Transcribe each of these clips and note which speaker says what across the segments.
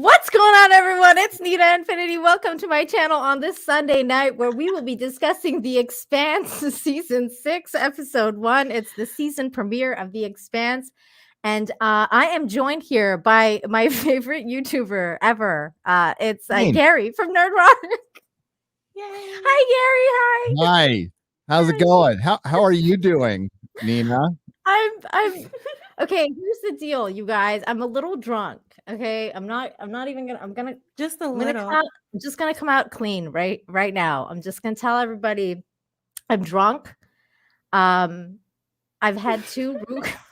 Speaker 1: What's going on, everyone? It's Nita Infinity. Welcome to my channel on this Sunday night where we will be discussing The Expanse Season 6, Episode 1. It's the season premiere of The Expanse. And I am joined here by my favorite YouTuber ever. It's Gary from Nerdrotic.
Speaker 2: Yay.
Speaker 1: Hi, Gary. Hi.
Speaker 3: Hi. How's it going? How are you doing, Nina?
Speaker 1: I'm okay. Here's the deal, you guys. I'm a little drunk. Okay, I'm not even gonna. I'm just gonna come out clean right now. I'm just gonna tell everybody I'm drunk. I've had 2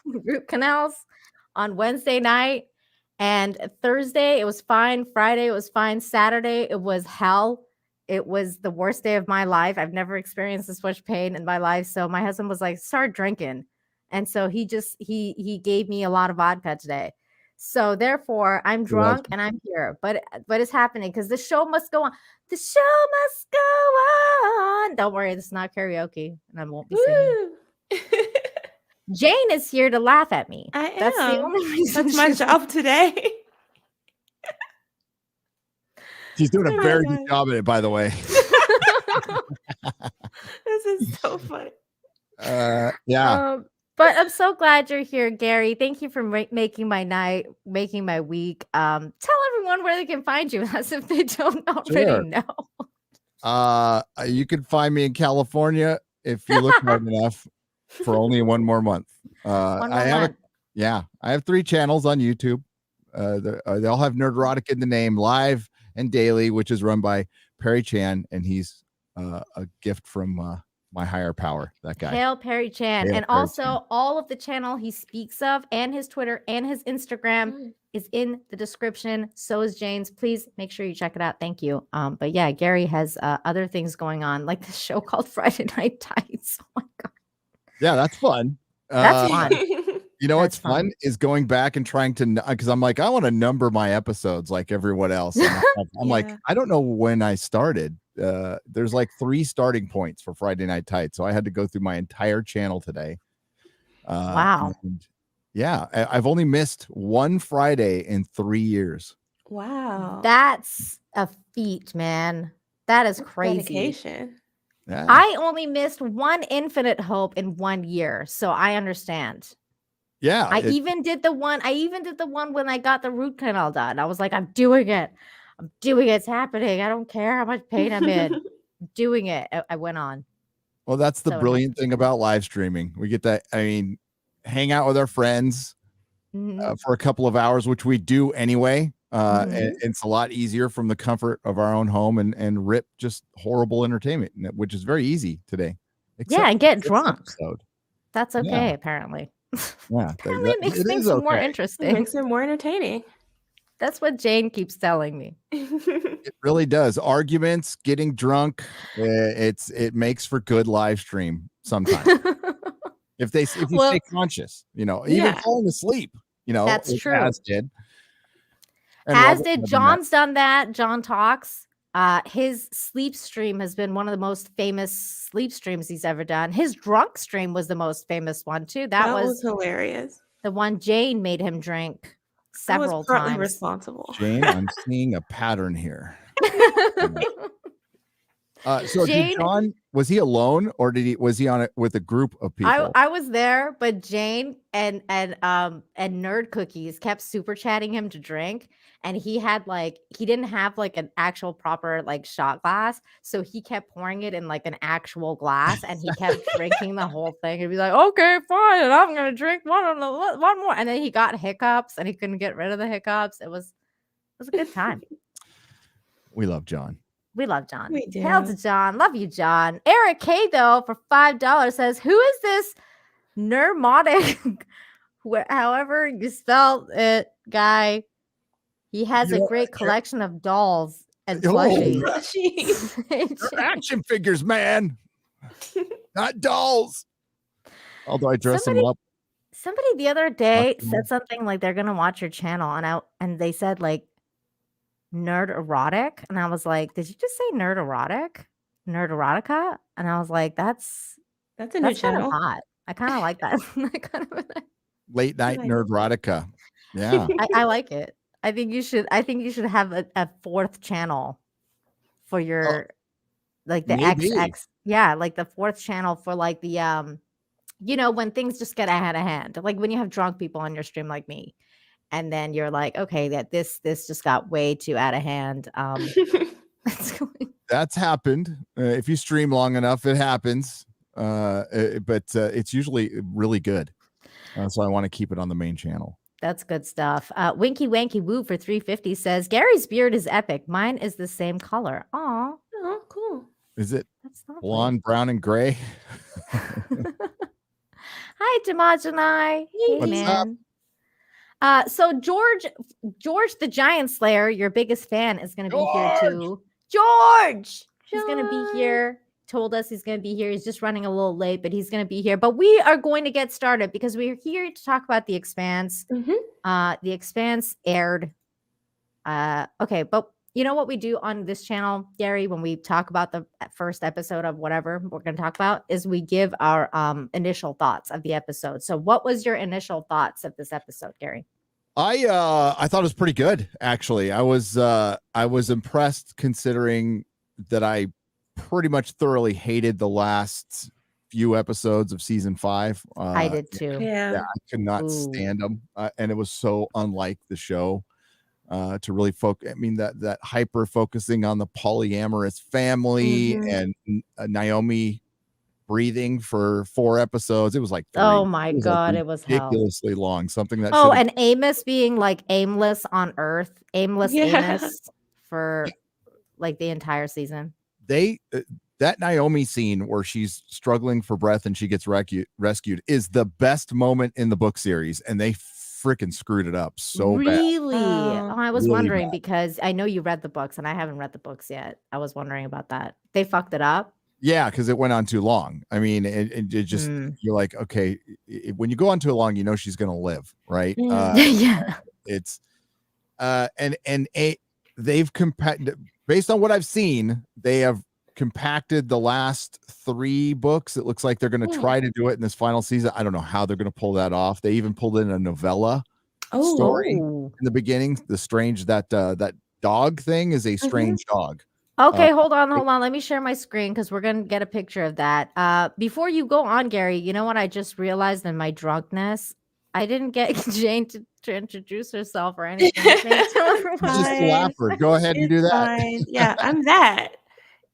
Speaker 1: root canals on Wednesday night, and Thursday it was fine. Friday it was fine. Saturday it was hell. It was the worst day of my life. I've never experienced this much pain in my life. So my husband was like, "Start drinking," and so he gave me a lot of vodka today. So therefore, I'm drunk and I'm here, but it's happening because the show must go on. The show must go on. Don't worry, this is not karaoke, and I won't be singing. Jane is here to laugh at me.
Speaker 2: I am.
Speaker 1: That's the only reason.
Speaker 2: That's my job today.
Speaker 3: She's doing a very good job at it, by the way.
Speaker 2: This is so funny.
Speaker 3: Yeah.
Speaker 1: But I'm so glad you're here, Gary. Thank you for making my night, making my week. Tell everyone where they can find you, as if they don't already know.
Speaker 3: You can find me in California if you look hard enough for only one more month. I have 3 channels on YouTube. They all have Nerdrotic in the name, live and daily, which is run by Perry Chan, and he's a gift from my higher power, that guy.
Speaker 1: Hail Perry Chan. And also all of the channel he speaks of and his Twitter and his Instagram is in the description. So is Jane's. Please make sure you check it out. Thank you. But yeah, Gary has other things going on, like this show called Friday Night Tights. Oh my God.
Speaker 3: Yeah, that's fun.
Speaker 1: That's fun.
Speaker 3: You know what's fun is going back and trying to, because I'm like, I want to number my episodes like everyone else. I'm like, I don't know when I started. There's like 3 starting points for Friday Night Tights, so I had to go through my entire channel today.
Speaker 1: Wow.
Speaker 3: Yeah, I've only missed 1 Friday in 3 years.
Speaker 2: Wow.
Speaker 1: That's a feat, man. That is crazy.
Speaker 2: Dedication.
Speaker 3: Yeah.
Speaker 1: I only missed 1 Infinite Hope in 1 year, so I understand.
Speaker 3: Yeah.
Speaker 1: I even did the one when I got the root canal done. I was like, I'm doing it. It's happening. I don't care how much pain I'm in. I'm doing it. I went on.
Speaker 3: Well, that's the brilliant thing about live streaming. We get that, hang out with our friends for a couple of hours, which we do anyway. And it's a lot easier from the comfort of our own home and rip just horrible entertainment, which is very easy today.
Speaker 1: And get drunk.
Speaker 3: Episode.
Speaker 1: That's okay, apparently.
Speaker 3: Yeah,
Speaker 1: apparently it makes things more interesting.
Speaker 2: It makes it more entertaining.
Speaker 1: That's what Jane keeps telling me.
Speaker 3: It really does. Arguments, getting drunk, it makes for good live stream sometimes. if you stay conscious, even falling asleep,
Speaker 1: that's true.
Speaker 3: As did
Speaker 1: John's done that. John Talks. His sleep stream has been one of the most famous sleep streams he's ever done. His drunk stream was the most famous one too. That was
Speaker 2: hilarious.
Speaker 1: The one Jane made him drink several times.
Speaker 2: Responsible.
Speaker 3: Jane, I'm seeing a pattern here. So
Speaker 1: Jane,
Speaker 3: John, was he alone or was he on it with a group of people?
Speaker 1: I was there, but Jane and Nerd Cookies kept super chatting him to drink, and he didn't have like an actual proper like shot glass, so he kept pouring it in like an actual glass, and he kept drinking the whole thing. He'd be like, "Okay, fine, and I'm gonna drink one more," and then he got hiccups, and he couldn't get rid of the hiccups. It was a good time.
Speaker 3: We love John.
Speaker 1: We love John.
Speaker 2: We do.
Speaker 1: Hail to John. Love you, John. Eric K, though, for $5 says, who is this Nerdrotic? However you spell it, guy. He has a great collection of dolls and plushies.
Speaker 3: They're action figures, man. Not dolls. Although I dress them up.
Speaker 1: Somebody the other day said something like they're going to watch your channel, and they said like, Nerd erotic, and I was like, did you just say nerd erotic? Nerd erotica? And I was like, that's
Speaker 2: a new channel.
Speaker 1: Hot. I kind of like that.
Speaker 3: Late night Nerdrotica. Yeah.
Speaker 1: I like it. I think you should have a fourth channel for your like the
Speaker 3: Maybe.
Speaker 1: XX. Yeah, like the fourth channel for like the when things just get out of hand. Like when you have drunk people on your stream like me. And then you're like, okay, that this just got way too out of hand.
Speaker 3: That's happened. If you stream long enough, it happens. But it's usually really good. So I want to keep it on the main channel.
Speaker 1: That's good stuff. Winky Wanky Woo for 350 says Gary's beard is epic. Mine is the same color. Aw.
Speaker 2: Oh, cool.
Speaker 3: Is it
Speaker 1: That's lovely.
Speaker 3: blonde, brown, and gray?
Speaker 1: Hi, Demajanai. Hey,
Speaker 3: What's
Speaker 1: man. So George the Giant Slayer, your biggest fan, is going to be here too. George! He's going to be here. Told us he's going to be here. He's just running a little late, but he's going to be here. But we are going to get started because we're here to talk about The Expanse. The Expanse aired. Okay, but you know what we do on this channel, Gary, when we talk about the first episode of whatever we're going to talk about, is we give our initial thoughts of the episode. So what was your initial thoughts of this episode, Gary?
Speaker 3: I thought it was pretty good, actually. I was impressed considering that I pretty much thoroughly hated the last few episodes of season 5.
Speaker 1: I did too.
Speaker 3: Yeah, I could not stand them. And it was so unlike the show. To really focus, I mean that hyper focusing on the polyamorous family and Naomi breathing for 4 episodes. It was like 3.
Speaker 1: Oh my God, it was
Speaker 3: ridiculously long. Something that
Speaker 1: and Amos being like aimless on Earth, Amos for like the entire season.
Speaker 3: That Naomi scene where she's struggling for breath and she gets rescued is the best moment in the book series, and they freaking screwed it up so bad.
Speaker 1: Really? I was
Speaker 3: really
Speaker 1: wondering
Speaker 3: bad.
Speaker 1: Because I know you read the books and I haven't read the books yet. I was wondering about that. They fucked it up.
Speaker 3: Yeah, because it went on too long. I mean, it just you're like, okay, when you go on too long, you know she's gonna live, right?
Speaker 1: Yeah.
Speaker 3: It's they've based on what I've seen, they have compacted the last 3 books. It looks like they're going to try to do it in this final season. I don't know how they're going to pull that off. They even pulled in a novella story in the beginning. The strange that dog thing is a strange dog.
Speaker 1: Okay, hold on. Let me share my screen because we're going to get a picture of that. Before you go on, Gary, you know what I just realized in my drunkenness? I didn't get Jane to introduce herself or anything.
Speaker 3: Just slap her. Go ahead and do that.
Speaker 2: Fine. Yeah, I'm that.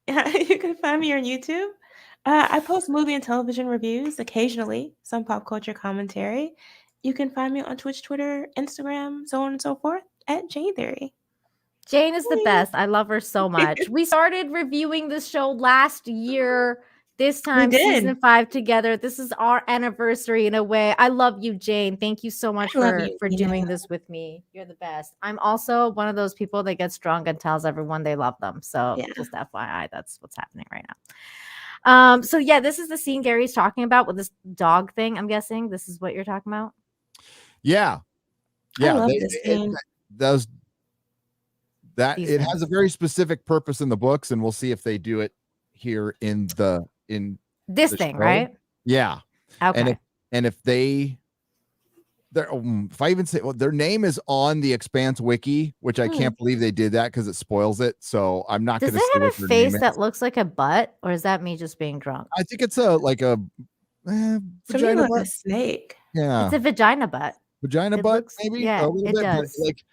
Speaker 2: You can find me on YouTube. I post movie and television reviews, occasionally some pop culture commentary. You can find me on Twitch, Twitter, Instagram, so on and so forth at Jane Theory.
Speaker 1: Jane is the best. I love her so much. We started reviewing this show last year. This time, season 5 together. This is our anniversary in a way. I love you, Jane. Thank you so much for doing this with me. You're the best. I'm also one of those people that gets drunk and tells everyone they love them. So just FYI, that's what's happening right now. So yeah, this is the scene Gary's talking about with this dog thing. I'm guessing this is what you're talking about.
Speaker 3: Yeah.
Speaker 2: I love this scene.
Speaker 3: It has a very specific purpose in the books, and we'll see if they do it here in this
Speaker 1: thing,
Speaker 3: show.
Speaker 1: right?
Speaker 3: Yeah.
Speaker 1: Okay.
Speaker 3: And if I even say, well, their name is on the Expanse wiki, which I can't believe they did that because it spoils it. So I'm not going to.
Speaker 1: Does it have a face that looks like a butt, or is that me just being drunk?
Speaker 3: I think it's a vagina butt.
Speaker 2: A snake.
Speaker 3: Yeah,
Speaker 1: it's a vagina butt.
Speaker 3: Vagina butt, maybe.
Speaker 1: Yeah, it does.
Speaker 3: Like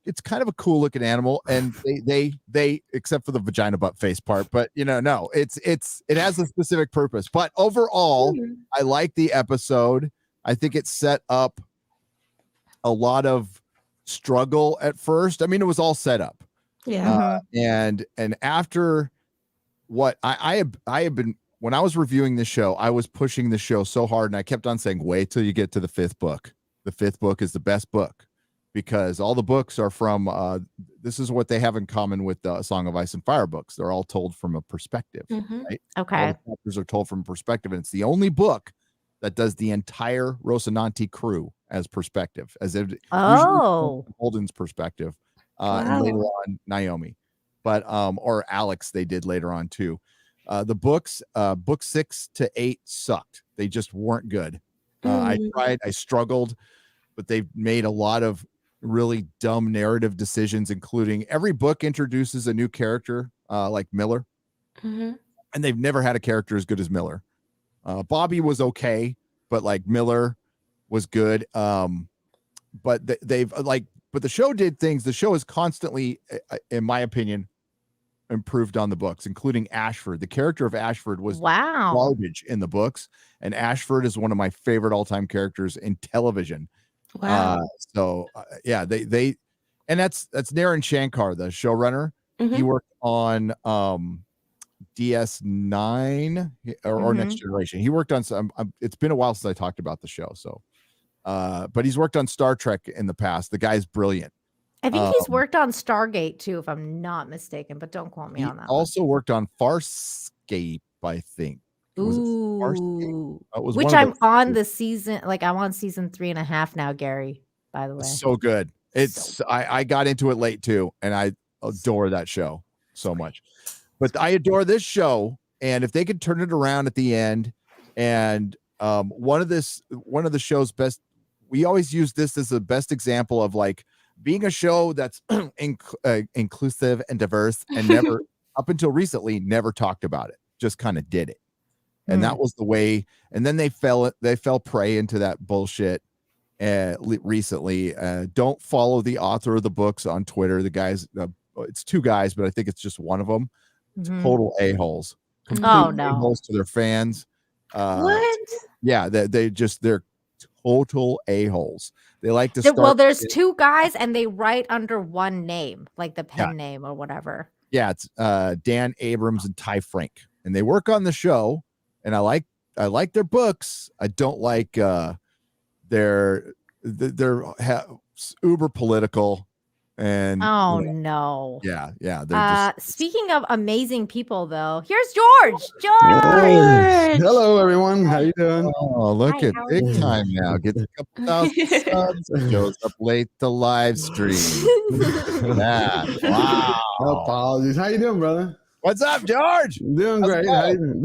Speaker 3: it's kind of a cool looking animal, and they except for the vagina butt face part, but it has a specific purpose. But overall, I like the episode. I think it set up a lot of struggle at first. I mean, it was all set up.
Speaker 2: Yeah.
Speaker 3: And after what I have been, when I was reviewing the show, I was pushing the show so hard, and I kept on saying, wait till you get to the 5th book. The 5th book is the best book. Because all the books are from this is what they have in common with the Song of Ice and Fire books. They're all told from a perspective. Right?
Speaker 1: Okay.
Speaker 3: All the chapters are told from perspective, and it's the only book that does the entire Rocinante crew as perspective, as if Holden's perspective, and later on Naomi, but or Alex they did later on too. The books, book 6 to 8 sucked. They just weren't good. I tried, I struggled, but they've made a lot of really dumb narrative decisions, including every book introduces a new character, like Miller, and they've never had a character as good as Miller. Bobby was okay, but like Miller was good. But they've but the show did things. The show is constantly, in my opinion, improved on the books, including Ashford. The character of Ashford was garbage in the books, and Ashford is one of my favorite all-time characters in television.
Speaker 2: Wow.
Speaker 3: Yeah, they and that's Naren Shankar, the showrunner. He worked on DS9 or Next Generation. He worked on some. It's been a while since I talked about the show, so but he's worked on Star Trek in the past. The guy's brilliant.
Speaker 1: I think he's worked on Stargate too, if I'm not mistaken, but don't quote me on that.
Speaker 3: He also worked on Farscape, I think.
Speaker 1: Ooh, which I'm on the season. Like I'm on season 3.5 now, Gary. By the way,
Speaker 3: so good. It's I got into it late too, and I adore that show so much. But I adore this show, and if they could turn it around at the end, and one of the show's best, we always use this as the best example of like being a show that's inclusive and diverse, and never up until recently never talked about it, just kind of did it. And that was the way. And then they fell prey into that bullshit recently. Don't follow the author of the books on Twitter. The guys, it's two guys, but I think it's just one of them. Total a-holes.
Speaker 1: Oh no,
Speaker 3: a-holes to their fans.
Speaker 2: What?
Speaker 3: Yeah, they're total a-holes. They like to start.
Speaker 1: Well, there's two guys, and they write under one name, like the pen name or whatever.
Speaker 3: Yeah, it's Dan Abrams and Ty Frank, and they work on the show. And I like their books. I don't like they're uber political. And
Speaker 1: no.
Speaker 3: Yeah. They're
Speaker 1: speaking of amazing people, though, here's George. George.
Speaker 4: Hello, everyone. How you doing?
Speaker 3: Oh, look at big time now. Get a couple thousand subs. Goes up late to live stream. Wow.
Speaker 4: No apologies. How you doing, brother?
Speaker 3: What's up, George?
Speaker 4: Doing great. How you doing?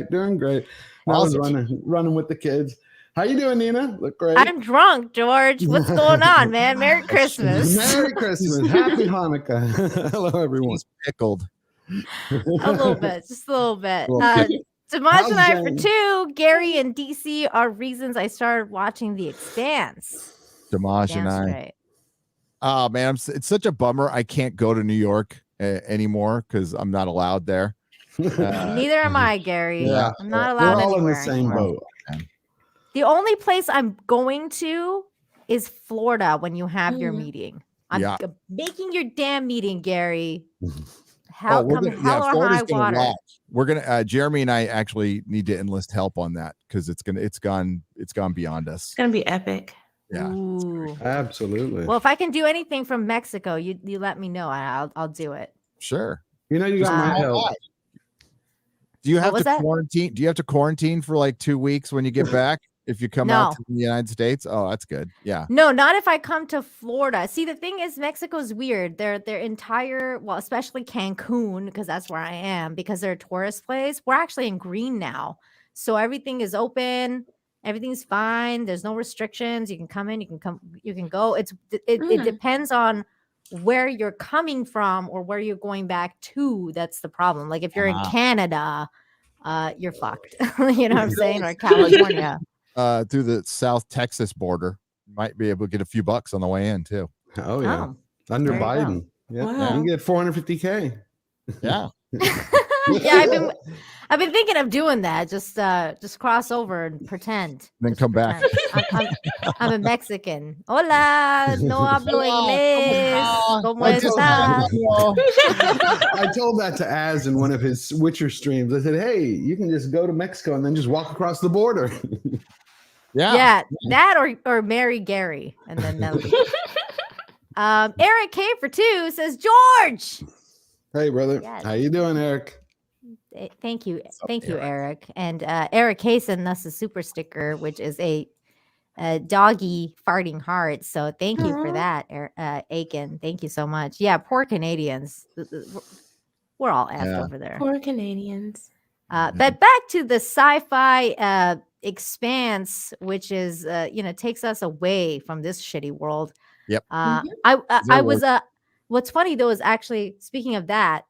Speaker 4: Doing great.
Speaker 3: Awesome.
Speaker 4: I was running with the kids. How you doing, Nina? Look great.
Speaker 1: I'm drunk, George. What's going on, man? Merry Christmas.
Speaker 4: Merry Christmas. Happy Hanukkah. Hello, everyone.
Speaker 3: He's pickled.
Speaker 1: A little bit. Just a little bit. Damaj and I for 2. Gary and DC are reasons I started watching The Expanse.
Speaker 3: Damaj and I.
Speaker 1: Right.
Speaker 3: Oh, man. It's such a bummer. I can't go to New York anymore because I'm not allowed there.
Speaker 1: Neither am I, Gary.
Speaker 4: Yeah.
Speaker 1: I'm not allowed
Speaker 4: We're all
Speaker 1: anywhere
Speaker 4: in the same
Speaker 1: anymore.
Speaker 4: boat.
Speaker 1: The only place I'm going to is Florida when you have your meeting. I'm making your damn meeting, Gary. Hell or high water.
Speaker 3: We're gonna Jeremy and I actually need to enlist help on that because it's gone beyond us.
Speaker 2: It's gonna be epic.
Speaker 3: Yeah,
Speaker 4: absolutely.
Speaker 1: Well, if I can do anything from Mexico, you let me know. I'll do it.
Speaker 3: Sure.
Speaker 4: You got my help.
Speaker 3: Do you have to quarantine? Do you have to quarantine for like 2 weeks when you get back? If you come out to the United States? Oh, that's good. Yeah.
Speaker 1: No, not if I come to Florida. See, the thing is, Mexico's weird. Their entire, well, especially Cancun, because that's where I am, because they're a tourist place. We're actually in green now. So everything is open. Everything's fine. There's no restrictions. You can come in, you can go. It depends on where you're coming from or where you're going back to. That's the problem. Like if you're in Canada, you're fucked. You know what I'm saying? Or California.
Speaker 3: Through the South Texas border, you might be able to get a few bucks on the way in too.
Speaker 4: Oh yeah, under Biden, yeah, you can get $450K.
Speaker 3: Yeah,
Speaker 1: yeah. I've been thinking of doing that. Just cross over and pretend.
Speaker 3: Then come back.
Speaker 1: I'm a Mexican. Hola, no hablo inglés. ¿Cómo estás?
Speaker 4: I told that to Az in one of his Witcher streams. I said, "Hey, you can just go to Mexico and then just walk across the border."
Speaker 1: Yeah, that or marry Gary and then Melody. Eric K for 2 says, George.
Speaker 4: Hey, brother. Yes. How you doing, Eric?
Speaker 1: Thank you. Thank you, Eric. And Eric K sent us a super sticker, which is a doggy farting heart. So thank you for that, Aiken. Thank you so much. Yeah, poor Canadians. We're all effed over there.
Speaker 2: Poor Canadians.
Speaker 1: But back to the sci-fi Expanse, which is takes us away from this shitty world.
Speaker 3: Yep.
Speaker 1: I was what's funny though is actually, speaking of that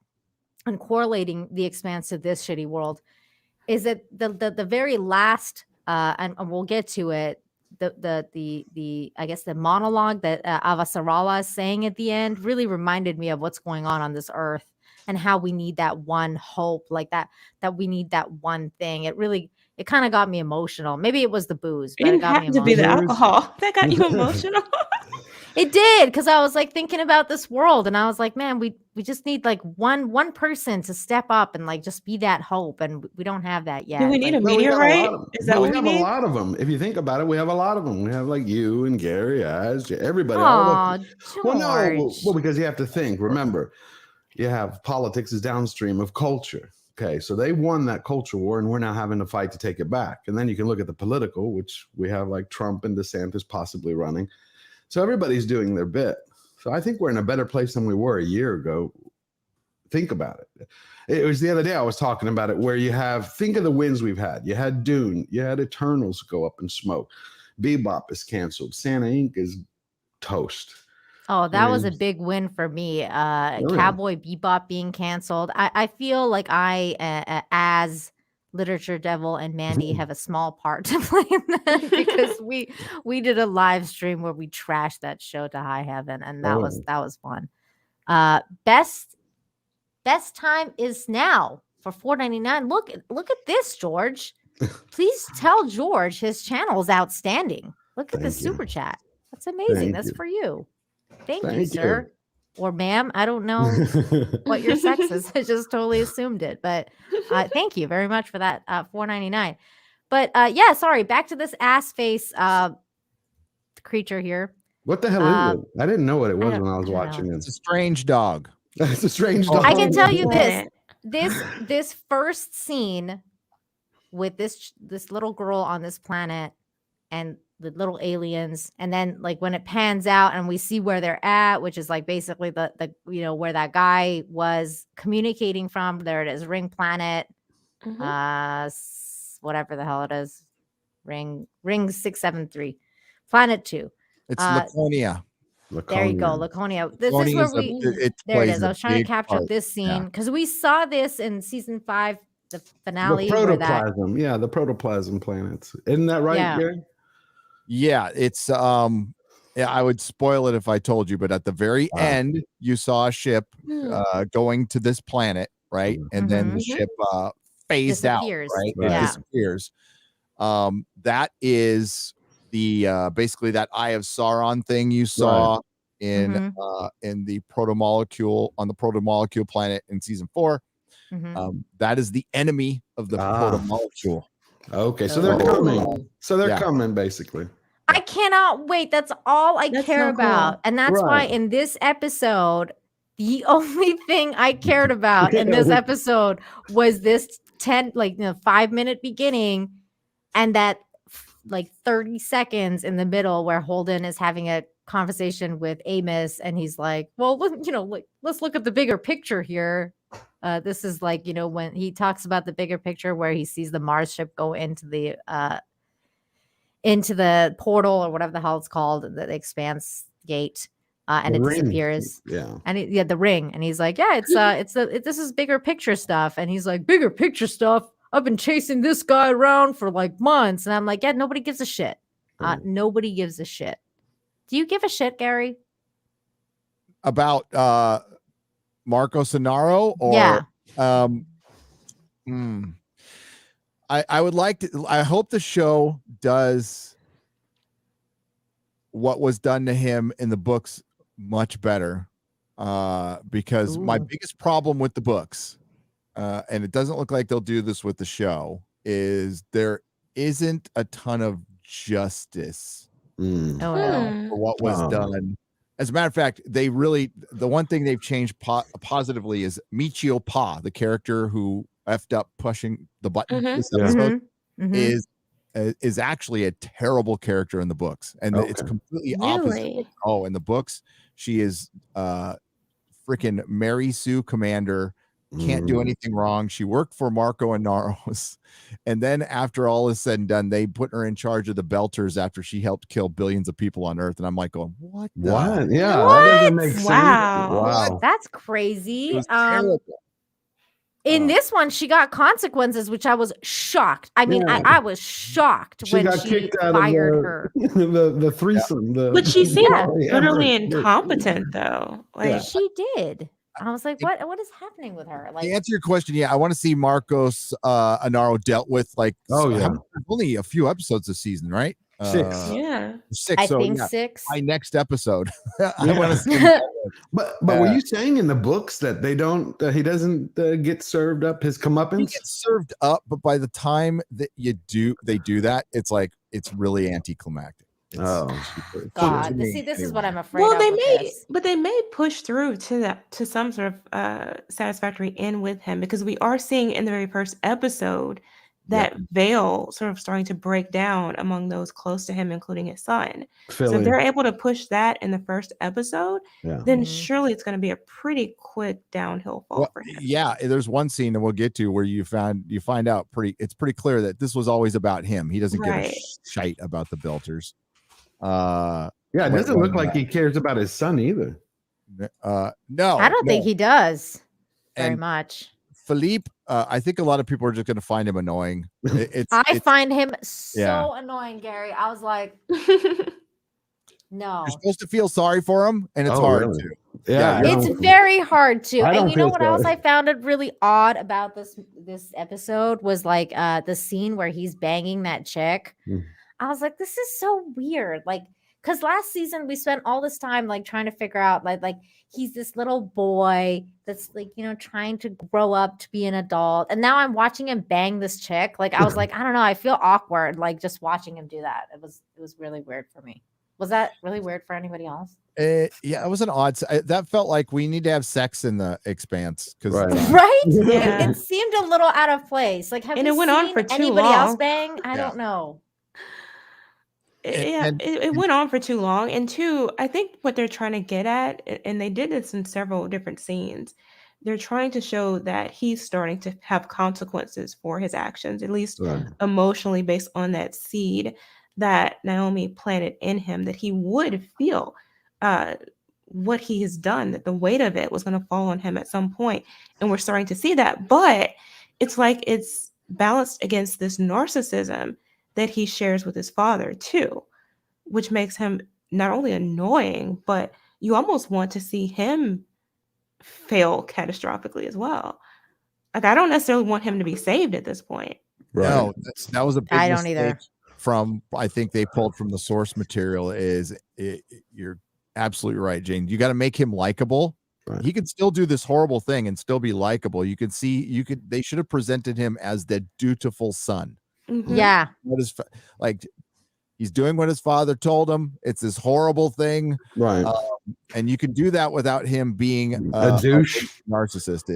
Speaker 1: and correlating the Expanse to this shitty world, is that the very last and we'll get to it, the I guess the monologue that Avasarala is saying at the end really reminded me of what's going on this earth and how we need that one hope, like that we need that one thing. It kind of got me emotional. Maybe it was the booze, but it got me emotional.
Speaker 2: To be the alcohol that got you emotional.
Speaker 1: It did, because I was like thinking about this world, and I was like, man, we just need like one person to step up and like just be that hope, and we don't have that yet.
Speaker 2: Do we need a meteorite? Is that what we need?
Speaker 4: A lot of them. If you think about it, we have a lot of them. We have like you and Gary, everybody.
Speaker 1: George.
Speaker 4: Because you have to think. Remember, you have politics is downstream of culture. Okay, so they won that culture war, and we're now having to fight to take it back. And then you can look at the political, which we have like Trump and DeSantis possibly running. So everybody's doing their bit. So I think we're in a better place than we were a year ago. Think about it. It was the other day I was talking about it, where think of the wins we've had. You had Dune, you had Eternals go up in smoke. Bebop is canceled. Santa Inc. is toast.
Speaker 1: Oh, that was a big win for me. Cowboy Bebop being canceled. I feel like I, as Literature Devil and Mandy, have a small part to play in that, because we did a live stream where we trashed that show to high heaven, and that was fun. Best time is now for $4.99. Look at this, George. Please tell George his channel is outstanding. Look at this super chat. That's amazing. That's for you. Thank you, sir. Or ma'am. I don't know what your sex is. I just totally assumed it. But thank you very much for that $4.99. But yeah, sorry. Back to this ass face creature here.
Speaker 4: What the hell is it? I didn't know what it was when I was watching it.
Speaker 3: It's a strange dog.
Speaker 4: It's a strange dog.
Speaker 1: I can tell you this first scene with this little girl on this planet and the little aliens, and then like when it pans out and we see where they're at, which is like basically the where that guy was communicating from. There it is, Ring Planet, whatever the hell it is, Ring 673, Planet 2.
Speaker 3: It's Laconia.
Speaker 1: There you go, Laconia. This is where there it is. I was trying to capture this scene because we saw this in season 5, the finale.
Speaker 4: The protoplasm, the protoplasm planets. Isn't that right, Gary?
Speaker 3: Yeah, it's I would spoil it if I told you, but at the very end, you saw a ship going to this planet, right? And then the ship phased out, right? It disappears. That is the basically that Eye of Sauron thing you saw in the protomolecule on the protomolecule planet in season 4. That is the enemy of the protomolecule.
Speaker 4: Okay, so they're coming. So they're coming, basically.
Speaker 1: I cannot wait. That's all I care about. And that's why in this episode, the only thing I cared about in this episode was this 5-minute beginning and that like 30 seconds in the middle where Holden is having a conversation with Amos, and he's like, well, let's look at the bigger picture here. This is like, when he talks about the bigger picture where he sees the Mars ship go into the portal or whatever the hell it's called, the Expanse gate, and it disappears. And the ring. And he's like, this is bigger picture stuff. And he's like, bigger picture stuff? I've been chasing this guy around for like months. And I'm like, yeah, nobody gives a shit. Nobody gives a shit. Do you give a shit, Gary?
Speaker 3: About Marco Sonaro? Or I would like to. I hope the show does what was done to him in the books much better, because my biggest problem with the books, and it doesn't look like they'll do this with the show, is there isn't a ton of justice for what was done. As a matter of fact, the one thing they've changed positively is Michio Pa, the character who effed up pushing the button this episode, is actually a terrible character in the books, and it's completely opposite. In the books, she is freaking Mary Sue Commander, can't do anything wrong. She worked for Marco and Naros. And then after all is said and done, they put her in charge of the Belters after she helped kill billions of people on Earth. And I'm like going, what?
Speaker 4: What? Yeah,
Speaker 1: What?
Speaker 4: that doesn't make sense.
Speaker 2: Wow.
Speaker 4: Wow.
Speaker 1: That's crazy.
Speaker 3: It was terrible.
Speaker 1: In this one, she got consequences, which I was shocked. I mean,
Speaker 4: Yeah.
Speaker 1: I was shocked
Speaker 4: She
Speaker 1: when
Speaker 4: got
Speaker 1: she
Speaker 4: kicked out
Speaker 1: fired
Speaker 4: of
Speaker 1: her.
Speaker 4: the threesome.
Speaker 2: But she seemed utterly
Speaker 4: Everett.
Speaker 2: incompetent, though. Like,
Speaker 1: She did. I was like, what is happening with her?
Speaker 3: To
Speaker 1: Like,
Speaker 3: answer your question, I want to see Marcos Anaro dealt with only a few episodes this season, right?
Speaker 4: 6.
Speaker 2: yeah.
Speaker 3: 6.
Speaker 1: I
Speaker 3: So,
Speaker 1: think 6.
Speaker 3: my next episode. I want to see.
Speaker 4: But were you saying in the books that they don't? He doesn't get served up his
Speaker 3: He
Speaker 4: comeuppance?
Speaker 3: gets served up, but by the time that they do that, it's like it's really anticlimactic.
Speaker 1: God, see, this is what I'm afraid
Speaker 2: Well,
Speaker 1: of.
Speaker 2: they may push through to some sort of satisfactory end with him, because we are seeing in the very first episode that veil sort of starting to break down among those close to him, including his son. So if they're able to push that in the first episode, then surely it's going to be a pretty quick downhill fall for him.
Speaker 3: Yeah, there's one scene that we'll get to where you find out it's pretty clear that this was always about him. He doesn't give a shite about the Belters.
Speaker 4: It doesn't look like he cares about his son either.
Speaker 3: No,
Speaker 1: I don't think he does very much.
Speaker 3: Philippe, I think a lot of people are just going to find him annoying.
Speaker 1: I find him so annoying, Gary. I was like, no.
Speaker 3: You're supposed to feel sorry for him, and it's hard to.
Speaker 4: Yeah,
Speaker 1: it's very hard to. And you know what else I found it really odd about this episode was like the scene where he's banging that chick. I was like, this is so weird. Like, because last season we spent all this time like trying to figure out like he's this little boy that's like, trying to grow up to be an adult. And now I'm watching him bang this chick. Like, I was like, I don't know. I feel awkward like just watching him do that. It was really weird for me. Was that really weird for anybody else?
Speaker 3: It was an odd. That felt like we need to have sex in the Expanse because
Speaker 1: right. It seemed a little out of place. Like, have
Speaker 2: it went on for too
Speaker 1: anybody
Speaker 2: long.
Speaker 1: else bang? I don't know.
Speaker 2: It went on for too long. And two, I think what they're trying to get at, and they did this in several different scenes, they're trying to show that he's starting to have consequences for his actions, at least emotionally, based on that seed that Naomi planted in him, that he would feel what he has done, that the weight of it was going to fall on him at some point. And we're starting to see that. But it's like it's balanced against this narcissism that he shares with his father too, which makes him not only annoying, but you almost want to see him fail catastrophically as well. Like, I don't necessarily want him to be saved at this point.
Speaker 3: No, that was a big
Speaker 1: I don't
Speaker 3: mistake
Speaker 1: either.
Speaker 3: From I think they pulled from the source material. You're absolutely right, Jane. You got to make him likable. He can still do this horrible thing and still be likable. You could see they should have presented him as the dutiful son.
Speaker 1: Yeah.
Speaker 3: What is like he's doing what his father told him. It's this horrible thing.
Speaker 4: Right.
Speaker 3: And you can do that without him being
Speaker 4: a douche,
Speaker 3: narcissist.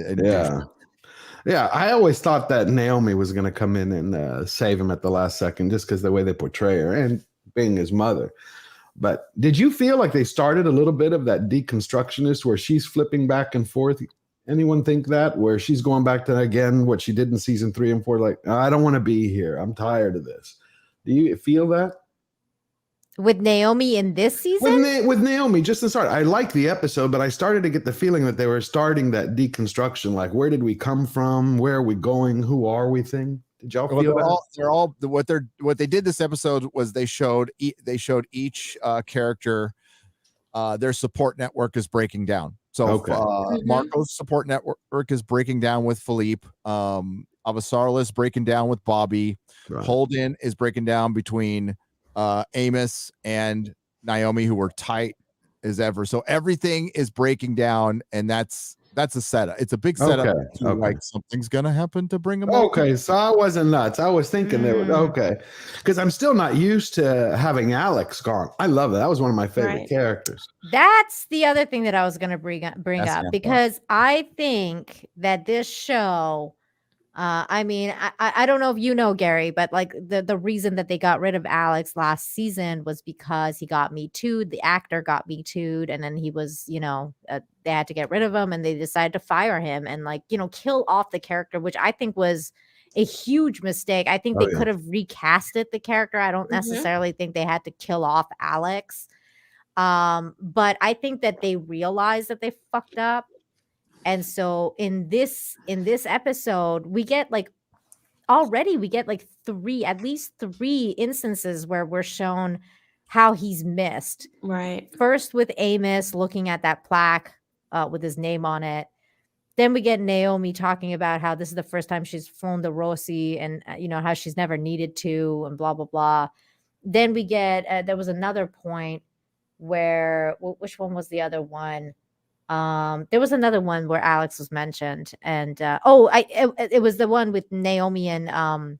Speaker 4: Yeah. I always thought that Naomi was going to come in and save him at the last second, just because the way they portray her and being his mother. But did you feel like they started a little bit of that deconstructionist where she's flipping back and forth? Anyone think that, where she's going back to again what she did in season 3 and 4? Like, I don't want to be here. I'm tired of this. Do you feel that
Speaker 1: with Naomi in this season?
Speaker 4: With Naomi, just to start, I like the episode, but I started to get the feeling that they were starting that deconstruction. Like, where did we come from? Where are we going? Who are we? Thing. Did y'all feel that?
Speaker 3: What they did this episode was they showed each character their support network is breaking down. So Marco's support network is breaking down with Philippe. Avasarala is breaking down with Bobby.
Speaker 4: Right.
Speaker 3: Holden is breaking down between Amos and Naomi, who were tight as ever. So everything is breaking down, and that's a setup. It's a big setup. Like something's gonna happen to bring them.
Speaker 4: Okay, so I wasn't nuts. I was thinking they would. Because I'm still not used to having Alex gone. I love it. That was one of my favorite characters.
Speaker 1: That's the other thing that I was gonna bring up because I think that this show I mean, I don't know if you know, Gary, but like the reason that they got rid of Alex last season was because he got Me Too'd. The actor got Me Too'd, and then he was, they had to get rid of him, and they decided to fire him and kill off the character, which I think was a huge mistake. I think they could have recasted the character. I don't necessarily think they had to kill off Alex. But I think that they realized that they fucked up. And so in this episode, we get at least three instances where we're shown how he's missed.
Speaker 2: Right.
Speaker 1: First with Amos looking at that plaque with his name on it. Then we get Naomi talking about how this is the first time she's flown the Rossi and how she's never needed to and blah, blah, blah. Then we get there was another point where which one was the other one? There was another one where Alex was mentioned, and it was the one with Naomi and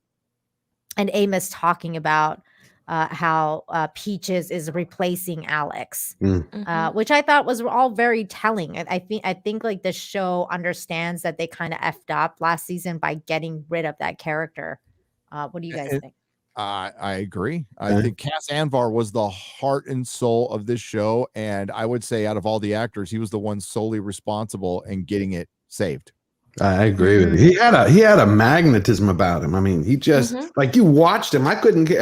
Speaker 1: Amos talking about how Peaches is replacing Alex, which I thought was all very telling. I think like the show understands that they kind of effed up last season by getting rid of that character. What do you guys think?
Speaker 3: I agree. I think Cass Anvar was the heart and soul of this show, and I would say out of all the actors, he was the one solely responsible in getting it saved.
Speaker 4: I agree with you. He had a magnetism about him. I mean, he just like you watched him.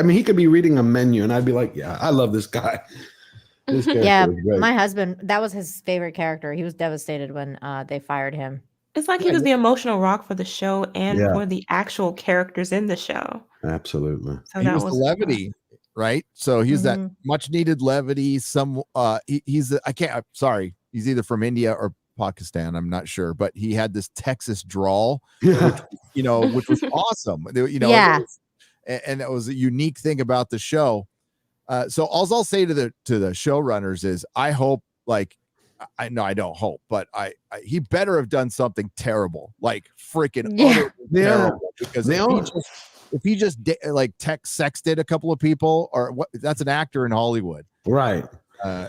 Speaker 4: He could be reading a menu, and I'd be like, "Yeah, I love this guy."
Speaker 1: Yeah, my husband, that was his favorite character. He was devastated when they fired him.
Speaker 2: It's like he was the emotional rock for the show and for the actual characters in the show.
Speaker 4: Absolutely.
Speaker 2: So
Speaker 3: he was the levity, right? So he's that much needed levity. He's either from India or Pakistan. I'm not sure, but he had this Texas drawl, which was awesome. And that was a unique thing about the show. So all I'll say to the showrunners is, I hope I don't hope, but he better have done something terrible, like freaking terrible, because if he just sexted a couple of people, or what, that's an actor in Hollywood,
Speaker 4: right?
Speaker 1: They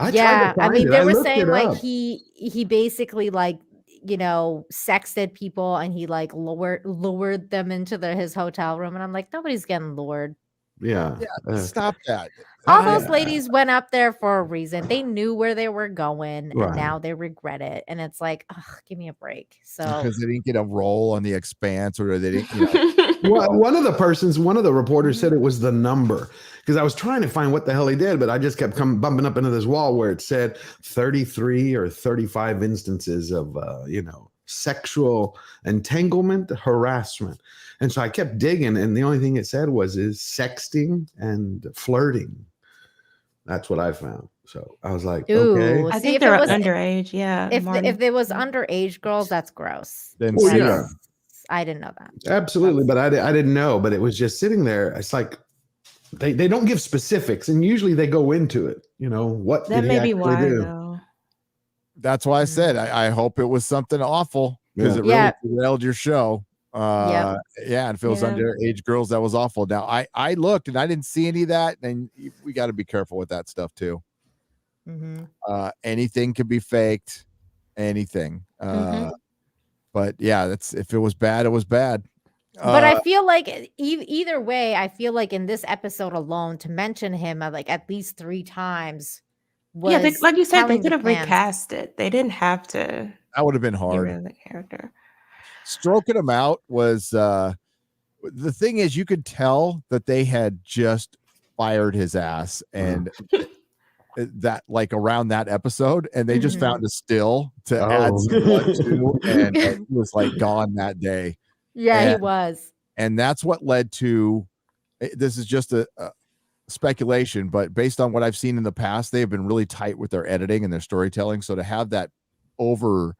Speaker 1: were saying like he basically sexted people, and he lured them into his hotel room, and I'm like, nobody's getting lured.
Speaker 3: Yeah, stop that.
Speaker 1: All those ladies went up there for a reason. They knew where they were going, and now they regret it. And it's like, give me a break. So
Speaker 3: because they didn't get a role on The Expanse, or they didn't.
Speaker 4: Well, one of the reporters said it was the number, because I was trying to find what the hell he did, but I just kept bumping up into this wall where it said 33 or 35 instances of sexual entanglement, harassment. And so I kept digging, and the only thing it said is sexting and flirting. That's what I found. So I was like, okay.
Speaker 2: I think they're underage. Yeah.
Speaker 1: If there was underage girls, that's gross.
Speaker 3: Then
Speaker 1: I didn't know that.
Speaker 4: Absolutely. But I didn't know, but it was just sitting there. It's like, they don't give specifics, and usually they go into it. What
Speaker 2: that
Speaker 4: did
Speaker 2: may
Speaker 4: he
Speaker 2: be why
Speaker 4: do?
Speaker 2: though.
Speaker 3: That's why I said I hope it was something awful, because it really derailed your show. And if it was underage girls, that was awful. Now I looked and I didn't see any of that, and we got to be careful with that stuff too. Anything could be faked, anything. But if it was bad, it was bad.
Speaker 1: But I feel like either way, I feel like in this episode alone, to mention him at least 3 times was
Speaker 2: like you said, they could have recast it. They didn't have to.
Speaker 3: That would have been hard.
Speaker 2: Get rid of the character.
Speaker 3: Stroking him out was the thing is, you could tell that they had just fired his ass, and that around that episode, and they just found a still to add some blood to, and he was gone that day.
Speaker 1: He was.
Speaker 3: And that's what led to, this is just a speculation, but based on what I've seen in the past, they have been really tight with their editing and their storytelling. So to have that over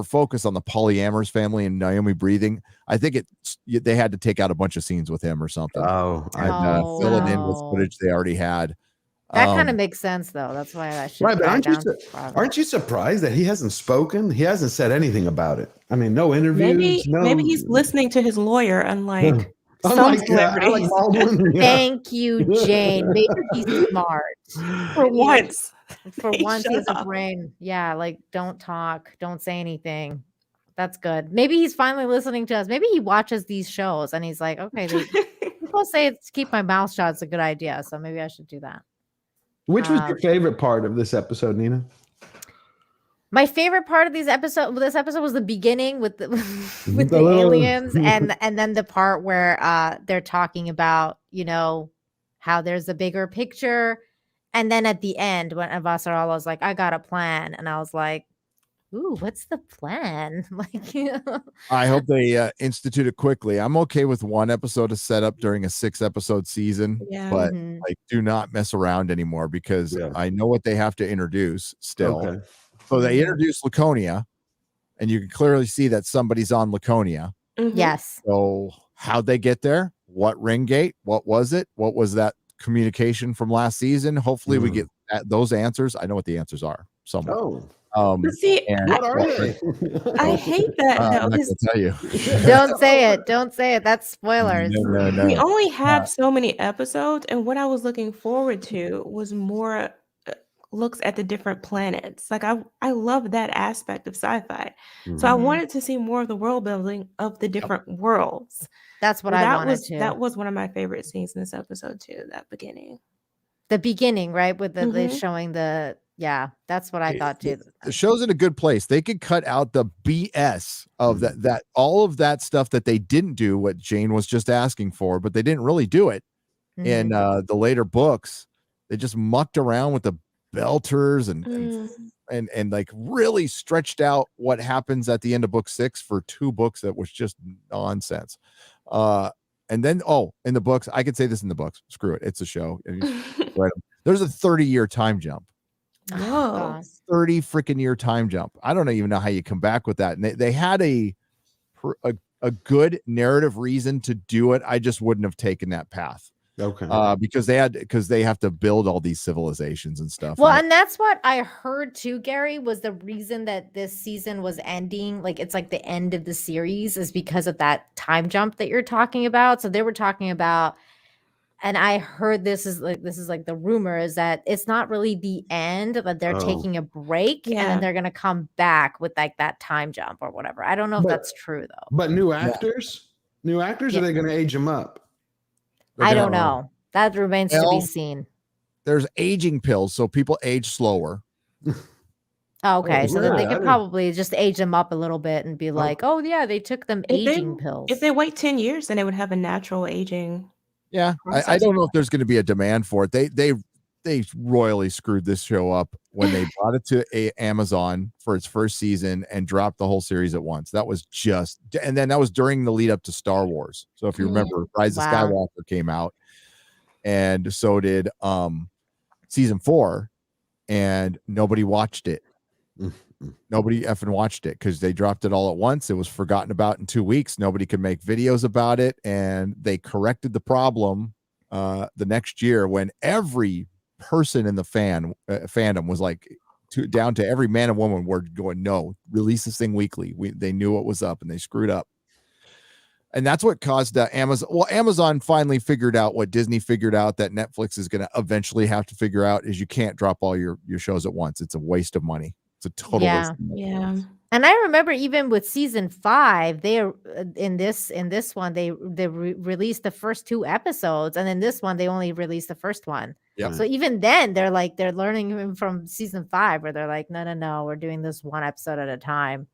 Speaker 3: focus on the polyamorous family and Naomi breathing, I think they had to take out a bunch of scenes with him or something. Fill it in with footage they already had.
Speaker 1: That kind of makes sense, though. That's why I should.
Speaker 4: Right, but aren't you surprised that he hasn't spoken? He hasn't said anything about it. I mean, no interviews.
Speaker 2: Maybe he's listening to his lawyer, unlike some celebrities.
Speaker 1: Thank you, Jane. Maybe he's smart
Speaker 2: for once.
Speaker 1: For once, he has a brain. Yeah, don't talk, don't say anything. That's good. Maybe he's finally listening to us. Maybe he watches these shows and he's like, okay, people say it's keep my mouth shut. It's a good idea. So maybe I should do that.
Speaker 4: Which was your favorite part of this episode, Nina?
Speaker 1: My favorite part of this episode was the beginning with the aliens and then the part where they're talking about, how there's a bigger picture. And then at the end when Avasarala was like, I got a plan. And I was like, ooh, what's the plan?
Speaker 3: I hope they institute it quickly. I'm okay with one episode to set up during a 6-episode season, but do not mess around anymore because I know what they have to introduce still. Okay. So they introduced Laconia, and you can clearly see that somebody's on Laconia.
Speaker 1: Yes.
Speaker 3: So how'd they get there? What ring gate? What was it? What was that communication from last season? Hopefully we get those answers. I know what the answers are. Somewhere.
Speaker 2: But see,
Speaker 4: what are they?
Speaker 2: I hate that.
Speaker 3: I'm not gonna tell you.
Speaker 1: Don't say it. Don't say it. That's spoilers.
Speaker 3: No.
Speaker 2: We only have so many episodes, and what I was looking forward to was more looks at the different planets. Like I love that aspect of sci-fi. So I wanted to see more of the world building of the different worlds.
Speaker 1: That's what I wanted to.
Speaker 2: That was one of my favorite scenes in this episode too, that beginning.
Speaker 1: The beginning, right? With the showing the that's what I thought too.
Speaker 3: The show's in a good place. They could cut out the BS of that all of that stuff that they didn't do, what Jane was just asking for, but they didn't really do it in the later books. They just mucked around with the belters and like really stretched out what happens at the end of book 6 for 2 books that was just nonsense. And then in the books, I could say this in the books. Screw it. It's a show. There's a 30-year time jump.
Speaker 2: Whoa.
Speaker 3: 30 freaking year time jump. I don't even know how you come back with that. And they had a good narrative reason to do it. I just wouldn't have taken that path.
Speaker 4: Okay.
Speaker 3: Because they have to build all these civilizations and stuff.
Speaker 1: Well, and that's what I heard too, Gary, was the reason that this season was ending. Like it's like the end of the series is because of that time jump that you're talking about. So they were talking about, and I heard this is like the rumor is that it's not really the end, but they're taking a break and then they're gonna come back with like that time jump or whatever. I don't know if that's true though.
Speaker 4: But new actors, are they gonna age them up?
Speaker 1: I don't know. That remains to be seen.
Speaker 3: There's aging pills, so people age slower.
Speaker 1: Okay, so then they could probably just age them up a little bit and be like, oh yeah, they took them aging pills.
Speaker 2: If they wait 10 years, then they would have a natural aging.
Speaker 3: Yeah, I don't know if there's going to be a demand for it. They royally screwed this show up when they brought it to Amazon for its first season and dropped the whole series at once. That was and then that was during the lead up to Star Wars. So if you remember, Rise of Skywalker came out, and so did season 4, and nobody watched it. Nobody effing watched it because they dropped it all at once. It was forgotten about in 2 weeks. Nobody could make videos about it, and they corrected the problem the next year when every person in the fandom was like down to every man and woman were going, no, release this thing weekly. They knew what was up and they screwed up. And that's what caused Amazon. Well, Amazon finally figured out what Disney figured out that Netflix is going to eventually have to figure out is you can't drop all your shows at once. It's a waste of money. It's a total waste of money.
Speaker 2: Yeah.
Speaker 1: And I remember even with season 5, they in this one they released the first 2 episodes, and in this one they only released the first one.
Speaker 3: Yeah.
Speaker 1: So even then they're learning from season 5 where they're like, no, we're doing this one episode at a time.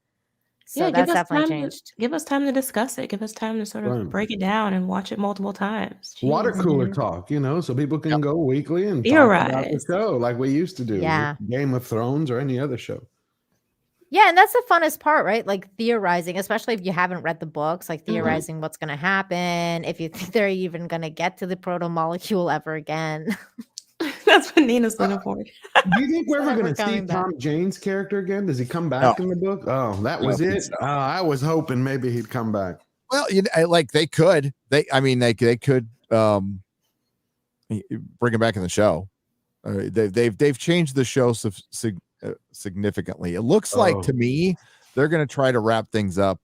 Speaker 1: So that's definitely changed.
Speaker 2: Give us time to discuss it. Give us time to sort of break it down and watch it multiple times. Jeez.
Speaker 4: Water cooler talk, so people can go weekly and talk about the show like we used to do. With Game of Thrones or any other show.
Speaker 1: Yeah, and that's the funnest part, right? Like theorizing, especially if you haven't read the books, like theorizing what's going to happen, if you think they're even going to get to the proto molecule ever again.
Speaker 2: That's what Nina's looking for.
Speaker 4: Do you think we're ever going to see Tom Jane's character again? Does he come back in the book? Oh, that was it. So. I was hoping maybe he'd come back.
Speaker 3: Well, like they could. They could bring him back in the show. They've changed the show significantly. It looks like to me they're going to try to wrap things up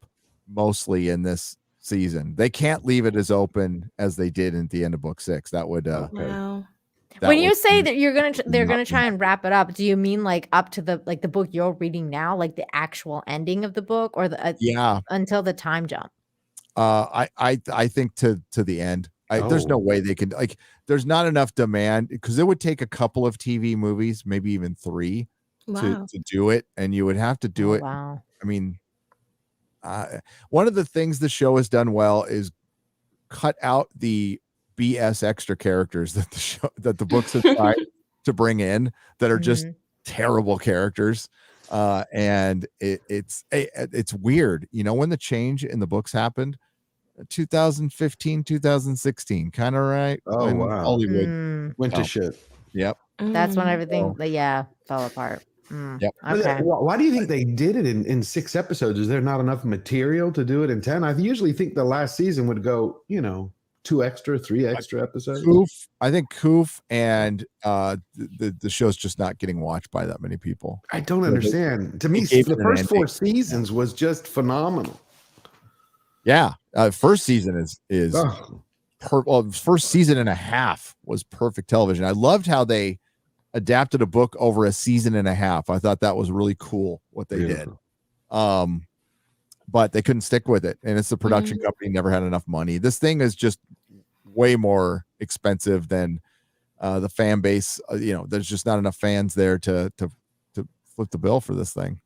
Speaker 3: mostly in this season. They can't leave it as open as they did at the end of book 6. That would
Speaker 2: no.
Speaker 1: When you say that they're gonna try and wrap it up, do you mean like up to the book you're reading now, like the actual ending of the book, or the until the time jump?
Speaker 3: I think to the end. There's no way they can, like, there's not enough demand, because it would take a couple of TV movies, maybe even 3 to do it, and you would have to do it.
Speaker 1: Wow.
Speaker 3: I mean, one of the things the show has done well is cut out the BS extra characters that the books have tried to bring in that are just terrible characters. And it's weird, when the change in the books happened, 2015, 2016, kind of right.
Speaker 4: Oh,
Speaker 3: when
Speaker 4: wow.
Speaker 3: Hollywood
Speaker 4: went to shit.
Speaker 3: Yep.
Speaker 1: That's when everything fell apart.
Speaker 3: Yep.
Speaker 1: Okay.
Speaker 4: Why do you think they did it in 6 episodes? Is there not enough material to do it in 10? I usually think the last season would go, 2 extra, 3 extra episodes.
Speaker 3: I think Koof and the show's just not getting watched by that many people.
Speaker 4: I don't understand. To me, the first 4 seasons was just phenomenal.
Speaker 3: Yeah, first season is first season and a half was perfect television. I loved how they adapted a book over a season and a half. I thought that was really cool what they did. But they couldn't stick with it, and it's the production company never had enough money. This thing is just way more expensive than the fan base. There's just not enough fans there to flip the bill for this thing.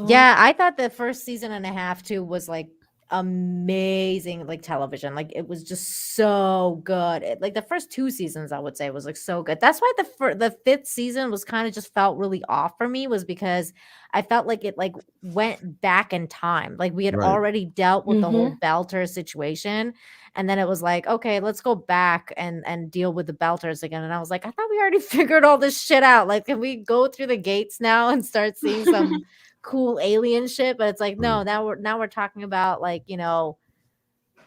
Speaker 1: Yeah, I thought the first season and a half too was like amazing, like television. Like it was just so good. Like the first 2 seasons, I would say, was like so good. That's why the 5th season was kind of just felt really off for me, was because I felt like it like went back in time. Like we had already dealt with the whole Belter situation, and then it was like, okay, let's go back and deal with the Belters again. And I was like, I thought we already figured all this shit out. Like, can we go through the gates now and start seeing some cool alien shit? But it's like, no, now we're talking about, like,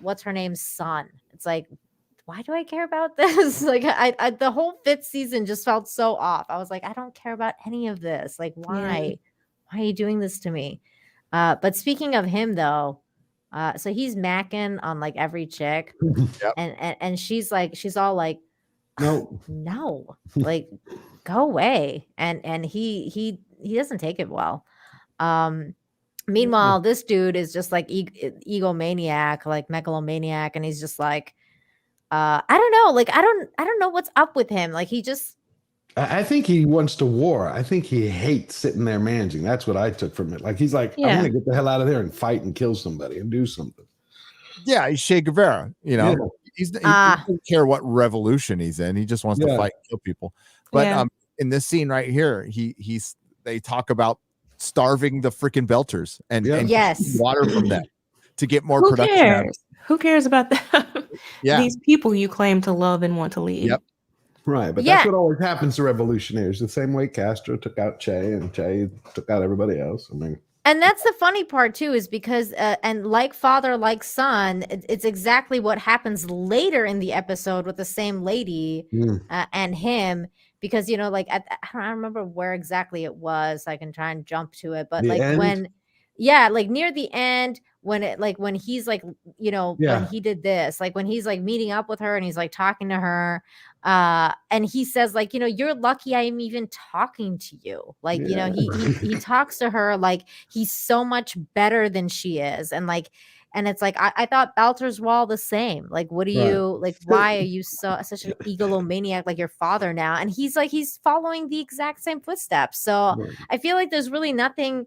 Speaker 1: what's her name's son. It's like, why do I care about this? Like, I the whole 5th season just felt so off. I was like, I don't care about any of this. Like, why are you doing this to me? But speaking of him though, so he's macking on like every chick. And she's all like, no, like, go away. And he doesn't take it well. Meanwhile, this dude is just like egomaniac, like megalomaniac, and he's just like, I don't know, like I don't know what's up with him. Like
Speaker 4: I think he wants to war. I think he hates sitting there managing. That's what I took from it. Like he's like, I'm gonna get the hell out of there and fight and kill somebody and do something.
Speaker 3: Yeah, he's Che Guevara. He doesn't care what revolution he's in. He just wants to fight and kill people. But in this scene right here, they talk about starving the freaking Belters and water from them to get more production.
Speaker 2: Cares? Who cares about them? These people you claim to love and want to lead.
Speaker 3: Yep.
Speaker 4: Right, but that's what always happens to revolutionaries. The same way Castro took out Che, and Che took out everybody else. I mean,
Speaker 1: and that's the funny part too, is because and like father, like son, it's exactly what happens later in the episode with the same lady and him. Because like I don't remember where exactly it was. I can try and jump to it, but like when near the end, when he's like, when he did this, like when he's like meeting up with her and he's like talking to her, and he says like, you're lucky I am even talking to you. Like, he talks to her like he's so much better than she is. And like, and it's like, I thought Belters were all the same. Like, what do you like? Why are you such an egomaniac like your father now? And he's like, he's following the exact same footsteps. So I feel like there's really nothing.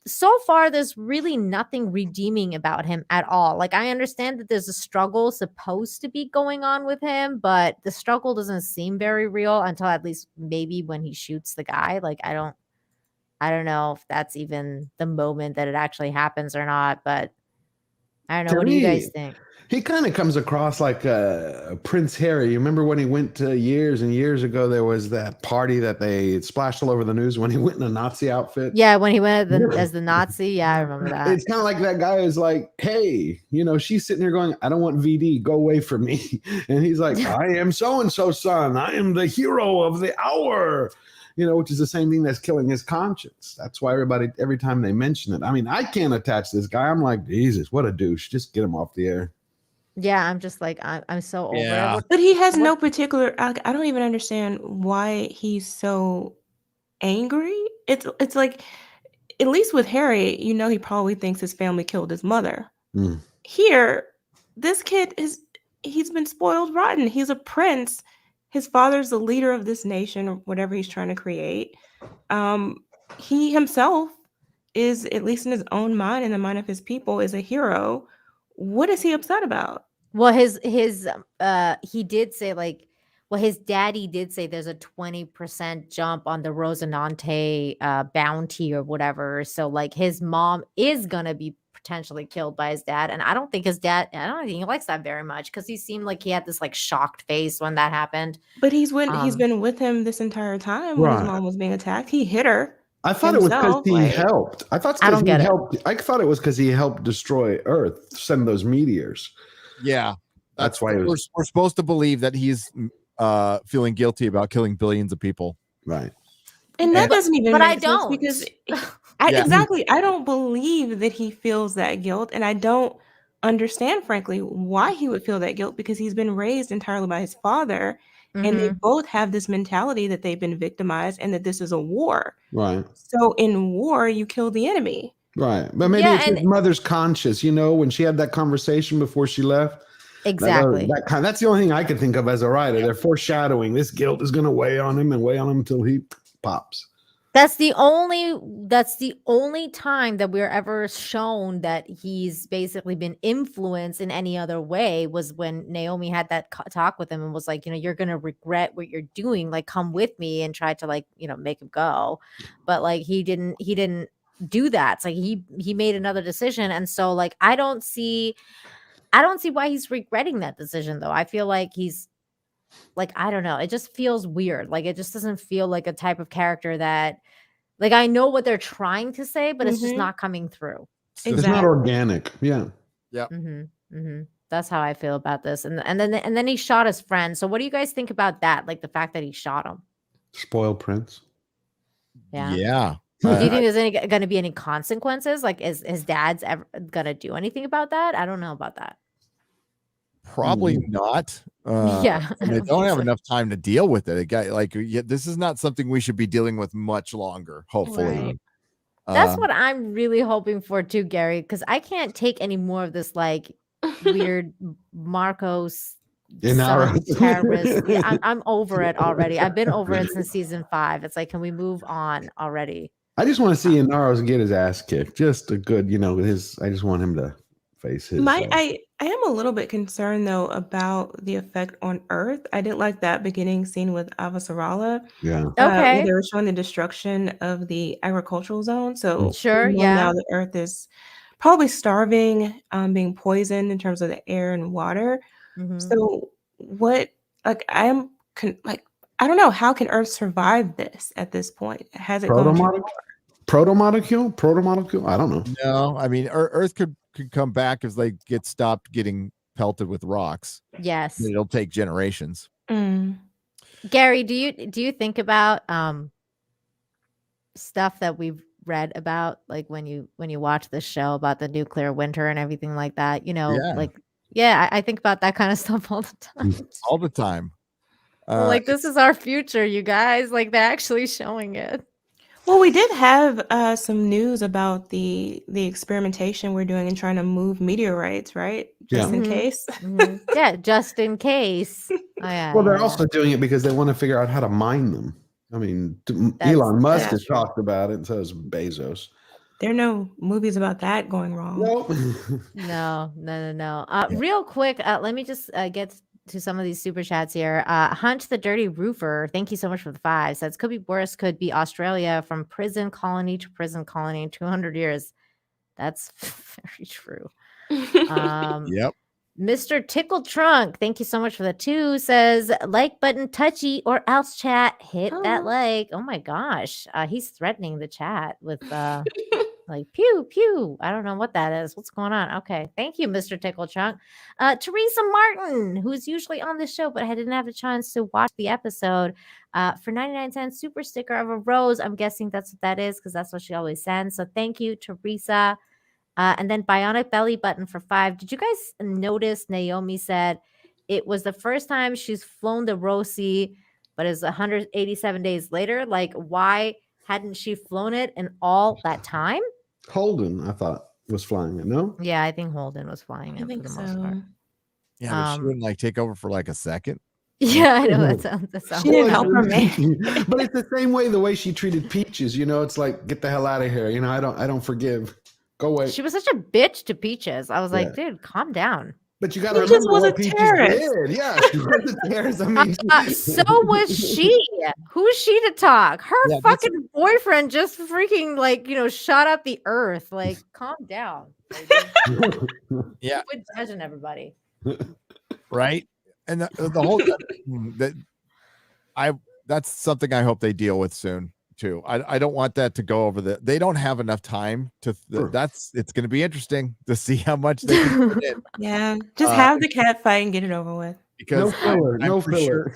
Speaker 1: So far, there's really nothing redeeming about him at all. Like, I understand that there's a struggle supposed to be going on with him, but the struggle doesn't seem very real until at least maybe when he shoots the guy. Like, I don't know if that's even the moment that it actually happens or not, but I don't know. What do you guys think?
Speaker 4: He kind of comes across like Prince Harry. You remember when he went years and years ago, there was that party that they splashed all over the news when he went in a Nazi outfit.
Speaker 1: Yeah, when he went as the Nazi. Yeah, I remember that.
Speaker 4: It's kind of like that guy is like, hey, she's sitting there going, I don't want VD, go away from me. And he's like, I am so-and-so son. I am the hero of the hour. Which is the same thing that's killing his conscience. That's why every time they mention it, I mean, I can't attach this guy. I'm like, Jesus, what a douche. Just get him off the air.
Speaker 1: Yeah, I'm just like I'm so over
Speaker 3: Yeah.
Speaker 1: it.
Speaker 2: But he has no particular. I don't even understand why he's so angry. It's like, at least with Harry, he probably thinks his family killed his mother.
Speaker 4: Mm.
Speaker 2: Here, this kid he's been spoiled rotten. He's a prince. His father's the leader of this nation or whatever he's trying to create. Um, he himself is, at least in his own mind, in the mind of his people, is a hero. What is he upset about?
Speaker 1: Well, he did say like, well, his daddy did say there's a 20% jump on the Rosinante bounty or whatever. So like his mom is gonna be potentially killed by his dad, and I don't think I don't think he likes that very much because he seemed like he had this like shocked face when that happened.
Speaker 2: But he's
Speaker 1: Um,
Speaker 2: been with him this entire time when his
Speaker 4: Right.
Speaker 2: mom was being attacked. He hit her.
Speaker 4: I thought it was because
Speaker 2: himself,
Speaker 4: he
Speaker 2: like,
Speaker 4: helped. I thought it's
Speaker 1: I
Speaker 4: because
Speaker 1: don't
Speaker 4: he
Speaker 1: get it.
Speaker 4: helped. I thought it was because he helped destroy Earth, send those meteors.
Speaker 3: Yeah.
Speaker 4: That's why it was
Speaker 3: we're supposed to believe that he's feeling guilty about killing billions of people.
Speaker 4: right.
Speaker 2: And that doesn't even
Speaker 1: but I
Speaker 2: make sense
Speaker 1: don't.
Speaker 2: because
Speaker 3: Yeah.
Speaker 2: exactly, I don't believe that he feels that guilt, and I don't understand, frankly, why he would feel that guilt because he's been raised entirely by his father, and they
Speaker 1: Mhm.
Speaker 2: both have this mentality that they've been victimized and that this is a war.
Speaker 4: Right.
Speaker 2: So in war, you kill the enemy.
Speaker 4: Right. But maybe
Speaker 1: Yeah,
Speaker 4: it's his
Speaker 1: and
Speaker 4: mother's conscious, when she had that conversation before she left.
Speaker 1: exactly.
Speaker 4: That's the only thing I could think of as a writer. They're foreshadowing this guilt is going to weigh on him until he pops.
Speaker 1: That's the only time that we're ever shown that he's basically been influenced in any other way was when Naomi had that talk with him and was like, you're going to regret what you're doing. Like, come with me, and tried to like, make him go. But like, he didn't do that. It's like he made another decision. And so like, I don't see why he's regretting that decision though. I feel like he's like, I don't know. It just feels weird. Like, it just doesn't feel like a type of character that, like, I know what they're trying to say, but it's just
Speaker 2: Mhm.
Speaker 1: not coming through.
Speaker 4: It's not
Speaker 2: Exactly.
Speaker 4: organic. Yeah.
Speaker 1: That's how I feel about this. And then he shot his friend. So what do you guys think about that? Like the fact that he shot him?
Speaker 4: Spoiled prince.
Speaker 1: Yeah.
Speaker 3: Yeah.
Speaker 1: Do you think there's going to be any consequences? Like, is his dad's ever going to do anything about that? I don't know about that.
Speaker 3: Probably not.
Speaker 1: Yeah,
Speaker 3: and they don't have enough time to deal with it. This is not something we should be dealing with much longer. Hopefully,
Speaker 2: Right.
Speaker 1: That's what I'm really hoping for too, Gary, because I can't take any more of this like weird Marcos son terrorist. Yeah, I'm over it already. I've been over it since season 5. It's like, can we move on already?
Speaker 4: I just want to see Inaros get his ass kicked. Just a good, I just want him to face his.
Speaker 2: I am a little bit concerned though about the effect on Earth. I didn't like that beginning scene with Avasarala.
Speaker 4: Yeah.
Speaker 1: Okay.
Speaker 2: They were showing the destruction of the agricultural zone. So
Speaker 1: Sure,
Speaker 2: we know now the Earth is probably starving, being poisoned in terms of the air and water.
Speaker 1: Mhm.
Speaker 2: So what? Like I am I don't know, how can Earth survive this at this point? Has it gone too far?
Speaker 4: Protomolecule? I don't know.
Speaker 3: No, I mean, Earth could come back if they get stopped getting pelted with rocks.
Speaker 1: Yes.
Speaker 3: It'll take generations.
Speaker 1: Gary, do you think about stuff that we've read about, like when you watch this show about the nuclear winter and everything like that? I think about that kind of stuff all the time.
Speaker 3: All the time.
Speaker 1: Like, this is our future, you guys. Like, they're actually showing it.
Speaker 2: Well, we did have some news about the experimentation we're doing and trying to move meteorites, right? Just in case.
Speaker 1: Yeah, just in case. Oh, yeah,
Speaker 4: Well, they're also doing it because they want to figure out how to mine them. I mean, Elon Musk has talked about it, and so has Bezos.
Speaker 2: There are no movies about that going wrong.
Speaker 1: No. Real quick, let me just get to some of these super chats here. Hunt the Dirty Roofer, thank you so much for the 5. Says, could be worse, could be Australia from prison colony to prison colony in 200 years. That's very true.
Speaker 3: Yep.
Speaker 1: Mr. Tickle Trunk, thank you so much for the 2. Says, like button touchy or else chat. Hit that like. Oh my gosh. He's threatening the chat with like pew pew. I don't know what that is. What's going on? Okay. Thank you, Mr. Tickle Trunk. Teresa Martin, who's usually on the show, but I didn't have a chance to watch the episode. For 99 cents, super sticker of a rose. I'm guessing that's what that is because that's what she always sends. So thank you, Teresa. And then Bionic Belly Button for 5. Did you guys notice Naomi said it was the first time she's flown the Rosie, but it's 187 days later? Like, why hadn't she flown it in all that time?
Speaker 4: Holden, I thought, was flying it. No.
Speaker 1: Yeah, I think Holden was flying it for the most part.
Speaker 3: Yeah, but she wouldn't like take over for like a second.
Speaker 1: Yeah, I know that sounds.
Speaker 2: She didn't help her, man.
Speaker 4: But it's the same way the way she treated Peaches. You know, it's like, get the hell out of here. You know, I don't forgive. Go away.
Speaker 1: She was such a bitch to Peaches. I was like, dude, calm down.
Speaker 4: But you got to
Speaker 2: Peaches
Speaker 4: remember
Speaker 2: was
Speaker 4: what
Speaker 2: a
Speaker 4: Peaches
Speaker 2: terrorist.
Speaker 4: did. Yeah, she was a terrorist. I mean,
Speaker 1: So was she. Who's she to talk? Her fucking boyfriend just freaking shot up the earth. Like, calm down.
Speaker 3: Yeah,
Speaker 1: quit judging everybody.
Speaker 3: Right, and the whole that's something I hope they deal with soon too. I don't want that to go over they don't have enough time to it's going to be interesting to see how much they can put in.
Speaker 2: Yeah, just have the cat fight and get it over with.
Speaker 3: Because
Speaker 4: no filler.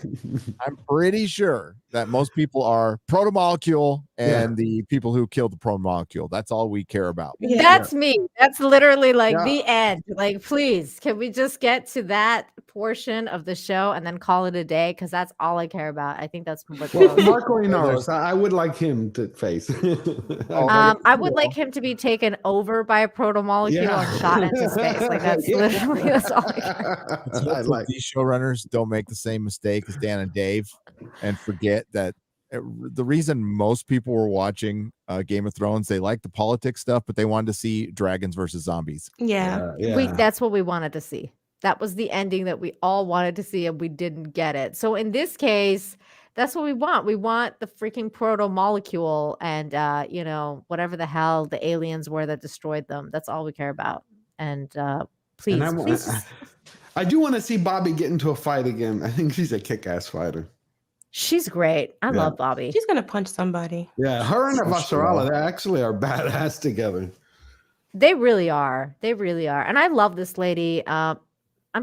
Speaker 3: I'm pretty sure that most people are proto-molecule and the people who killed the proto-molecule. That's all we care about.
Speaker 1: Yeah. That's me. That's literally the end. Like, please, can we just get to that portion of the show and then call it a day? Because that's all I care about. I think that's what.
Speaker 4: Marco Inaros, I would like him to face.
Speaker 1: I would like him to be taken over by a proto-molecule and shot into space. Like, that's literally that's all I care.
Speaker 3: I like these showrunners don't make the same mistake as Dan and Dave and forget that the reason most people were watching Game of Thrones, they like the politics stuff, but they wanted to see dragons versus zombies.
Speaker 1: That's what we wanted to see. That was the ending that we all wanted to see, and we didn't get it. So in this case, that's what we want. We want the freaking proto-molecule and whatever the hell the aliens were that destroyed them. That's all we care about. And please.
Speaker 4: I do want to see Bobby get into a fight again. I think she's a kick-ass fighter.
Speaker 1: She's great. I love Bobby.
Speaker 2: She's gonna punch somebody.
Speaker 4: Yeah, her and Avasarala, they actually are badass together.
Speaker 1: They really are. They really are. And I love this lady. I'm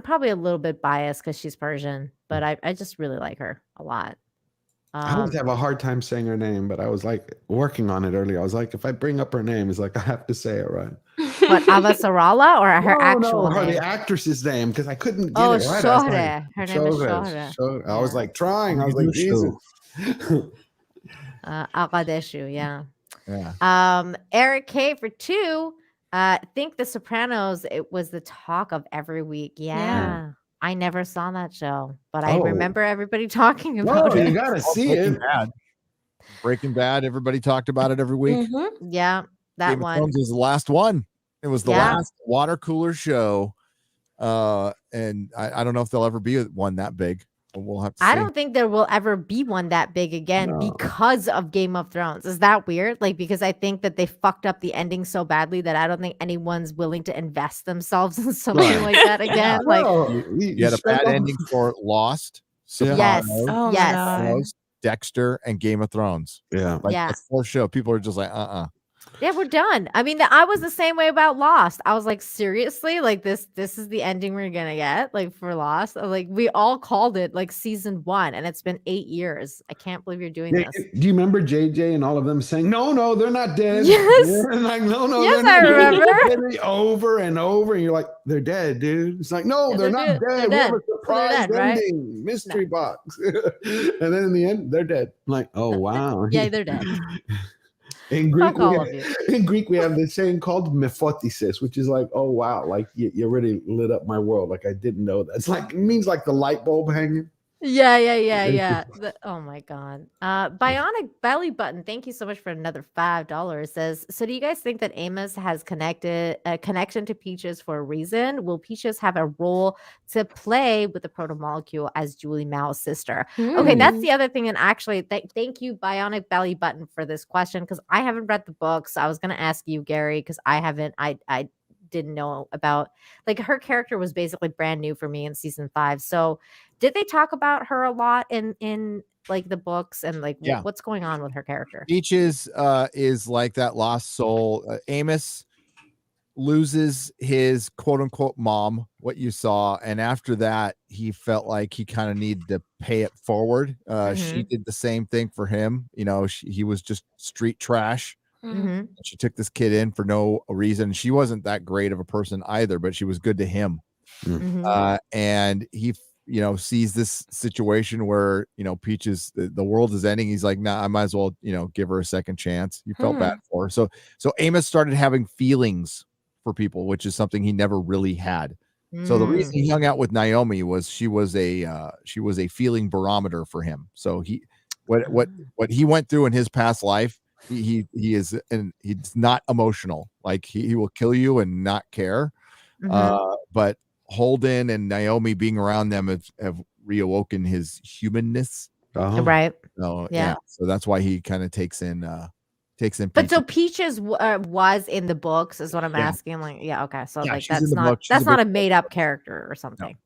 Speaker 1: probably a little bit biased because she's Persian, but I just really like her a lot.
Speaker 4: I always have a hard time saying her name, but I was like working on it earlier. I was like, if I bring up her name, it's like I have to say it right.
Speaker 1: What, Avasarala or her actual name?
Speaker 4: The actress's name, because I couldn't get it right.
Speaker 1: Shohreh. Her name is Shohreh.
Speaker 4: I was like trying. I was like, Jesus.
Speaker 1: Aqadeshu, Eric K for 2. Think The Sopranos, it was the talk of every week. Yeah. I never saw that show, but I remember everybody talking about it.
Speaker 4: You gotta see it.
Speaker 3: Breaking Bad, everybody talked about it every week.
Speaker 1: Mm-hmm. Yeah, that
Speaker 3: Game
Speaker 1: one.
Speaker 3: of Thrones was the last one. It was the last water cooler show. And I don't know if there'll ever be one that big. We'll have to see.
Speaker 1: I don't think there will ever be one that big again because of Game of Thrones. Is that weird? Like, because I think that they fucked up the ending so badly that I don't think anyone's willing to invest themselves in something like that again.
Speaker 3: You had a bad ending for Lost, Sopranos,
Speaker 1: yes,
Speaker 3: Dexter, and Game of Thrones. That's 4 show. People are just like,
Speaker 1: Yeah, we're done. I mean, I was the same way about Lost. I was like, seriously, like this is the ending we're gonna get, like, for Lost. Like, we all called it like season 1, and it's been 8 years. I can't believe you're doing this.
Speaker 4: Do you remember JJ and all of them saying, "No, they're not dead"?
Speaker 1: Yes.
Speaker 4: Like, no.
Speaker 1: Yes, I remember.
Speaker 4: Over and over, and you're like, "They're dead, dude." It's like, no, they're not dead. We have a surprise ending, mystery box, and then in the end, they're dead. I'm like, oh wow.
Speaker 1: Yeah, they're dead.
Speaker 4: In Greek, we have this saying called mephotisis, which is like, oh wow, like you really lit up my world. Like I didn't know that. It's like, it means like the light bulb hanging.
Speaker 1: Yeah. Oh my God. Bionic Belly Button, thank you so much for another $5. Says, so do you guys think that Amos has a connection to Peaches for a reason? Will Peaches have a role to play with the proto-molecule as Julie Mao's sister? Okay, that's the other thing. And actually, thank you, Bionic Belly Button, for this question, because I haven't read the books. I was going to ask you, Gary, because I didn't know about, like, her character was basically brand new for me in season 5. So did they talk about her a lot in like the books, and like what's going on with her character?
Speaker 3: Peaches is like that lost soul. Amos loses his quote unquote mom, what you saw, and after that he felt like he kind of needed to pay it forward. She did the same thing for him. You know, he was just street trash
Speaker 1: Mhm.
Speaker 3: She took this kid in for no reason. She wasn't that great of a person either, but she was good to him.
Speaker 1: Mhm.
Speaker 3: And he, sees this situation where, Peaches, the world is ending. He's like, nah, I might as well, give her a second chance. He felt bad for her. So Amos started having feelings for people, which is something he never really had. So the reason he hung out with Naomi was she was a feeling barometer for him. So what he went through in his past life, he is, and he's not emotional. Like he will kill you and not care. But Holden and Naomi being around them have reawoken his humanness.
Speaker 1: Right.
Speaker 3: So yeah. So that's why he kind of takes in
Speaker 1: But
Speaker 3: Peaches.
Speaker 1: so Peaches was in the books, is what I'm asking. Like, okay. So
Speaker 3: Yeah,
Speaker 1: like
Speaker 3: she's in the
Speaker 1: not
Speaker 3: book. She's
Speaker 1: a made up character or something.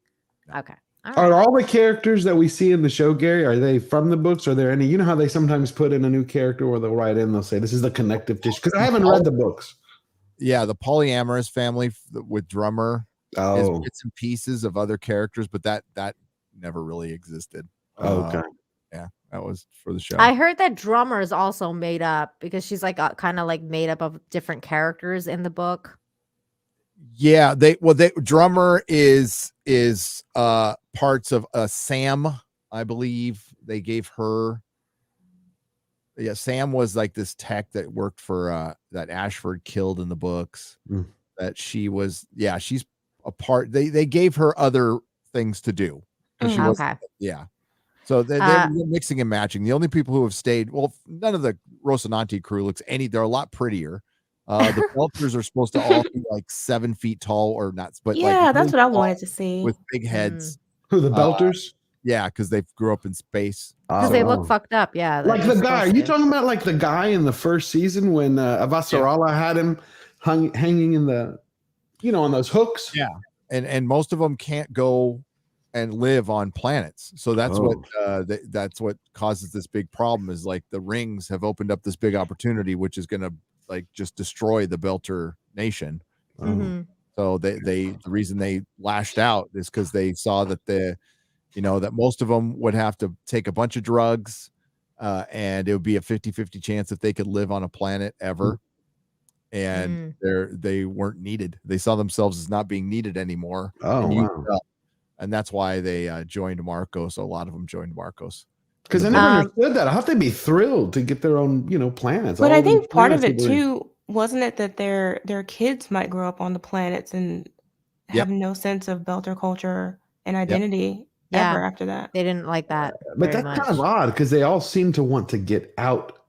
Speaker 3: No.
Speaker 1: Okay.
Speaker 4: Are all the characters that we see in the show, Gary, are they from the books? Are there any? You know how they sometimes put in a new character where they'll write in, they'll say, this is the connective tissue. Because I haven't read the books.
Speaker 3: Yeah, the polyamorous family with Drummer is bits and pieces of other characters, but that never really existed.
Speaker 4: Okay.
Speaker 3: Yeah, that was for the show.
Speaker 1: I heard that Drummer is also made up because she's like kind of like made up of different characters in the book.
Speaker 3: Yeah, Drummer is parts of Sam, I believe. They gave her. Yeah, Sam was like this tech that worked for that Ashford killed in the books. That she was, she's a part. They gave her other things to do. She was, yeah. So they're mixing and matching. The only people who have stayed, well, none of the Rocinante crew looks they're a lot prettier. The Belters are supposed to all be like 7 feet tall or not, but
Speaker 2: yeah, that's what I wanted to see.
Speaker 3: With big heads.
Speaker 4: Who, the Belters?
Speaker 3: Yeah, because they grew up in space.
Speaker 1: Because they look fucked up. Yeah.
Speaker 4: Like the guy. Are you talking about like the guy in the first season when Avasarala had him hanging in the, on those hooks?
Speaker 3: Yeah. And most of them can't go and live on planets. So that's that's what causes this big problem is like the rings have opened up this big opportunity, which is going to like just destroy the Belter nation. So the reason they lashed out is because they saw that that most of them would have to take a bunch of drugs and it would be a 50-50 chance if they could live on a planet ever. And they weren't needed. They saw themselves as not being needed anymore. And that's why they joined Marcos. A lot of them joined Marcos.
Speaker 4: Because I never understood that. I thought they'd be thrilled to get their own, planets.
Speaker 2: But I think part of it too, wasn't it that their kids might grow up on the planets and have no sense of Belter culture and identity ever after that?
Speaker 1: They didn't like that.
Speaker 4: But that's kind of odd because they all seem to want to get out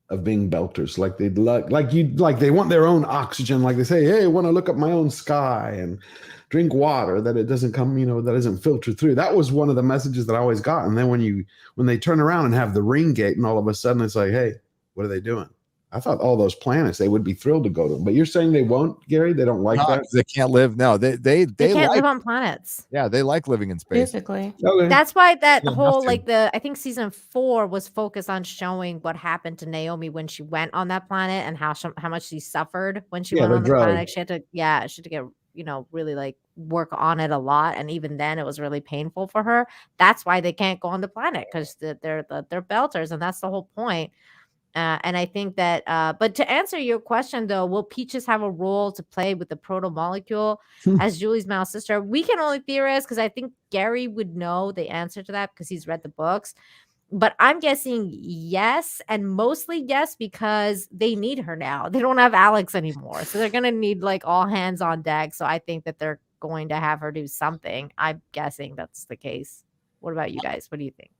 Speaker 4: of being Belters. Like they want their own oxygen. Like they say, hey, I want to look up my own sky and drink water that it doesn't come, that isn't filtered through. That was one of the messages that I always got. And then when they turn around and have the ring gate and all of a sudden it's like, hey, what are they doing? I thought all those planets, they would be thrilled to go to them. But you're saying they won't, Gary? They don't like that?
Speaker 3: They can't live. No, they
Speaker 1: can't live on planets.
Speaker 3: Yeah, they like living in space.
Speaker 2: Basically.
Speaker 4: Okay.
Speaker 1: That's why that whole I think season 4 was focused on showing what happened to Naomi when she went on that planet and how much she suffered when she went on the planet. She had to get really like work on it a lot, and even then it was really painful for her. That's why they can't go on the planet, because they're Belters, and that's the whole point. And I think that, but to answer your question though, will Peaches have a role to play with the proto molecule as Julie's Mouse sister? We can only theorize, because I think Gary would know the answer to that because he's read the books. But I'm guessing yes, and mostly yes, because they need her now. They don't have Alex anymore, so they're gonna need like all hands on deck. So I think that they're going to have her do something. I'm guessing that's the case. What about you guys? What do you think?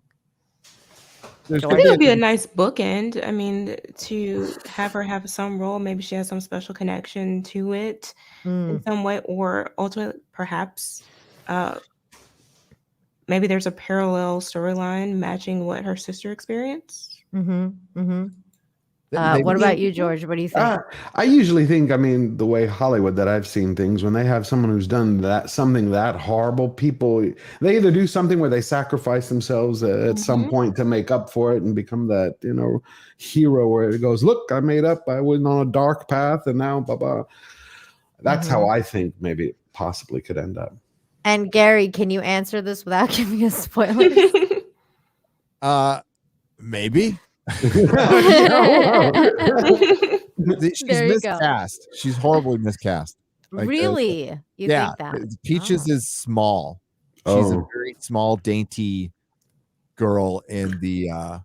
Speaker 2: I think it would be a nice bookend. I mean, to have her have some role, maybe she has some special connection to it in some way, or ultimately, perhaps, maybe there's a parallel storyline matching what her sister experienced.
Speaker 1: What about you, George? What do you think?
Speaker 4: I usually think, the way Hollywood that I've seen things, when they have someone who's done something that horrible, people, they either do something where they sacrifice themselves at some point to make up for it and become that, hero where it goes, look, I made up, I went on a dark path and now blah, blah. That's how I think maybe it possibly could end up.
Speaker 1: And Gary, can you answer this without giving us spoilers?
Speaker 3: Maybe. She's
Speaker 1: There you go.
Speaker 3: miscast. She's horribly miscast.
Speaker 1: Really? You think that?
Speaker 3: Peaches is small. She's a very small, dainty girl in the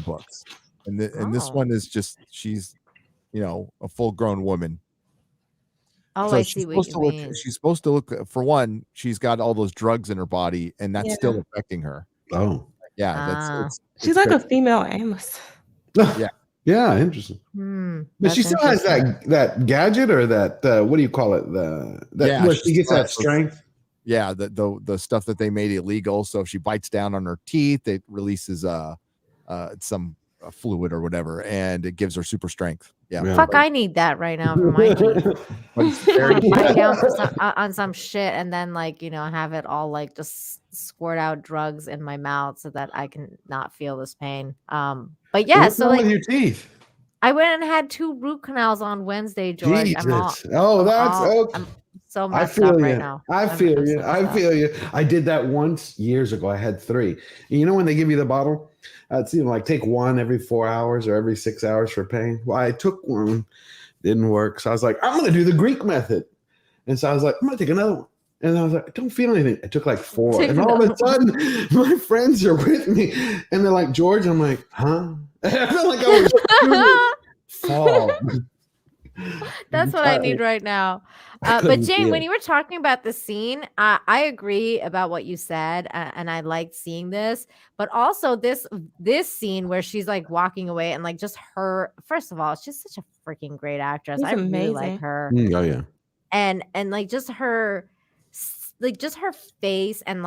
Speaker 3: books, and this one is just she's a full-grown woman.
Speaker 1: Oh,
Speaker 3: So
Speaker 1: I see what you mean.
Speaker 3: She's supposed to look. For one, she's got all those drugs in her body, and that's still affecting her.
Speaker 4: Oh,
Speaker 3: yeah,
Speaker 2: she's like a female Amos.
Speaker 3: Yeah.
Speaker 4: Yeah, interesting. But she still has that gadget or that what do you call it? Where she gets that strength.
Speaker 3: Yeah, the stuff that they made illegal. So if she bites down on her teeth, it releases some fluid or whatever, and it gives her super strength. Yeah.
Speaker 1: Fuck, I need that right now for my teeth. Bite down on some shit and then have it all just squirt out drugs in my mouth so that I can not feel this pain. But yeah,
Speaker 4: what's wrong with your teeth?
Speaker 1: I went and had 2 root canals on Wednesday, George.
Speaker 4: Jesus.
Speaker 1: I'm so messed up right now.
Speaker 4: I feel you. I did that once years ago. I had 3. And when they give you the bottle, it's take 1 every 4 hours or every 6 hours for pain. Well, I took 1, didn't work. So I was like, I'm going to do the Greek method. And so I was like, I'm going to take another one. And I was like, I don't feel anything. I took 4. And all of a sudden, my friends are with me. And they're like, George, I'm like, huh? I felt like I was fall.
Speaker 1: That's what I need right now. But Jane, when you were talking about the scene, I agree about what you said, and I liked seeing this. But also this scene where she's walking away and just her. First of all, she's such a freaking great actress.
Speaker 2: She's amazing.
Speaker 1: Really like her.
Speaker 4: Oh yeah.
Speaker 1: And just her, just her face and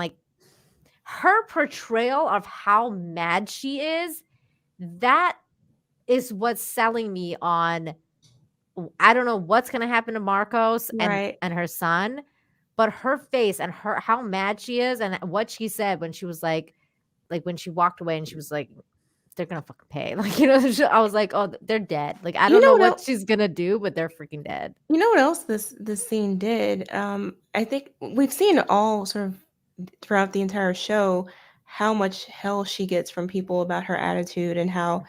Speaker 1: her portrayal of how mad she is. That is what's selling me on. I don't know what's going to happen to Marcos and her son, but her face and how mad she is and what she said when she was when she walked away and she was like, they're going to fucking pay. I was like, oh, they're dead. I don't know what she's going to do, but they're freaking dead.
Speaker 2: You know what else this scene did? I think we've seen all sort of throughout the entire show how much hell she gets from people about her attitude and how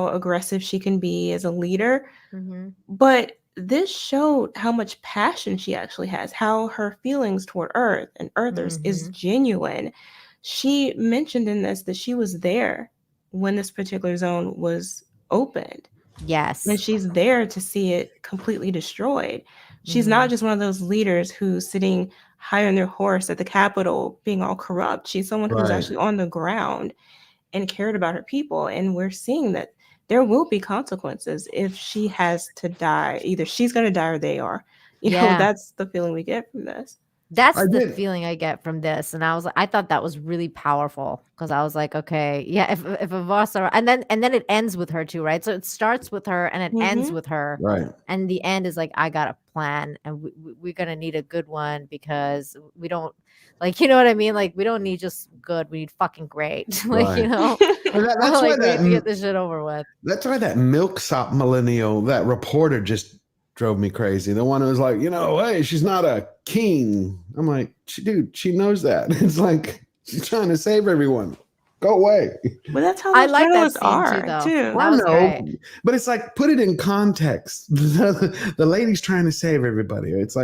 Speaker 2: aggressive she can be as a leader.
Speaker 1: Mm-hmm.
Speaker 2: But this showed how much passion she actually has, how her feelings toward Earth and Earthers is genuine. She mentioned in this that she was there when this particular zone was opened.
Speaker 1: Yes.
Speaker 2: And she's there to see it completely destroyed. She's not just one of those leaders who's sitting high on their horse at the Capitol being all corrupt. She's someone who's actually on the ground and cared about her people. And we're seeing that there will be consequences if she has to die. Either she's going to die or they are. You know, that's the feeling we get from this.
Speaker 1: That's the feeling I get from this. And I thought that was really powerful because I was like, okay, yeah, if a Vossar, and then it ends with her too, right? So it starts with her and it ends with her.
Speaker 4: Right.
Speaker 1: And the end is I got a plan and we're going to need a good one because we don't, you know what I mean? We don't need just good. We need fucking great.
Speaker 4: That's
Speaker 1: why we need to get this shit over with.
Speaker 4: That's why that milksop millennial, that reporter just drove me crazy. The one who was like, hey, she's not a king. I'm like, dude, she knows that. It's she's trying to save everyone. Go away.
Speaker 2: But that's how
Speaker 1: I like that
Speaker 2: scene are too.
Speaker 1: That was great.
Speaker 4: But it's put it in context. The lady's trying to save everybody. It's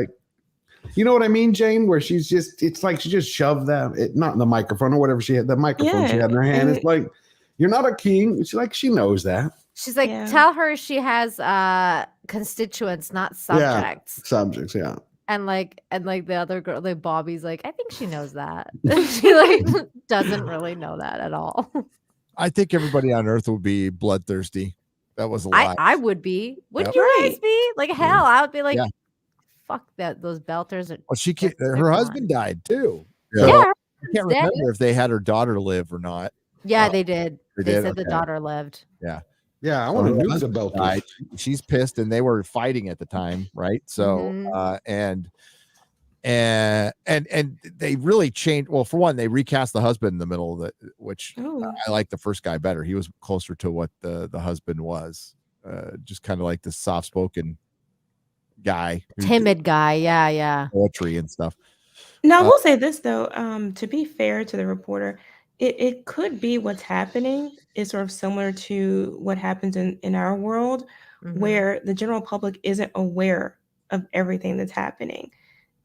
Speaker 4: you know what I mean, Jane? Where she's just, it's she just shoved that, not in the microphone or whatever she had, the microphone she had in her hand. It's you're not a king. She knows that.
Speaker 1: She's tell her she has constituents, not subjects.
Speaker 4: Yeah, subjects, yeah.
Speaker 1: And the other girl, Bobby's I think she knows that. She doesn't really know that at all.
Speaker 3: I think everybody on Earth would be bloodthirsty. That was a lie.
Speaker 1: I would be. Would you guys be? Hell, I would be fuck those belters.
Speaker 3: Well, she can't, her husband died too.
Speaker 1: Yeah,
Speaker 3: so I can't remember if they had her daughter live or not.
Speaker 1: Yeah, they did. They said the
Speaker 3: okay.
Speaker 1: daughter lived.
Speaker 3: Yeah.
Speaker 4: Yeah, I want to nuke the belters.
Speaker 3: She's pissed, and they were fighting at the time, right? So, and they really changed. Well, for one, they recast the husband in the middle of it, which I like the first guy better. He was closer to what the husband was, just kind of like this soft-spoken guy,
Speaker 1: timid guy. Yeah.
Speaker 3: Poetry and stuff.
Speaker 2: Now, I will say this though, to be fair to the reporter, it could be what's happening is sort of similar to what happens in our world, where the general public isn't aware of everything that's happening.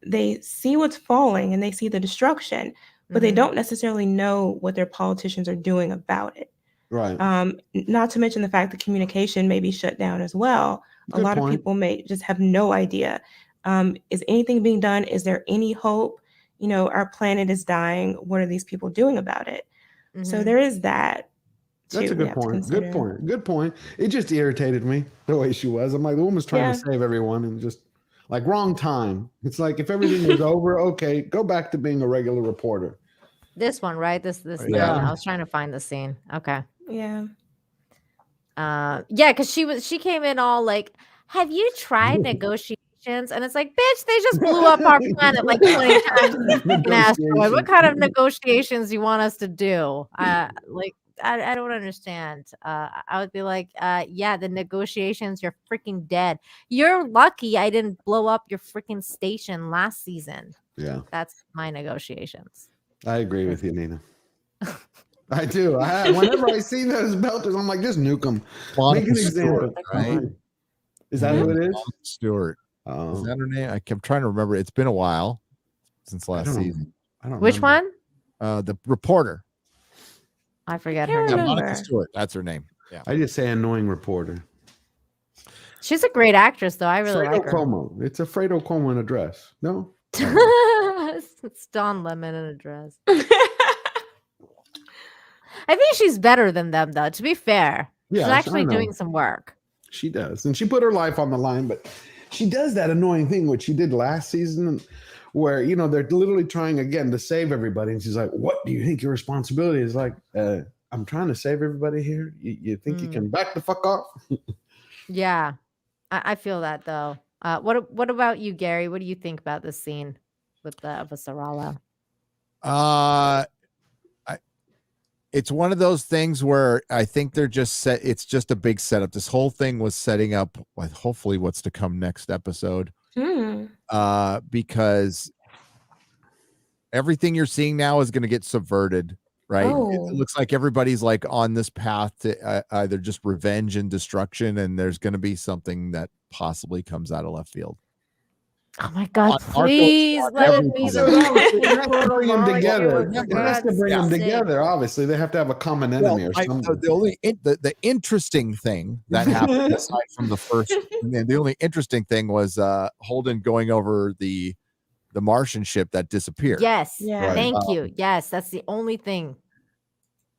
Speaker 2: They see what's falling and they see the destruction, but they don't necessarily know what their politicians are doing about it.
Speaker 4: Right.
Speaker 2: Not to mention the fact that communication may be shut down as well.
Speaker 4: Good
Speaker 2: a lot
Speaker 4: point.
Speaker 2: of people may just have no idea. Is anything being done? Is there any hope? You know, our planet is dying. What are these people doing about it? So there is that.
Speaker 4: That's a good point. Good point. Good point. It just irritated me the way she was. I'm like, the woman's trying to save everyone and just like wrong time. It's like if everything was over, okay, go back to being a regular reporter.
Speaker 1: This one, right? This
Speaker 4: Yeah.
Speaker 1: I was trying to find the scene. Okay.
Speaker 2: Yeah.
Speaker 1: Yeah, because she came in all like, have you tried negotiations? And it's like, bitch, they just blew up our planet like 20 times in an asteroid. What kind of negotiations you want us to do? Like, I don't understand. I would be like, yeah, the negotiations, you're freaking dead. You're lucky I didn't blow up your freaking station last season.
Speaker 4: Yeah.
Speaker 1: That's my negotiations.
Speaker 4: I agree with you, Nina. I do. Whenever I see those belters, I'm like, just nuke them. Make an example.
Speaker 3: Right?
Speaker 4: Is that who it is?
Speaker 3: Stewart. Is that her name? I kept trying to remember. It's been a while since last season.
Speaker 4: I don't
Speaker 1: Which
Speaker 4: remember.
Speaker 1: one?
Speaker 3: The reporter.
Speaker 1: I forget her name.
Speaker 3: Monica Stewart. That's her name. Yeah.
Speaker 4: I just say annoying reporter.
Speaker 1: She's a great actress, though. I really like her.
Speaker 4: Como. It's a Fredo Como in a dress. No?
Speaker 1: It's Don Lemon in a dress. I think she's better than them, though, to be fair.
Speaker 4: Yeah,
Speaker 1: she's actually doing some work.
Speaker 4: She does. And she put her life on the line, but she does that annoying thing, which she did last season, where, you know, they're literally trying again to save everybody. And she's like, what do you think your responsibility is? Like, I'm trying to save everybody here. You think you can back the fuck off?
Speaker 1: Yeah, I feel that, though. What about you, Gary? What do you think about this scene with Sarala?
Speaker 3: It's one of those things where I think they're just set. It's just a big setup. This whole thing was setting up with hopefully what's to come next episode. Because everything you're seeing now is going to get subverted, right? It looks like everybody's like on this path to either just revenge and destruction, and there's going to be something that possibly comes out of left field.
Speaker 1: Oh my God! Please let it be.
Speaker 4: So they have to bring them together. They have to bring them together. Obviously, they have to have a common enemy or something.
Speaker 3: The interesting thing that happened aside from the first, the only interesting thing was Holden going over the Martian ship that disappeared.
Speaker 1: Yes. Yeah. Right. Thank you. Yes, that's the only thing.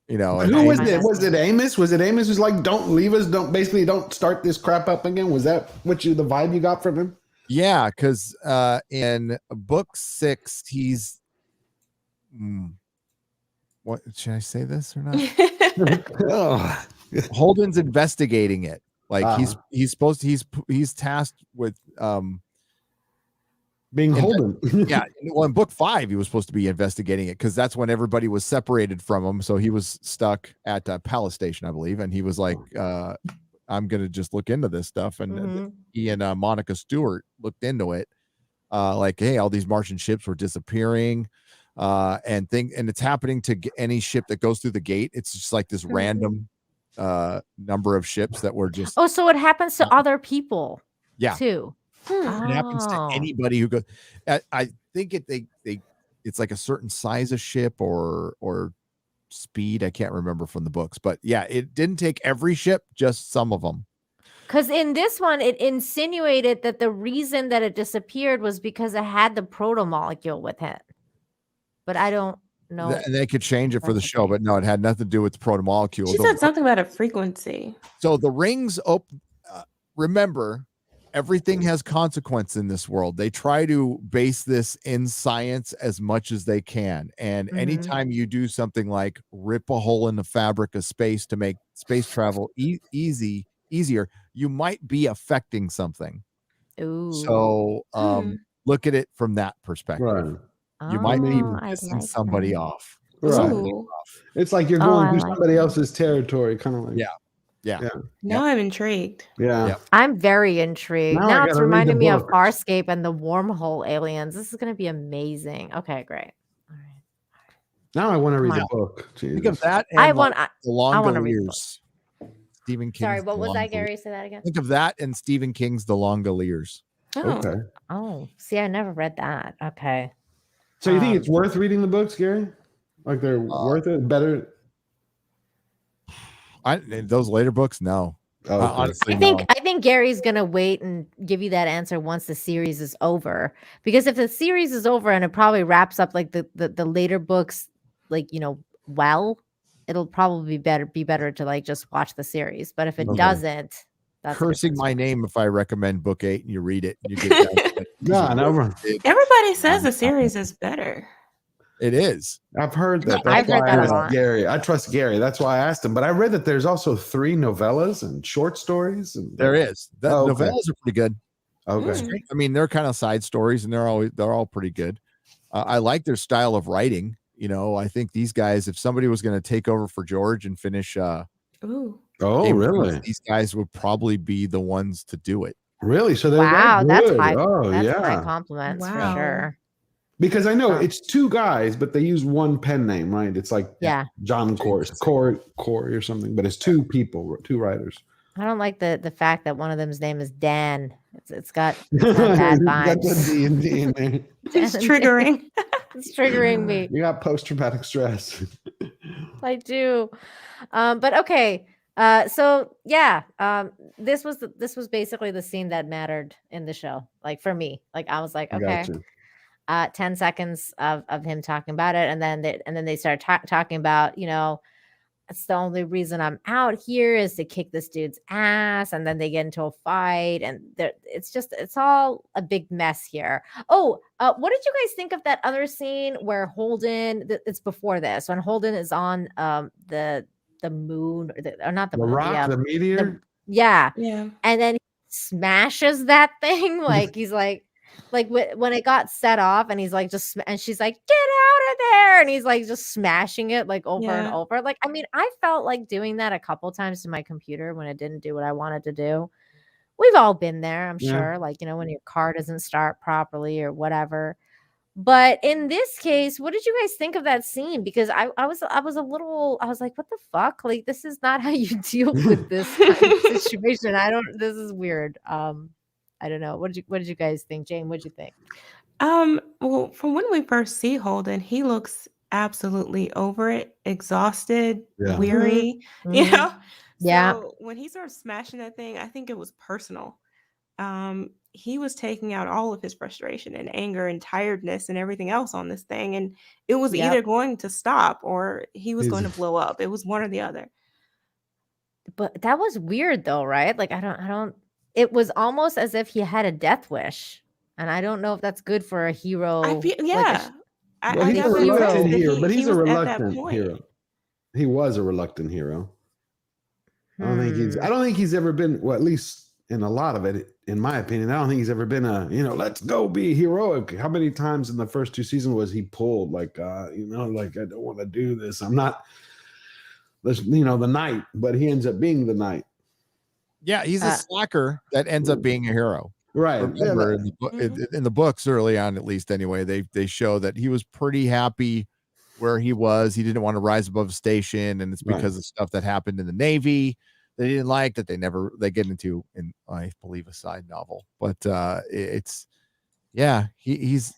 Speaker 3: You know,
Speaker 4: who was it? Was it Amos? Was it Amos who's like, "Don't leave us. Don't start this crap up again"? Was that the vibe you got from him?
Speaker 3: Yeah, because in book 6, he's what should I say this or not? Holden's investigating it. Like he's supposed to, he's tasked with
Speaker 4: being Holden.
Speaker 3: Yeah. Well, in book 5, he was supposed to be investigating it because that's when everybody was separated from him. So he was stuck at Palace Station, I believe, and he was like, I'm gonna just look into this stuff, and he and Monica Stewart looked into it, like, hey, all these Martian ships were disappearing, and it's happening to any ship that goes through the gate. It's just like this random number of ships that were just.
Speaker 1: Oh, so it happens to other people, too.
Speaker 3: It happens to anybody who goes. I think it's like a certain size of ship or speed. I can't remember from the books, but yeah, it didn't take every ship, just some of them.
Speaker 1: Because in this one, it insinuated that the reason that it disappeared was because it had the proto-molecule with it. But I don't know.
Speaker 3: And they could change it for the show, but no, it had nothing to do with the proto-molecule.
Speaker 2: She said something about a frequency.
Speaker 3: So the rings, remember, everything has consequence in this world. They try to base this in science as much as they can. And anytime you do something like rip a hole in the fabric of space to make space travel easier, you might be affecting something.
Speaker 1: Ooh.
Speaker 3: So look at it from that perspective.
Speaker 4: Right.
Speaker 3: You might be pissing somebody off.
Speaker 4: Right. It's like you're going through somebody else's territory, kind of like.
Speaker 3: Yeah.
Speaker 2: Now I'm intrigued.
Speaker 4: Yeah.
Speaker 1: I'm very intrigued. Now it's reminding me of
Speaker 4: book.
Speaker 1: Farscape and the wormhole aliens. This is going to be amazing. Okay, great. All right.
Speaker 4: Now I want to read
Speaker 1: Come
Speaker 4: the
Speaker 1: on.
Speaker 4: book.
Speaker 3: Think of
Speaker 4: Jesus.
Speaker 3: that
Speaker 1: I
Speaker 3: and
Speaker 1: want.
Speaker 3: like the
Speaker 1: I want to read the book.
Speaker 3: Longoliers. Stephen King's
Speaker 1: Sorry, what
Speaker 3: The
Speaker 1: was that,
Speaker 3: Longoliers.
Speaker 1: Gary? Say that again.
Speaker 3: Think of that and Stephen King's The Longoliers.
Speaker 2: Oh.
Speaker 4: Okay.
Speaker 1: Oh, see, I never read that. Okay.
Speaker 4: So you think it's worth reading the books, Gary? Like they're worth it? Better?
Speaker 3: Those later books, no.
Speaker 4: Okay.
Speaker 3: Honestly,
Speaker 1: I think Gary's gonna wait and give you that answer once the series is over. Because if the series is over and it probably wraps up like the later books, like well, it'll probably be better to like just watch the series. But if it doesn't, that's
Speaker 3: cursing my name if I recommend book 8 and you read it and you get down to it.
Speaker 4: No.
Speaker 2: Everybody says the series is better.
Speaker 3: It is.
Speaker 4: I've heard that.
Speaker 1: Yeah, I've heard that a lot.
Speaker 4: Gary, I trust Gary. That's why I asked him. But I read that there's also 3 novellas and short stories. And
Speaker 3: there is. The novellas are pretty good.
Speaker 4: Okay.
Speaker 3: I mean, they're kind of side stories and they're all pretty good. I like their style of writing. I think these guys, if somebody was going to take over for George and finish
Speaker 2: Ooh.
Speaker 4: Oh, really?
Speaker 3: These guys would probably be the ones to do it.
Speaker 4: Really? So they're
Speaker 1: wow,
Speaker 4: that
Speaker 1: that's
Speaker 4: good.
Speaker 1: high.
Speaker 4: Oh,
Speaker 1: that's
Speaker 4: yeah.
Speaker 1: high compliments for sure.
Speaker 4: Because I know it's 2 guys, but they use one pen name, right? It's like John Corey or something, but it's 2 people, 2 writers.
Speaker 1: I don't like the fact that one of them's name is Dan. It's got bad vibes.
Speaker 4: Got the D in there.
Speaker 2: It's triggering.
Speaker 1: It's triggering me.
Speaker 4: You got post-traumatic stress.
Speaker 1: I do. But okay. So yeah, this was basically the scene that mattered in the show. Like for me, like I was like, okay, 10 seconds of him talking about it, and then they started talking about, it's the only reason I'm out here is to kick this dude's ass, and then they get into a fight, and it's all a big mess here. Oh, what did you guys think of that other scene where Holden? It's before this, when Holden is on the moon, or not the moon,
Speaker 4: rock, the meteor.
Speaker 1: Yeah, and then he smashes that thing. Like he's like when it got set off, and he's like and she's like, get out of there, and he's like just smashing it like over and over. Like, I mean, I felt like doing that a couple times to my computer when it didn't do what I wanted to do. We've all been there, I'm sure, like, when your car doesn't start properly or whatever. But in this case, what did you guys think of that scene? Because I was like, what the fuck? Like, this is not how you deal with this kind of situation. This is weird. I don't know. What did you guys think? Jane, what did you think?
Speaker 2: Well, from when we first see Holden, he looks absolutely over it, exhausted, weary, So when he started smashing that thing, I think it was personal. He was taking out all of his frustration and anger and tiredness and everything else on this thing, and it was either going to stop or he was going to blow up. It was one or the other.
Speaker 1: But that was weird though, right? Like I don't it was almost as if he had a death wish. And I don't know if that's good for a hero.
Speaker 4: He's a reluctant hero, but he's a reluctant hero. He was a reluctant hero. I don't think he's ever been, well, at least in a lot of it, in my opinion, I don't think he's ever been let's go be heroic. How many times in the first 2 seasons was he pulled like, like, I don't want to do this. I'm not, the knight, but he ends up being the knight.
Speaker 3: Yeah, he's a slacker that ends up being a hero.
Speaker 4: Right.
Speaker 3: Remember, in the books early on, at least anyway, they show that he was pretty happy where he was. He didn't want to rise above station, and it's because of stuff that happened in the Navy that he didn't like, that they get into in, I believe, a side novel. But he's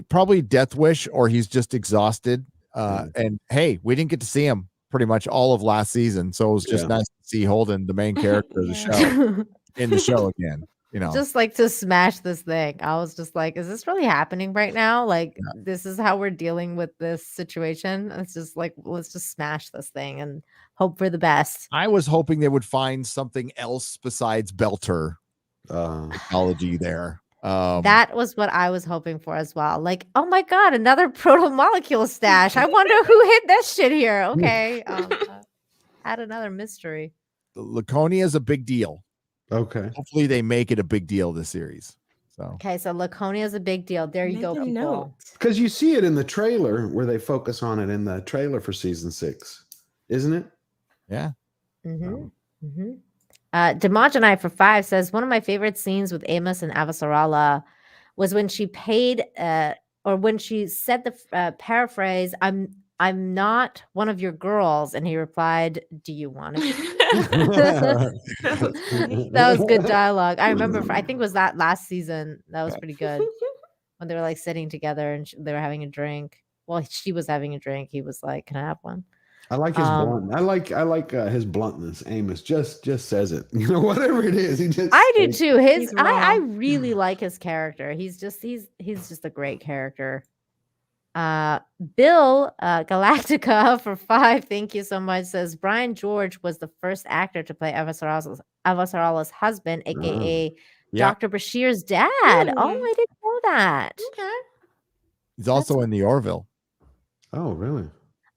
Speaker 3: probably death wish, or he's just exhausted. And hey, we didn't get to see him pretty much all of last season, so it was just nice to see Holden, the main character of the show, in the show again.
Speaker 1: Just like to smash this thing. I was just like, is this really happening right now? Like, this is how we're dealing with this situation. It's just like, let's just smash this thing and hope for the best.
Speaker 3: I was hoping they would find something else besides Belter technology there.
Speaker 1: That was what I was hoping for as well. Like, oh my God, another proto-molecule stash. I wonder who hid this shit here. Okay. Add another mystery.
Speaker 3: Laconia is a big deal.
Speaker 4: Okay.
Speaker 3: Hopefully they make it a big deal this series. So
Speaker 1: Laconia is a big deal. There you go, people.
Speaker 4: Because you see it in the trailer where they focus on it in the trailer for season 6, isn't it?
Speaker 3: Yeah.
Speaker 1: Demogenite for 5 says, one of my favorite scenes with Amos and Avasarala was when she paid, or when she said the paraphrase, I'm not one of your girls. And he replied, do you want to be? That was good dialogue. I remember, I think it was that last season. That was pretty good. When they were like sitting together and they were having a drink. Well, she was having a drink. He was like, can I have one?
Speaker 4: I like his blunt. I like his bluntness. Amos just says it. You know, whatever it is, he just.
Speaker 1: I do too.
Speaker 2: He's
Speaker 1: I
Speaker 2: raw.
Speaker 1: really like his character. He's just a great character. Bill Galactica for 5. Thank you so much. Says Brian George was the first actor to play Avasarala's husband, aka
Speaker 3: Yeah.
Speaker 1: Dr. Bashir's dad. Oh,
Speaker 2: Really?
Speaker 1: I didn't know that.
Speaker 2: Okay.
Speaker 3: He's also in the Orville.
Speaker 4: Oh, really?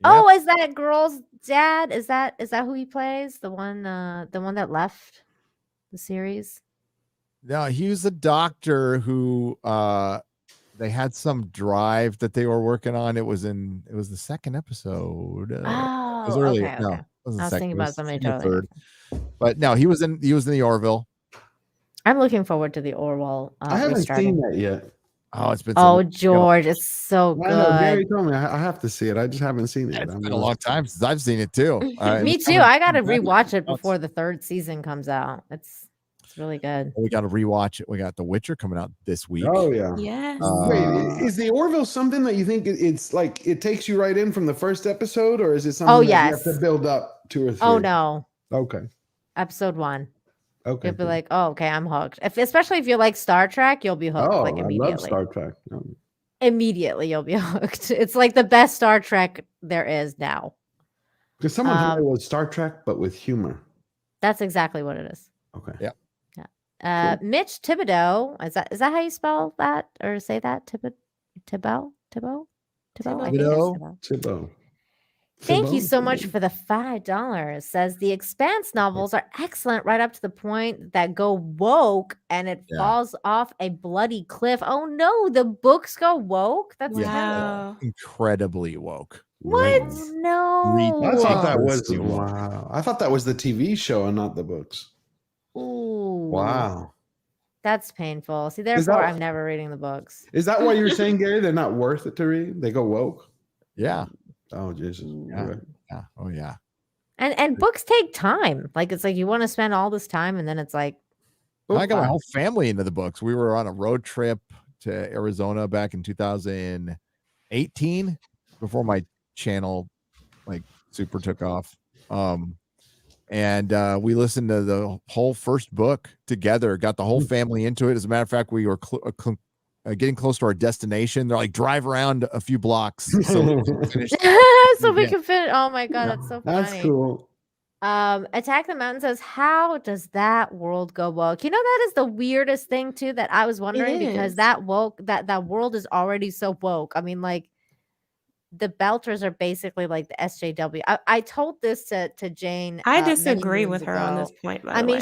Speaker 1: Oh, is that girl's dad? Is that who he plays? The one that left the series?
Speaker 3: No, he was a doctor who they had some drive that they were working on. It was the second episode. It was earlier.
Speaker 1: Okay.
Speaker 3: No, it wasn't
Speaker 1: I was
Speaker 3: second.
Speaker 1: thinking
Speaker 3: It
Speaker 1: about
Speaker 3: was
Speaker 1: somebody
Speaker 3: the
Speaker 1: totally
Speaker 3: third. But no, he was in the Orville.
Speaker 1: I'm looking forward to the Orwell.
Speaker 4: I haven't
Speaker 1: restarting.
Speaker 4: seen that yet.
Speaker 3: Oh, it's been.
Speaker 1: Oh, George, it's so good.
Speaker 4: I know Gary told me I have to see it. I just haven't seen it.
Speaker 3: It's been a long time since I've seen it too.
Speaker 1: Me too. I got to rewatch it before the 3rd season comes out. It's really good.
Speaker 3: We got to rewatch it. We got The Witcher coming out this week.
Speaker 4: Oh yeah.
Speaker 2: Yes.
Speaker 4: Wait, is the Orville something that you think it's like it takes you right in from the first episode, or is it something that you have to build up 2 or 3?
Speaker 1: Oh no.
Speaker 4: Okay.
Speaker 1: Episode 1.
Speaker 4: Okay.
Speaker 1: You'll be like, oh, okay, I'm hooked. Especially if you like Star Trek, you'll be hooked like immediately.
Speaker 4: I love Star Trek.
Speaker 1: Immediately, you'll be hooked. It's like the best Star Trek there is now.
Speaker 4: Because someone told me it was Star Trek, but with humor.
Speaker 1: That's exactly what it is.
Speaker 4: Okay.
Speaker 3: Yeah.
Speaker 1: Mitch Thibodeau, is that how you spell that or say that? Thibodeau? I think it's
Speaker 4: Thibodeau.
Speaker 1: Thank you so much for the $5. Says the Expanse novels are excellent right up to the point that go woke and it falls off a bloody cliff. Oh no, the books go woke? That's
Speaker 2: wow.
Speaker 3: Incredibly woke.
Speaker 1: What?
Speaker 4: Wow.
Speaker 1: No.
Speaker 4: I thought that was wow. I thought that was the TV show and not the books.
Speaker 1: Ooh.
Speaker 4: Wow.
Speaker 1: That's painful. See, therefore, I'm never reading the books.
Speaker 4: Is that why you're saying, Gary, they're not worth it to read? They go woke?
Speaker 3: Yeah.
Speaker 4: Oh, Jesus.
Speaker 3: Yeah.
Speaker 4: Okay.
Speaker 3: Yeah. Oh, yeah.
Speaker 1: And books take time. Like, it's like you want to spend all this time, and then it's like.
Speaker 3: I got my whole family into the books. We were on a road trip to Arizona back in 2018 before my channel like super took off. And we listened to the whole first book together, got the whole family into it. As a matter of fact, we were getting close to our destination. They're like, drive around a few blocks so we can finish.
Speaker 1: So we can finish. Oh my God, that's so funny.
Speaker 4: That's cool.
Speaker 1: Attack the Mountain says, how does that world go woke? You know, that is the weirdest thing too that I was wondering, because that world is already so woke. I mean, like, the Belters are basically like the SJW. I told this to Jane.
Speaker 2: I disagree with her on this point. By the way,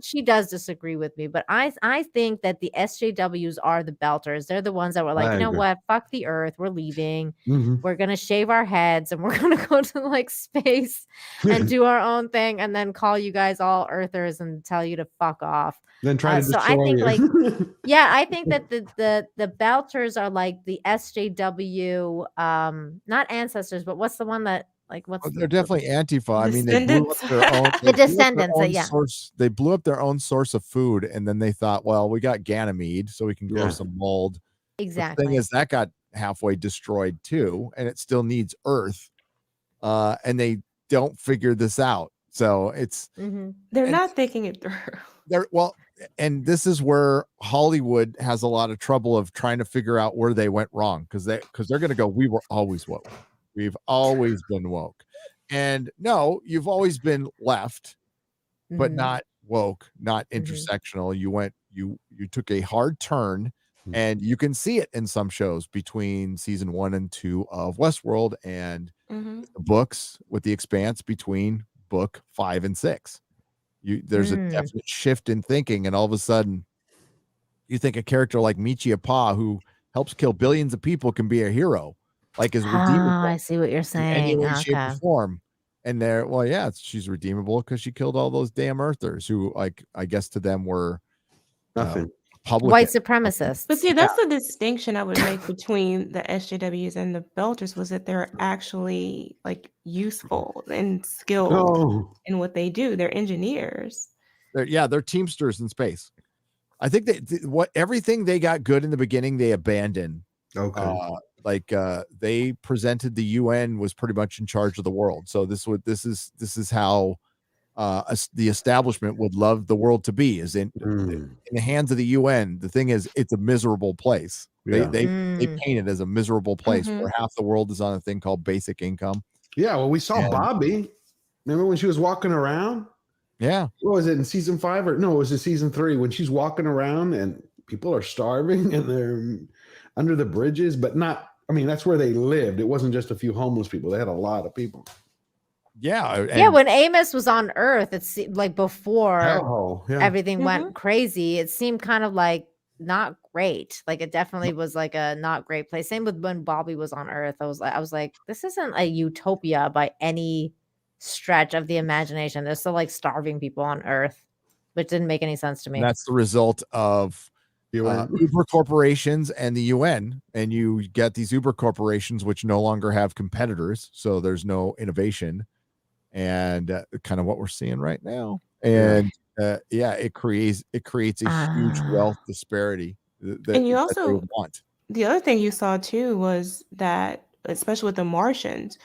Speaker 1: she does disagree with me, but I think that the SJWs are the Belters. They're the ones that were like, you know what? Fuck the Earth. We're leaving.
Speaker 4: Mm-hmm.
Speaker 1: We're gonna shave our heads and we're gonna go to like space and do our own thing, and then call you guys all Earthers and tell you to fuck off.
Speaker 4: Then try to destroy
Speaker 1: I think
Speaker 4: you.
Speaker 1: like I think that the Belters are like the SJW, not ancestors, but what's the one that like what's
Speaker 3: they're definitely Antifa. I mean,
Speaker 2: they blew up
Speaker 3: their own
Speaker 1: the descendants.
Speaker 3: Source. They blew up their own source of food, and then they thought, well, we got Ganymede, so we can grow some mold.
Speaker 1: Exactly.
Speaker 3: The thing is, that got halfway destroyed too, and it still needs Earth. And they don't figure this out, so it's
Speaker 2: they're not thinking it through.
Speaker 3: And this is where Hollywood has a lot of trouble of trying to figure out where they went wrong, because they're going to go, we were always woke. We've always been woke. And no, you've always been left, but not woke, not intersectional. You took a hard turn, and you can see it in some shows between season 1 and 2 of Westworld, and the books with The Expanse between book 5 and 6. There's a definite shift in thinking, and all of a sudden you think a character like Michia Pa, who helps kill billions of people, can be a hero, like is redeemable.
Speaker 1: I see what you're saying.
Speaker 3: In any way, shape, or form. And she's redeemable because she killed all those damn Earthers who, like, I guess to them were
Speaker 4: nothing.
Speaker 3: Republican.
Speaker 1: White supremacists.
Speaker 2: But see, that's the distinction I would make between the SJWs and the Belters, was that they're actually like useful and skilled in what they do. They're engineers.
Speaker 3: They're teamsters in space. I think everything they got good in the beginning, they abandoned. They presented the UN was pretty much in charge of the world. So this is how the establishment would love the world to be, is in the hands of the UN. The thing is, it's a miserable place. They paint it as a miserable place where half the world is on a thing called basic income.
Speaker 4: Yeah, well, we saw Bobby. Remember when she was walking around?
Speaker 3: Yeah.
Speaker 4: What was it, in season 5 or no? It was in season 3 when she's walking around and people are starving and they're under the bridges, but not. I mean, that's where they lived. It wasn't just a few homeless people. They had a lot of people.
Speaker 3: Yeah.
Speaker 1: When Amos was on Earth, it seemed like before everything went crazy, it seemed kind of like not great. Like it definitely was like a not great place. Same with when Bobby was on Earth. I was like, this isn't a utopia by any stretch of the imagination. There's still like starving people on Earth, which didn't make any sense to me.
Speaker 3: And that's the result of Uber corporations and the UN, and you get these Uber corporations which no longer have competitors, so there's no innovation, and kind of what we're seeing right now. And it creates a huge wealth disparity
Speaker 2: and you also want. The other thing you saw too was that, especially with the Martians,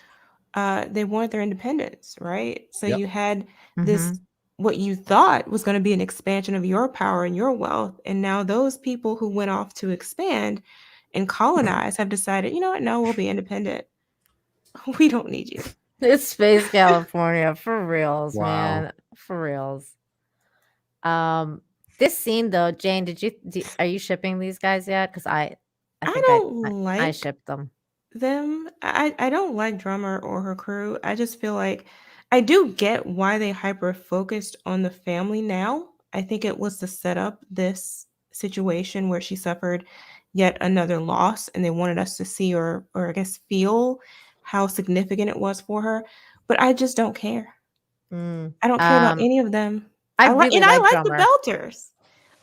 Speaker 2: they wanted their independence, right? So you had this, what you thought was going to be an expansion of your power and your wealth. And now those people who went off to expand and colonize have decided, you know what? No, we'll be independent. We don't need you.
Speaker 1: It's Space California for reals, man. For reals. This scene though, Jane, are you shipping these guys yet? Because I shipped them.
Speaker 2: I don't like Drummer or her crew. I just feel like I do get why they hyper focused on the family now. I think it was to set up this situation where she suffered yet another loss, and they wanted us to see or I guess feel how significant it was for her. But I just don't care. I don't care about any of them. I like the Belters.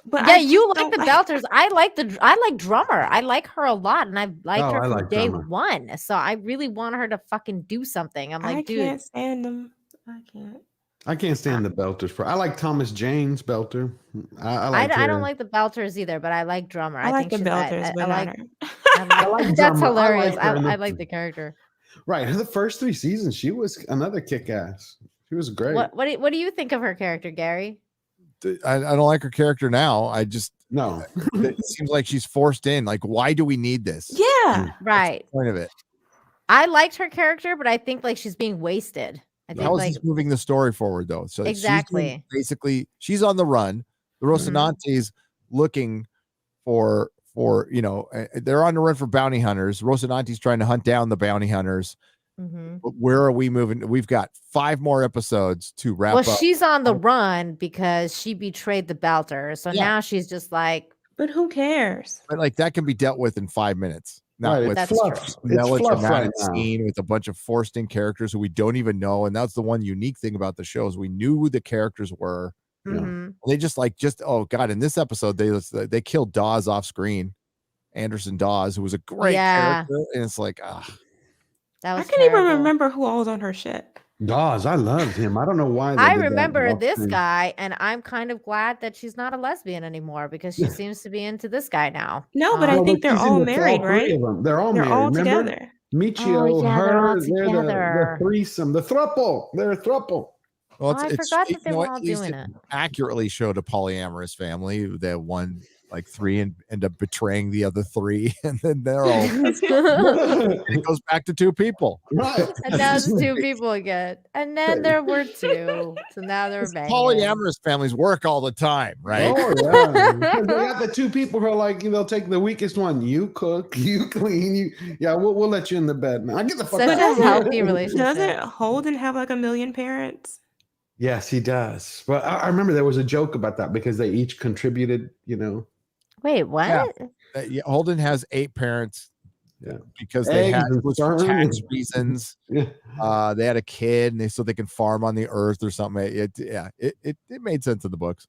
Speaker 1: But you like the Belters. I like Drummer. I like her a lot, and I've liked her from day one. So I really want her to fucking do something. I'm like, dude,
Speaker 2: I can't stand them.
Speaker 4: I can't stand the Belters. I like Thomas Jane's Belter.
Speaker 1: I don't like the Belters either, but I like Drummer.
Speaker 2: I think the Belters, but I
Speaker 1: like that's hilarious. I like the character.
Speaker 4: Right. The first 3 seasons, she was another kick-ass. She was great.
Speaker 1: What do you think of her character, Gary?
Speaker 3: I don't like her character now. I just it seems like she's forced in. Like, why do we need this?
Speaker 2: Yeah,
Speaker 1: right.
Speaker 3: What's the point of it.
Speaker 1: I liked her character, but I think like she's being wasted. I think
Speaker 3: how is this moving the story forward though? So
Speaker 1: exactly,
Speaker 3: she's on the run. The Rocinante's looking for they're on the run for bounty hunters. Rocinante's trying to hunt down the bounty hunters. But where are we moving? We've got 5 more episodes to wrap up.
Speaker 1: Well, she's on the run because she betrayed the Belter. So now she's just like,
Speaker 2: but who cares?
Speaker 3: But like that can be dealt with in 5 minutes. Not with melodramatic scene with a bunch of forced in characters who we don't even know. And that's the one unique thing about the show is we knew who the characters were. They just oh god, in this episode they killed Dawes off screen. Anderson Dawes, who was a great character, and it's like
Speaker 2: I can't even remember who all was on her shit.
Speaker 4: Dawes, I loved him. I don't know why.
Speaker 1: I remember this guy, and I'm kind of glad that she's not a lesbian anymore because she seems to be into this guy now.
Speaker 2: No, but I think they're all married, right?
Speaker 4: They're all married.
Speaker 2: All
Speaker 4: remember?
Speaker 2: together.
Speaker 4: Michio,
Speaker 1: her,
Speaker 4: they're the threesome, the throuple. They're a throuple.
Speaker 3: Well,
Speaker 1: I forgot that they were all doing it.
Speaker 3: Accurately showed a polyamorous family that one. Like 3 and end up betraying the other 3, and then they're all it goes back to 2 people,
Speaker 4: right?
Speaker 1: And now it's 2 people again, and then there were 2, so now they're banging.
Speaker 3: Polyamorous families work all the time, right?
Speaker 4: Oh yeah, they got the 2 people who are like, they'll take the weakest one. You cook, you clean, we'll let you in the bed now. I get the fuck
Speaker 1: out. Such a healthy relationship.
Speaker 2: Doesn't Holden have like 1 million parents?
Speaker 4: Yes, he does. But I remember there was a joke about that because they each contributed,
Speaker 1: Wait, what?
Speaker 3: Yeah. Holden has 8 parents because they had for tax reasons. They had a kid, and so they can farm on the earth or something. It made sense in the books.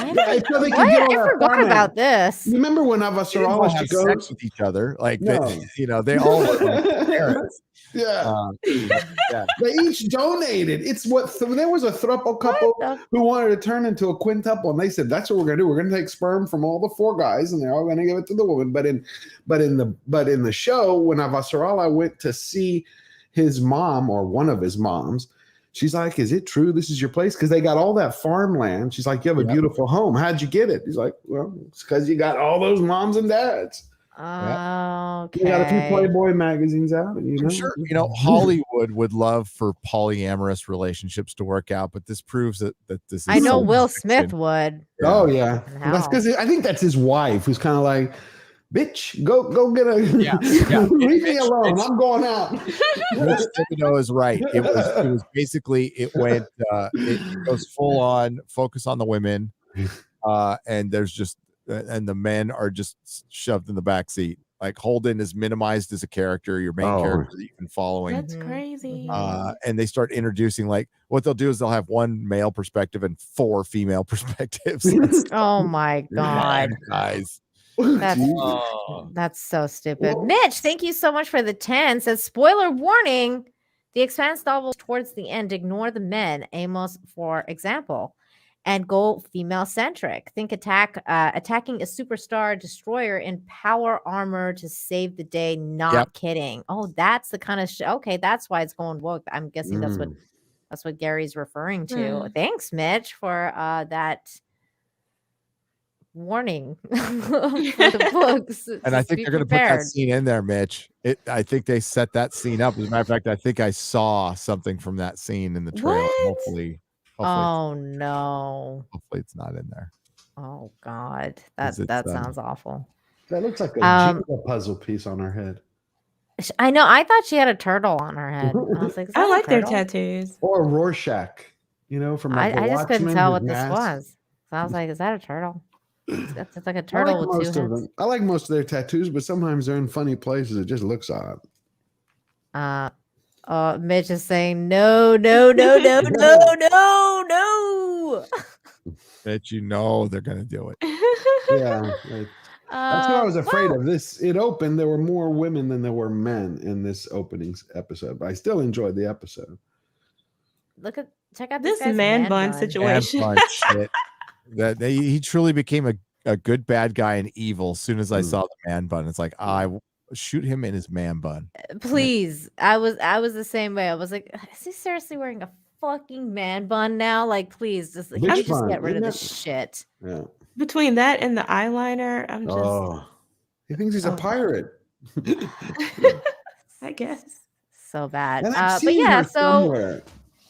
Speaker 4: Yeah, so they
Speaker 1: What?
Speaker 4: could get all
Speaker 1: I
Speaker 4: that
Speaker 1: forgot
Speaker 4: farmland.
Speaker 1: about this.
Speaker 4: You remember when
Speaker 3: They didn't all
Speaker 4: Avasarala
Speaker 3: have
Speaker 4: she
Speaker 3: sex
Speaker 4: goes?
Speaker 3: with each other. Like,
Speaker 4: No.
Speaker 3: they all were like parents.
Speaker 4: Yeah.
Speaker 3: Yeah.
Speaker 4: They each donated. It's what there was a throuple couple who wanted to turn into a quintuple, and they said that's what we're gonna do. We're gonna take sperm from all the 4 guys, and they're all gonna give it to the woman. But in the show, when Avasarala went to see his mom or one of his moms, she's like, "Is it true this is your place?" Because they got all that farmland. She's like, "You have a beautiful home. How'd you get it?" He's like, "Well, it's because you got all those moms and dads."
Speaker 1: Okay.
Speaker 4: You got a few Playboy magazines out, and
Speaker 3: I'm sure Hollywood would love for polyamorous relationships to work out, but this proves that this is.
Speaker 1: I know Will
Speaker 3: fiction.
Speaker 1: Smith would.
Speaker 4: Oh yeah, that's because I think that's his wife, who's kind of like, "Bitch, go get a leave me alone. I'm going out."
Speaker 3: Mitch Thibodeau is right. It was basically it goes full on focus on the women, and there's just and the men are just shoved in the back seat. Like Holden is minimized as a character, your main character that you've been following.
Speaker 2: That's crazy.
Speaker 3: And they start introducing, like, what they'll do is they'll have one male perspective and 4 female perspectives.
Speaker 1: Oh my God,
Speaker 3: guys.
Speaker 1: That's so stupid. Mitch, thank you so much for the 10. Says, spoiler warning, the Expanse novels towards the end ignore the men, Amos, for example, and go female-centric. Think attacking a superstar destroyer in power armor to save the day. Not kidding. Oh, that's the kind of okay, that's why it's going woke. I'm guessing that's what Gary's referring to. Thanks, Mitch, for that warning for the books.
Speaker 3: And I think they're going to put that scene in there, Mitch. I think they set that scene up. As a matter of fact, I think I saw something from that scene in the trailer. Hopefully
Speaker 1: oh no!
Speaker 3: Hopefully it's not in there.
Speaker 1: Oh God, that sounds awful.
Speaker 4: That looks like a Jenga puzzle piece on her head.
Speaker 1: I know. I thought she had a turtle on her head. I was like,
Speaker 2: I like their tattoos.
Speaker 4: Or a Rorschach, from like
Speaker 1: I just couldn't tell what this was. So I was
Speaker 3: Mm.
Speaker 1: like, is that a turtle? It's like a turtle with 2 heads.
Speaker 4: I like most of their tattoos, but sometimes they're in funny places. It just looks odd.
Speaker 1: Mitch is saying no.
Speaker 3: Mitch, they're gonna do it.
Speaker 4: Yeah, that's what I was afraid of. It opened. There were more women than there were men in this opening episode, but I still enjoyed the episode.
Speaker 1: Check out
Speaker 2: this man bun situation.
Speaker 3: Man bun shit. He truly became a good bad guy and evil as soon as I saw the man bun. It's like, I shoot him in his man bun.
Speaker 1: Please. I was the same way. I was like, is he seriously wearing a fucking man bun now? Like, please, just get rid of this shit.
Speaker 4: Yeah.
Speaker 2: Between that and the eyeliner, I'm just.
Speaker 4: Oh, he thinks he's a pirate.
Speaker 2: I guess.
Speaker 1: So bad.
Speaker 4: But yeah, so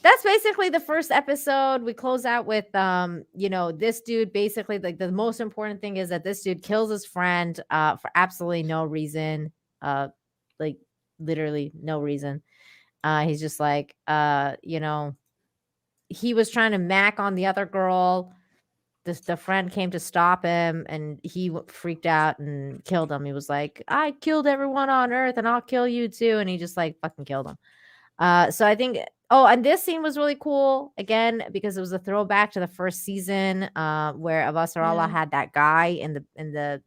Speaker 1: that's basically the first episode. We close out with this dude basically, like, the most important thing is that this dude kills his friend for absolutely no reason. Like literally no reason. He's just like he was trying to mac on the other girl. The friend came to stop him and he freaked out and killed him. He was like, I killed everyone on Earth and I'll kill you too. And he just like fucking killed him. So I think, and this scene was really cool again, because it was a throwback to the first season where Avasarala had that guy in the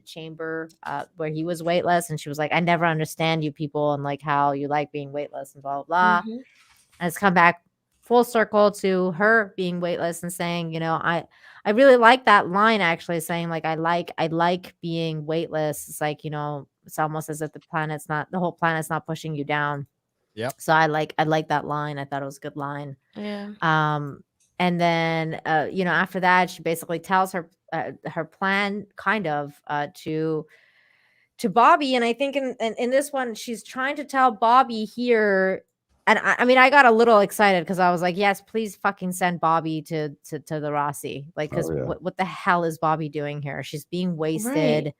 Speaker 1: chamber where he was weightless. And she was like, I never understand you people and like how you like being weightless and blah, blah, blah. And it's come back full circle to her being weightless and saying, I really like that line, actually, saying like, I like being weightless. It's like, it's almost as if the whole planet's not pushing you down.
Speaker 3: Yep.
Speaker 1: So I like that line. I thought it was a good line.
Speaker 2: Yeah.
Speaker 1: And then after that, she basically tells her plan kind of to Bobby. And I think in this one, she's trying to tell Bobby here. And I mean, I got a little excited because I was like, yes, please fucking send Bobby to the Rossi. Like, because what the hell is Bobby doing here? She's being wasted.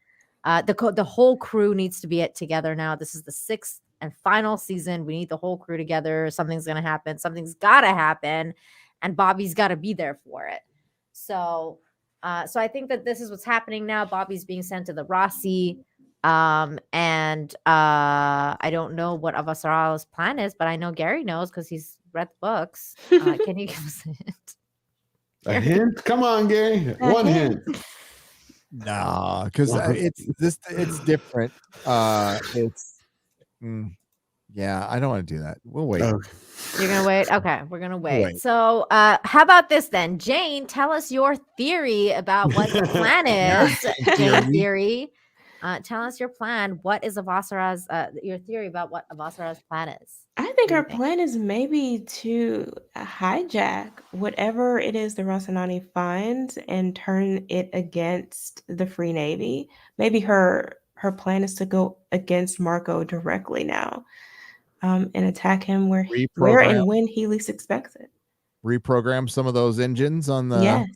Speaker 1: Right. The whole crew needs to be together now. This is the 6th and final season. We need the whole crew together. Something's going to happen. Something's got to happen. And Bobby's got to be there for it. So I think that this is what's happening now. Bobby's being sent to the Rossi. And I don't know what Avasarala's plan is, but I know Gary knows because he's read the books. Can you give us it?
Speaker 4: A hint? Come on, Gary. One hint.
Speaker 3: No, because it's different. Yeah, I don't want to do that. We'll wait.
Speaker 4: Okay.
Speaker 1: You're gonna wait? Okay, we're gonna
Speaker 3: We'll
Speaker 1: wait. So how about this then? Jane, tell us your theory about what the plan is. Jane theory. Tell us your plan. What is Avasara's your theory about what Avasara's plan is?
Speaker 2: I think her plan is maybe to hijack whatever it is the Rocinante finds and turn it against the Free Navy. Maybe her plan is to go against Marco directly now, and attack him where and when he least expects it.
Speaker 3: Reprogram some of those engines on the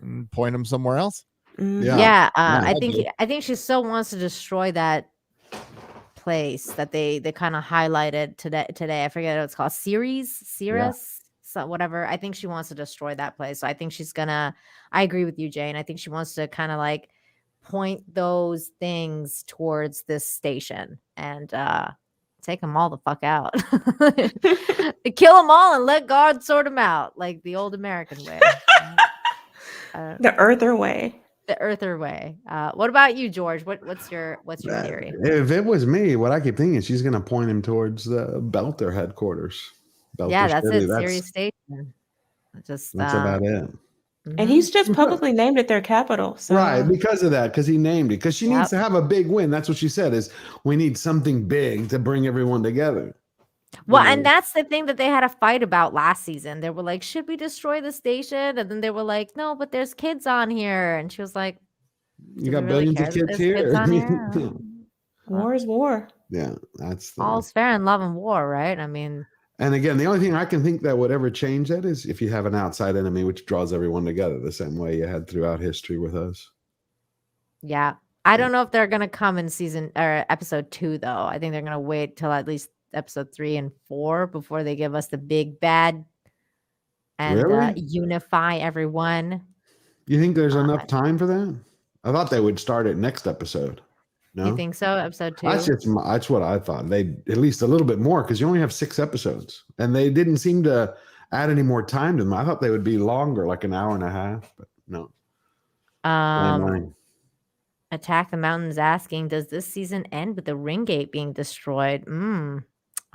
Speaker 3: and point them somewhere else.
Speaker 1: Yeah, I think she so wants to destroy that place that they kind of highlighted today. I forget what it's called. Ceres, so whatever. I think she wants to destroy that place. So I think she's gonna. I agree with you, Jane. I think she wants to kind of like point those things towards this station and take them all the fuck out. Kill them all and let God sort them out, like the old American way.
Speaker 2: The Earther way.
Speaker 1: The Earther way. What about you, George? What's your theory?
Speaker 4: If it was me, what I keep thinking is she's going to point him towards the Belter headquarters.
Speaker 1: Yeah, that's it. Ceres Station. That's
Speaker 4: about it.
Speaker 2: And he's just publicly named it their capital. So.
Speaker 4: Right, because of that, because he named it. Because she needs to have a big win. That's what she said, is we need something big to bring everyone together.
Speaker 1: Well, and that's the thing that they had a fight about last season. They were like, should we destroy the station? And then they were like, no, but there's kids on here. And she was like,
Speaker 4: you got billions of kids here.
Speaker 2: War is war.
Speaker 4: Yeah, that's
Speaker 1: all's fair in love and war, right? I mean,
Speaker 4: and again, the only thing I can think that would ever change that is if you have an outside enemy which draws everyone together the same way you had throughout history with us.
Speaker 1: Yeah. I don't know if they're gonna come in episode 2 though. I think they're gonna wait till at least episode 3 and 4 before they give us the big bad and unify everyone.
Speaker 4: You think there's enough time for that? I thought they would start it next episode. No?
Speaker 1: You think so? Episode 2?
Speaker 4: That's what I thought. They at least a little bit more because you only have 6 episodes, and they didn't seem to add any more time to them. I thought they would be longer, like an hour and a half, but no.
Speaker 1: Attack the Mountains asking, does this season end with the ring gate being destroyed?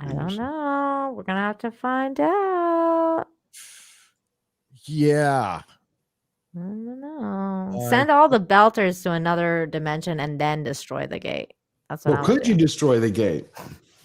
Speaker 1: I don't know. We're gonna have to find out.
Speaker 3: Yeah.
Speaker 1: I don't know. Send all the Belters to another dimension and then destroy the gate. That's what.
Speaker 4: Well, could you destroy the gate?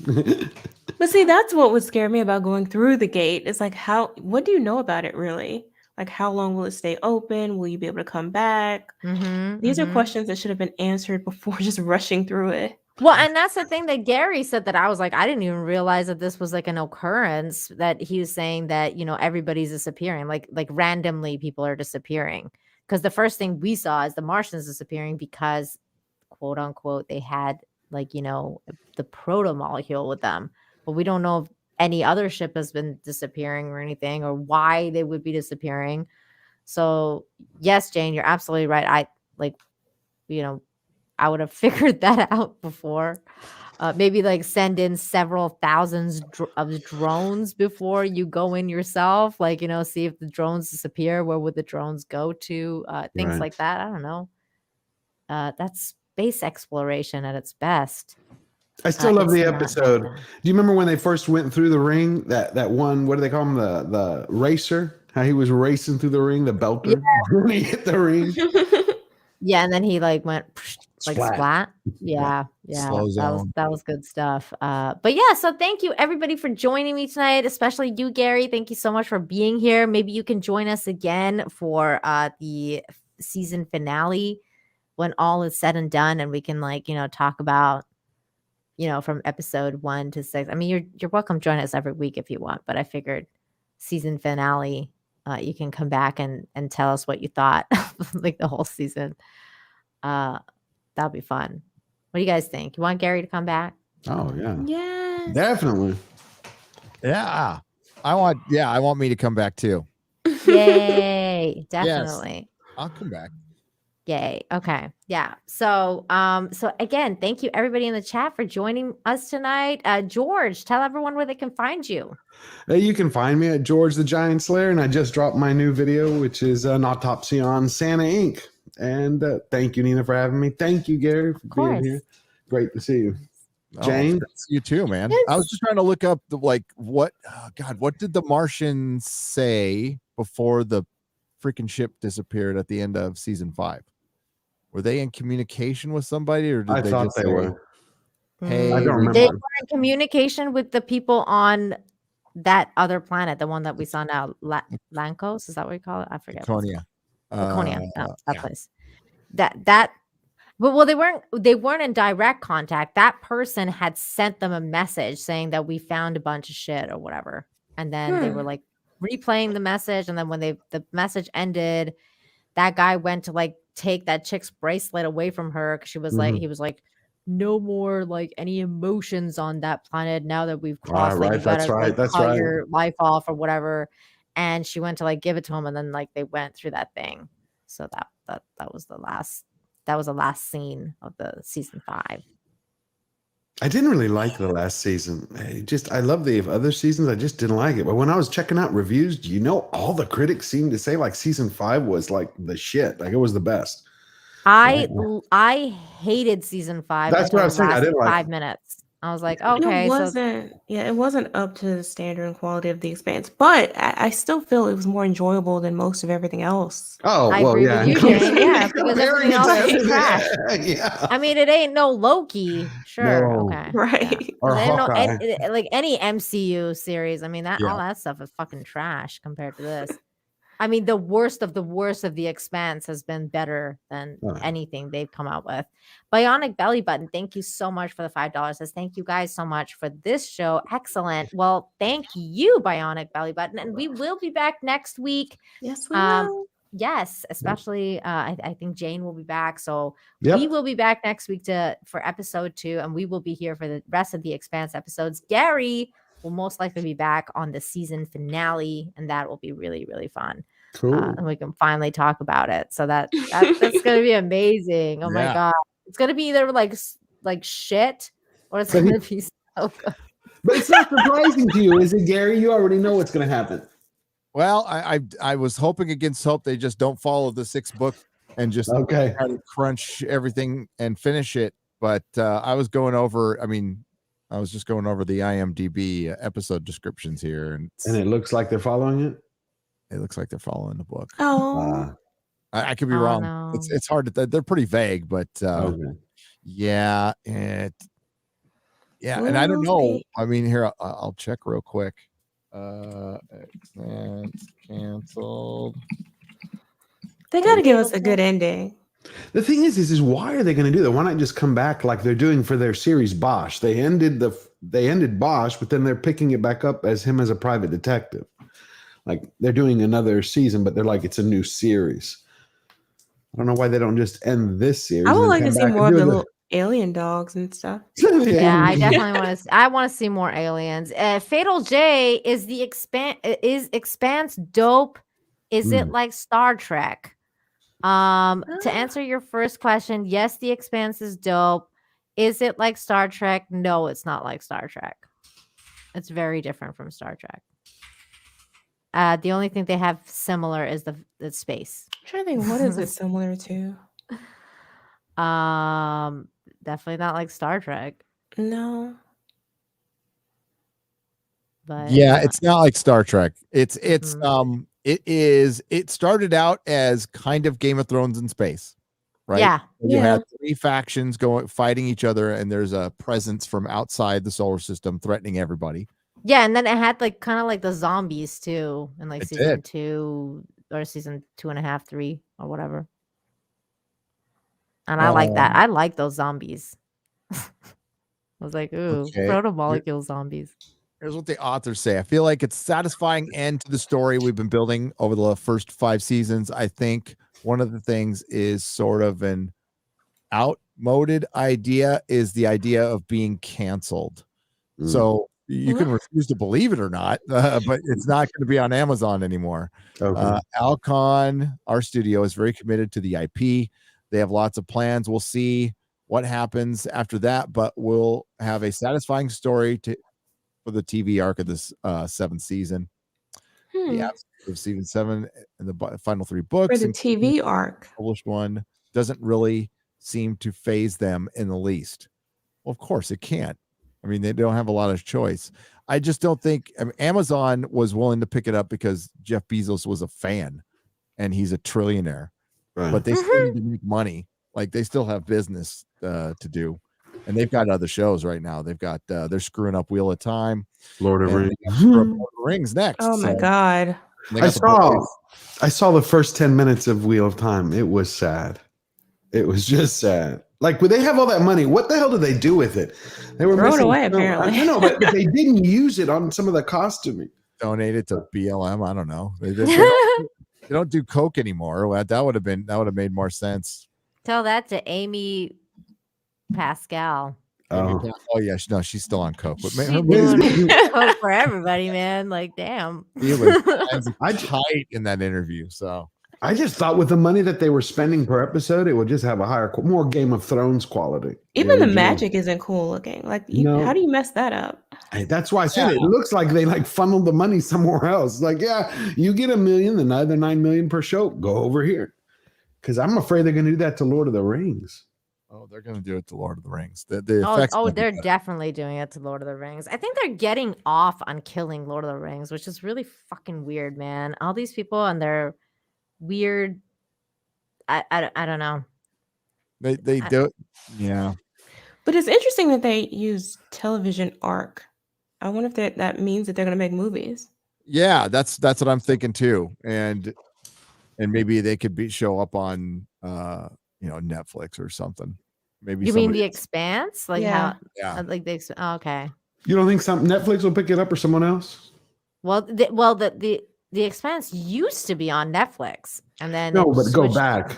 Speaker 2: But see, that's what would scare me about going through the gate. It's like, what do you know about it really? Like, how long will it stay open? Will you be able to come back? These are questions that should have been answered before just rushing through it.
Speaker 1: Well, and that's the thing that Gary said that I was like, I didn't even realize that this was like an occurrence, that he was saying that, everybody's disappearing, like randomly people are disappearing. Because the first thing we saw is the Martians disappearing because, quote unquote, they had the proto molecule with them. But we don't know if any other ship has been disappearing or anything, or why they would be disappearing. So yes, Jane, you're absolutely right. I would have figured that out before. Maybe send in several thousands of drones before you go in yourself. See if the drones disappear. Where would the drones go to? Things like that. I don't know. That's space exploration at its best.
Speaker 4: I still love the episode. Do you remember when they first went through the ring? That one, what do they call him? The racer? How he was racing through the ring, the Belter. When he hit the ring.
Speaker 1: Yeah, and then he went splat. Yeah. That was good stuff. But yeah, so thank you everybody for joining me tonight, especially you, Gary. Thank you so much for being here. Maybe you can join us again for the season finale when all is said and done, and we can talk about from episode 1 to 6. I mean, you're welcome to join us every week if you want, but I figured season finale, you can come back and tell us what you thought the whole season. That'll be fun. What do you guys think? You want Gary to come back?
Speaker 4: Oh yeah.
Speaker 2: Yeah.
Speaker 4: Definitely.
Speaker 3: Yeah. I want me to come back too.
Speaker 1: Yay. Definitely.
Speaker 3: Yes, I'll come back.
Speaker 1: Yay. Okay. Yeah. So again, thank you everybody in the chat for joining us tonight. George, tell everyone where they can find you.
Speaker 4: You can find me at George the Giant Slayer, and I just dropped my new video, which is an autopsy on Santa Inc. And thank you, Nina, for having me. Thank you, Gary, for being here. Great to see you. Jane,
Speaker 3: you too, man. Yes. I was just trying to look up what did the Martians say before the freaking ship disappeared at the end of season 5? Were they in communication with somebody, or did
Speaker 4: I thought they were?
Speaker 3: Hey,
Speaker 4: I don't remember.
Speaker 1: They were in communication with the people on that other planet, the one that we saw now, Lankos. Is that what we call it? I forget.
Speaker 3: Laconia.
Speaker 1: Laconia. No, that place. Well, they weren't in direct contact. That person had sent them a message saying that we found a bunch of shit or whatever, and then they were like replaying the message, and then when the message ended, that guy went to like take that chick's bracelet away from her because she was like, he was like, no more like any emotions on that planet now that we've crossed. Like, you gotta cut your life off or whatever. And she went to like give it to him, and then like they went through that thing. So that was the last. That was the last scene of the season 5.
Speaker 4: I didn't really like the last season. I love the other seasons. I just didn't like it. But when I was checking out reviews, all the critics seemed to say like season 5 was like the shit. Like it was the best.
Speaker 1: I hated season 5.
Speaker 4: That's what I was saying. I didn't like
Speaker 1: 5 minutes. I was like, okay,
Speaker 2: it wasn't up to the standard and quality of The Expanse, but I still feel it was more enjoyable than most of everything else.
Speaker 4: Oh,
Speaker 1: I agree with you, Jane. Yeah, because everything else is trash.
Speaker 4: Yeah.
Speaker 1: I mean, it ain't no Loki, sure, okay,
Speaker 2: right?
Speaker 1: Yeah.
Speaker 4: Or
Speaker 1: like any MCU series. I mean, all that stuff is fucking trash compared to this. I mean, the worst of The Expanse has been better than anything they've come out with. Bionic Belly Button, thank you so much for the $5. Says, thank you guys so much for this show. Excellent. Well, thank you, Bionic Belly Button. And we will be back next week.
Speaker 2: Yes, we will.
Speaker 1: Yes, especially I think Jane will be back. So we will be back next week for episode 2, and we will be here for the rest of The Expanse episodes. Gary will most likely be back on the season finale, and that will be really, really fun.
Speaker 4: Cool.
Speaker 1: And we can finally talk about it. So that's going to be amazing. Oh my God. It's going to be either like shit, or it's going to be so good.
Speaker 4: But it's not surprising to you, is it, Gary? You already know what's going to happen.
Speaker 3: Well, I was hoping against hope they just don't follow the 6th book and just try to crunch everything and finish it. But I was just going over the IMDb episode descriptions here, and
Speaker 4: it looks like they're following it.
Speaker 3: It looks like they're following the book.
Speaker 2: Oh,
Speaker 3: I could be wrong.
Speaker 1: No.
Speaker 3: It's hard to. They're pretty vague, but yeah, and I don't know. I mean, here I'll check real quick. Canceled.
Speaker 2: They got to give us a good ending.
Speaker 4: The thing is why are they going to do that? Why not just come back like they're doing for their series Bosch? They ended Bosch, but then they're picking it back up as him as a private detective. Like they're doing another season, but they're like it's a new series. I don't know why they don't just end this series.
Speaker 2: I would like to see more of the little alien dogs and stuff.
Speaker 1: Yeah, I definitely want to. I want to see more aliens. Fatal J is Expanse dope? Is it like Star Trek? To answer your first question, yes, The Expanse is dope. Is it like Star Trek? No, it's not like Star Trek. It's very different from Star Trek. The only thing they have similar is the space.
Speaker 2: I'm trying to think, what is it similar to?
Speaker 1: Definitely not like Star Trek.
Speaker 2: No.
Speaker 1: But
Speaker 3: yeah, it's not like Star Trek. It started out as kind of Game of Thrones in space, right?
Speaker 1: Yeah.
Speaker 3: You had 3 factions fighting each other, and there's a presence from outside the solar system threatening everybody.
Speaker 1: Yeah, and then it had like kind of like the zombies too, in like season 2 or season 2.5, 3 or whatever. And I like that. I like those zombies. I was like, ooh, proto-molecule zombies.
Speaker 3: Here's what the authors say. I feel like it's a satisfying end to the story we've been building over the first 5 seasons. I think one of the things is sort of an outmoded idea is the idea of being canceled. So you can refuse to believe it or not, but it's not going to be on Amazon anymore. Alcon, our studio, is very committed to the IP. They have lots of plans. We'll see what happens after that, but we'll have a satisfying story for the TV arc of this 7th season. The absence of season 7 and the final 3 books
Speaker 2: For the TV arc,
Speaker 3: published one doesn't really seem to phase them in the least. Well, of course it can't. I mean, they don't have a lot of choice. I just don't think Amazon was willing to pick it up because Jeff Bezos was a fan and he's a trillionaire. Right. But they still need to make money. Like they still have business to do. And they've got other shows right now. They've got they're screwing up Wheel of Time,
Speaker 4: Lord of Rings.
Speaker 3: Lord of Rings next.
Speaker 2: Oh my God.
Speaker 4: I saw the first 10 minutes of Wheel of Time. It was sad. It was just sad. Like, would they have all that money? What the hell did they do with it? They were
Speaker 2: throw it away, apparently.
Speaker 4: I know, but they didn't use it on some of the costuming.
Speaker 3: Donate it to BLM. I don't know. They don't do Coke anymore. That would have made more sense.
Speaker 1: Tell that to Amy Pascal.
Speaker 3: Oh yeah, no, she's still on Coke. But
Speaker 1: she's doing Coke for everybody, man. Like, damn.
Speaker 3: He was tight in that interview. So
Speaker 4: I just thought with the money that they were spending per episode, it would just have a more Game of Thrones quality.
Speaker 2: Even the magic isn't cool looking. Like, how do you mess that up?
Speaker 4: That's why I said it looks like they funneled the money somewhere else. Like, yeah, you get $1 million, the other $9 million per show, go over here. Because I'm afraid they're going to do that to Lord of the Rings.
Speaker 3: Oh, they're going to do it to Lord of the Rings.
Speaker 1: They're definitely doing it to Lord of the Rings. I think they're getting off on killing Lord of the Rings, which is really fucking weird, man. All these people and their weird, I don't know.
Speaker 3: They do, yeah.
Speaker 2: But it's interesting that they use television arc. I wonder if that means that they're going to make movies.
Speaker 3: Yeah, that's what I'm thinking too, and maybe they could show up on Netflix or something. Maybe
Speaker 1: you mean The Expanse? Like how?
Speaker 3: Yeah.
Speaker 1: Like okay.
Speaker 4: You don't think Netflix will pick it up or someone else?
Speaker 1: Well, the Expanse used to be on Netflix, and then
Speaker 4: go back.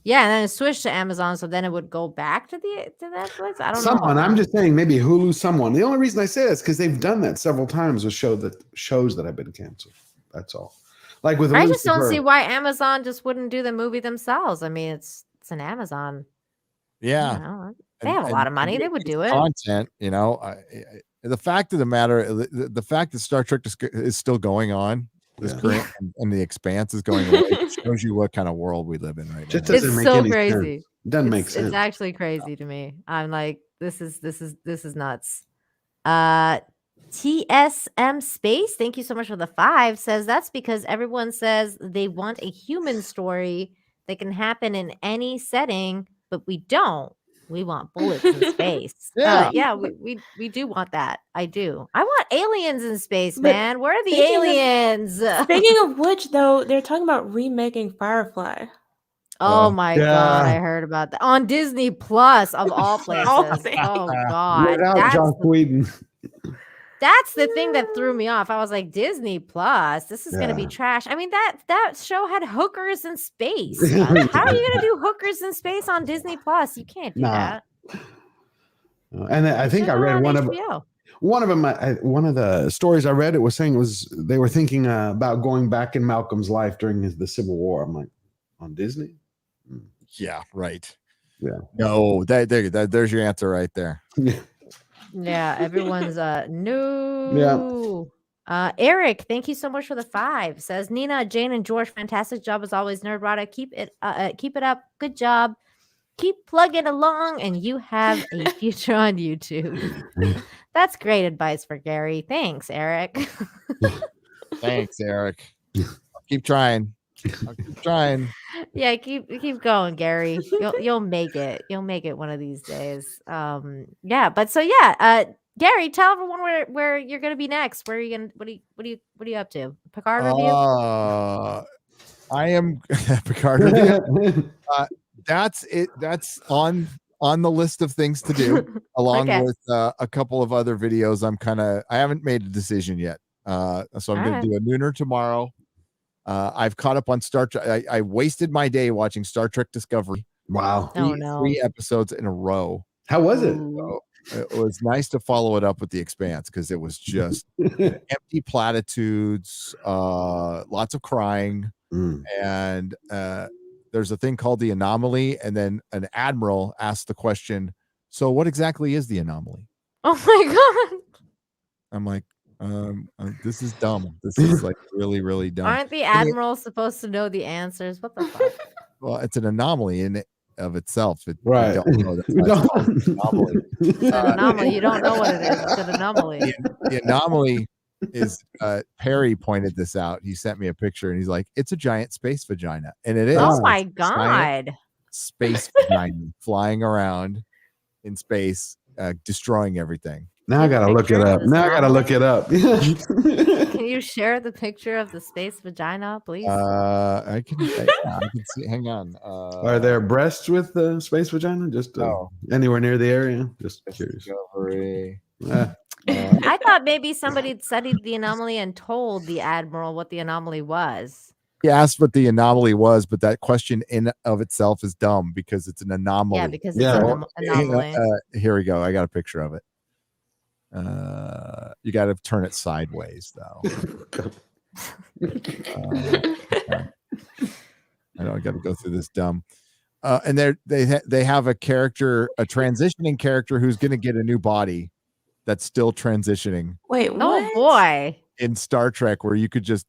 Speaker 1: Yeah, and then it switched to Amazon, so then it would go back to Netflix. I don't know.
Speaker 4: I'm just saying maybe Hulu. Someone. The only reason I say it is because they've done that several times with shows that have been canceled. That's all. Like with
Speaker 1: I just don't see why Amazon just wouldn't do the movie themselves. I mean, it's an Amazon.
Speaker 3: Yeah,
Speaker 1: they have a lot of money. They would do it.
Speaker 3: Content, the fact of the matter, the fact that Star Trek is still going on, this current and The Expanse is going away, it shows you what kind of world we live in right now.
Speaker 1: It's so crazy.
Speaker 4: Sense. Doesn't make sense.
Speaker 1: It's actually crazy to me. I'm like, this is nuts. TSM Space, thank you so much for the 5, says that's because everyone says they want a human story that can happen in any setting, but we don't. We want bullets in space. We do want that. I do. I want aliens in space, man. Where are the aliens?
Speaker 2: Speaking of which, though, they're talking about remaking Firefly.
Speaker 1: Oh my God, I heard about that on Disney Plus of all places. Oh God, that's the thing that threw me off. I was like, Disney Plus, this is gonna be trash. I mean, that show had hookers in space. How are you gonna do hookers in space on Disney Plus? You can't do that.
Speaker 4: And I think I read one of them. One of the stories I read, it was saying they were thinking about going back in Malcolm's life during the Civil War. I'm like, on Disney?
Speaker 3: Yeah, right.
Speaker 4: Yeah.
Speaker 3: No, there's your answer right there.
Speaker 1: Yeah, everyone's no. Yeah. Eric, thank you so much for the 5. Says Nina, Jane, and George, fantastic job as always, Nerdrotic. Keep it up. Good job. Keep plugging along, and you have a future on YouTube. That's great advice for Gary. Thanks, Eric.
Speaker 3: Thanks, Eric. Keep trying. I'll keep trying.
Speaker 1: Yeah, keep going, Gary. You'll make it. You'll make it one of these days. Gary, tell everyone where you're gonna be next. Where are you gonna? What are you up to? Picard review?
Speaker 3: I am Picard review. That's it. That's on the list of things to do, along with a couple of other videos. I haven't made a decision yet. So I'm going to do a nooner tomorrow. I've caught up on Star Trek. I wasted my day watching Star Trek Discovery.
Speaker 4: Wow.
Speaker 3: Three episodes in a row.
Speaker 4: How was it?
Speaker 3: It was nice to follow it up with The Expanse because it was just empty platitudes, lots of crying, and there's a thing called the anomaly, and then an admiral asked the question, so what exactly is the anomaly?
Speaker 1: Oh my God.
Speaker 3: I'm like, this is dumb. This is like really, really dumb.
Speaker 1: Aren't the admirals supposed to know the answers? What the fuck?
Speaker 3: Well, it's an anomaly in it of itself.
Speaker 4: Right.
Speaker 3: We don't know that's why it's called an anomaly.
Speaker 1: It's an anomaly. You don't know what it is. It's an anomaly.
Speaker 3: The anomaly is Perry pointed this out. He sent me a picture and he's like, it's a giant space vagina. And it is.
Speaker 1: Oh my God.
Speaker 3: Space vagina flying around in space, destroying everything.
Speaker 4: Now I gotta look it up. Now I gotta look it up.
Speaker 1: Can you share the picture of the space vagina, please?
Speaker 3: I can see. Hang on.
Speaker 4: Are there breasts with the space vagina? Just anywhere near the area? Just curious.
Speaker 1: I thought maybe somebody had studied the anomaly and told the admiral what the anomaly was.
Speaker 3: He asked what the anomaly was, but that question in of itself is dumb because it's an anomaly.
Speaker 1: Yeah, because it's an anomaly.
Speaker 3: Here we go. I got a picture of it. You got to turn it sideways, though. I know I got to go through this dumb. And they have a character, a transitioning character who's going to get a new body that's still transitioning.
Speaker 2: Wait, what?
Speaker 1: Oh boy!
Speaker 3: In Star Trek, where you could just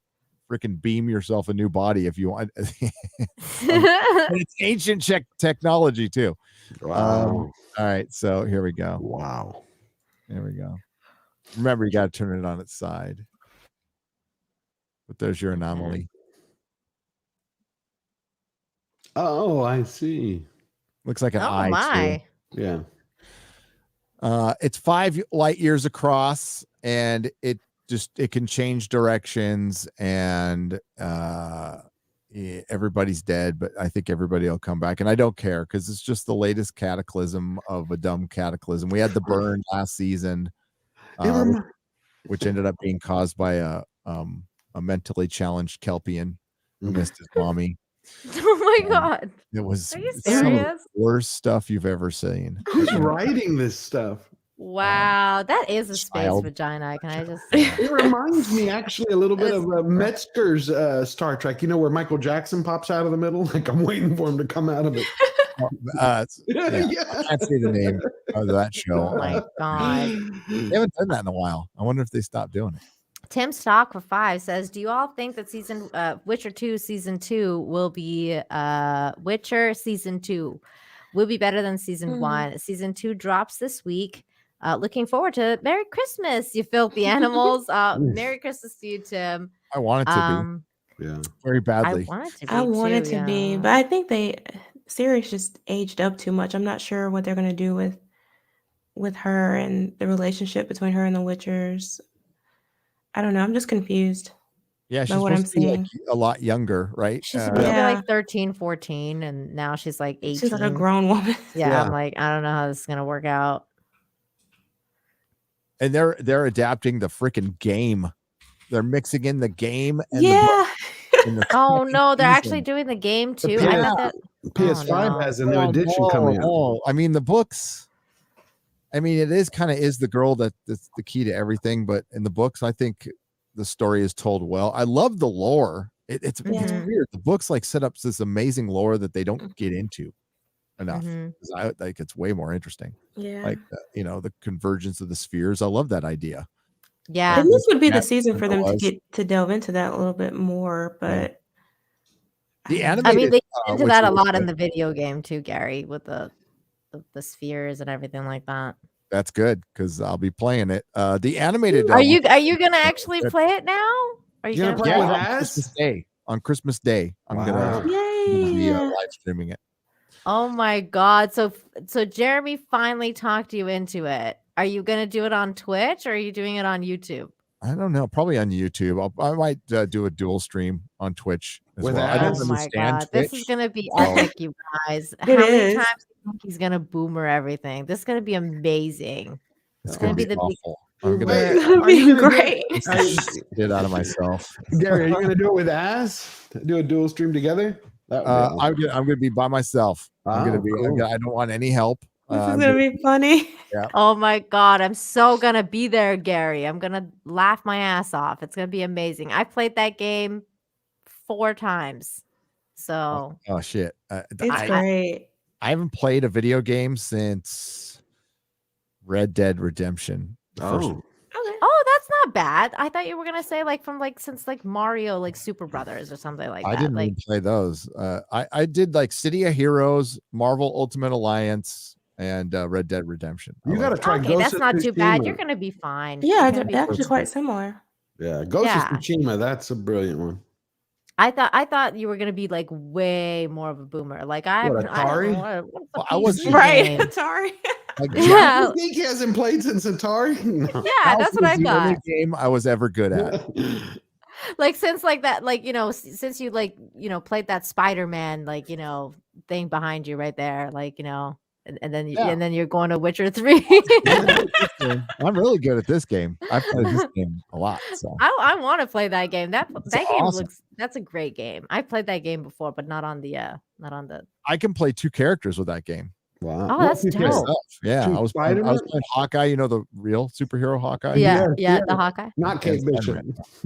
Speaker 3: freaking beam yourself a new body if you want. It's ancient technology too.
Speaker 4: Wow.
Speaker 3: All right, so here we go.
Speaker 4: Wow.
Speaker 3: There we go. Remember, you got to turn it on its side. But there's your anomaly.
Speaker 4: Oh, I see.
Speaker 3: Looks like an eye.
Speaker 1: My.
Speaker 4: Too. Yeah.
Speaker 3: It's 5 light years across, and it can change directions, and everybody's dead, but I think everybody will come back, and I don't care because it's just the latest cataclysm of a dumb cataclysm. We had the burn last season, which ended up being caused by a mentally challenged Kelpian who missed his mommy.
Speaker 1: Oh my God!
Speaker 3: It was
Speaker 1: some of
Speaker 3: the worst stuff you've ever seen.
Speaker 4: Who's writing this stuff?
Speaker 1: Wow, that is a space vagina. Can I just?
Speaker 4: It reminds me actually a little bit of Metzger's Star Trek. You know where Michael Jackson pops out of the middle? Like I'm waiting for him to come out of it.
Speaker 3: I can't say the name of that show.
Speaker 1: Oh my God!
Speaker 3: They haven't done that in a while. I wonder if they stopped doing it.
Speaker 1: Tim Stock for 5 says, do you all think that Witcher 2 season 2 will be Witcher season 2 will be better than season 1? Season 2 drops this week. Looking forward to it. Merry Christmas, you filthy animals. Merry Christmas to you, Tim.
Speaker 3: I want it to be.
Speaker 4: Yeah.
Speaker 3: Very badly.
Speaker 2: I want it to be, but I think series just aged up too much. I'm not sure what they're gonna do with her and the relationship between her and the Witchers. I don't know. I'm just confused.
Speaker 3: Yeah, she's supposed to be like a lot younger, right?
Speaker 1: She's supposed to be like 13, 14, and now she's like 18.
Speaker 2: She's like a grown woman.
Speaker 1: Yeah, I'm like, I don't know how this is gonna work out.
Speaker 3: And they're adapting the freaking game. They're mixing in the game and
Speaker 1: oh no, they're actually doing the game too. I thought that
Speaker 4: PS5 has a new edition coming out.
Speaker 3: I mean, the books. I mean, it is the girl that's the key to everything, but in the books, I think the story is told well. I love the lore. It's weird. The books like set up this amazing lore that they don't get into enough. I like it's way more interesting.
Speaker 2: Yeah,
Speaker 3: like the convergence of the spheres. I love that idea.
Speaker 1: Yeah,
Speaker 2: and this would be the season for them to delve into that a little bit more. But
Speaker 3: the animated,
Speaker 1: I mean, they get into that a lot in the video game too, Gary, with the spheres and everything like that.
Speaker 3: That's good because I'll be playing it. The animated.
Speaker 1: Are you gonna actually play it now? Are you gonna play it
Speaker 3: on Christmas Day? On Christmas Day, I'm gonna be live streaming it.
Speaker 1: Oh my God! So Jeremy finally talked you into it. Are you gonna do it on Twitch or are you doing it on YouTube?
Speaker 3: I don't know. Probably on YouTube. I might do a dual stream on Twitch as well.
Speaker 1: I don't understand Twitch. This is gonna be epic, you guys. How many times do you think he's gonna boomer everything? This is gonna be amazing.
Speaker 3: It's gonna be awful.
Speaker 2: I'm gonna be great.
Speaker 3: Get out of myself.
Speaker 4: Gary, are you gonna do it with Ass? Do a dual stream together?
Speaker 3: I'm gonna be by myself. I'm gonna be. Cool. I don't want any help.
Speaker 2: This is gonna be funny.
Speaker 3: Yeah.
Speaker 1: Oh my God, I'm so gonna be there, Gary. I'm gonna laugh my ass off. It's gonna be amazing. I played that game 4 times. So
Speaker 3: oh shit,
Speaker 2: It's great.
Speaker 3: I haven't played a video game since Red Dead Redemption.
Speaker 4: Oh,
Speaker 1: Oh, that's not bad. I thought you were gonna say like from like since like Mario, like Super Brothers or something like that.
Speaker 3: I didn't
Speaker 1: like
Speaker 3: even play those. I did like City of Heroes, Marvel Ultimate Alliance, and Red Dead Redemption.
Speaker 4: you got to try
Speaker 1: okay,
Speaker 4: Ghost
Speaker 1: that's
Speaker 4: of
Speaker 1: not too bad.
Speaker 4: Tsushima.
Speaker 1: You're gonna be fine.
Speaker 2: Yeah,
Speaker 1: You're gonna
Speaker 2: it's
Speaker 1: be
Speaker 2: actually quite similar.
Speaker 4: Yeah, Ghost
Speaker 1: Yeah.
Speaker 4: of Tsushima. That's a brilliant one.
Speaker 1: I thought you were gonna be like way more of a boomer. Like I
Speaker 4: What,
Speaker 1: don't
Speaker 4: Atari?
Speaker 1: know, what's the
Speaker 3: Well, I wasn't-
Speaker 1: PC
Speaker 2: Right.
Speaker 1: game?
Speaker 2: Sorry.
Speaker 3: Like,
Speaker 1: Yeah,
Speaker 4: You think he hasn't played since Atari? No.
Speaker 1: yeah, that's what I
Speaker 3: the only
Speaker 1: thought.
Speaker 3: game I was ever good at.
Speaker 1: Like since like that, like since you like played that Spider-Man like thing behind you right there, like and then
Speaker 3: Yeah.
Speaker 1: and then you're going to Witcher 3.
Speaker 3: I'm really good at this game. I played this game a lot. So
Speaker 1: I want to play that game. That game
Speaker 3: awesome.
Speaker 1: that's a great game. I played that game before, but not on the
Speaker 3: I can play 2 characters with that game.
Speaker 4: Wow.
Speaker 1: Oh, that's
Speaker 4: What's your
Speaker 1: dope.
Speaker 4: favorite?
Speaker 3: Yeah,
Speaker 4: Two
Speaker 3: I was playing
Speaker 4: Spider-Man?
Speaker 3: Hawkeye. The real superhero Hawkeye.
Speaker 1: Yeah,
Speaker 4: Yeah,
Speaker 1: the Hawkeye.
Speaker 4: Not Kate
Speaker 3: Yeah,
Speaker 4: Bishop.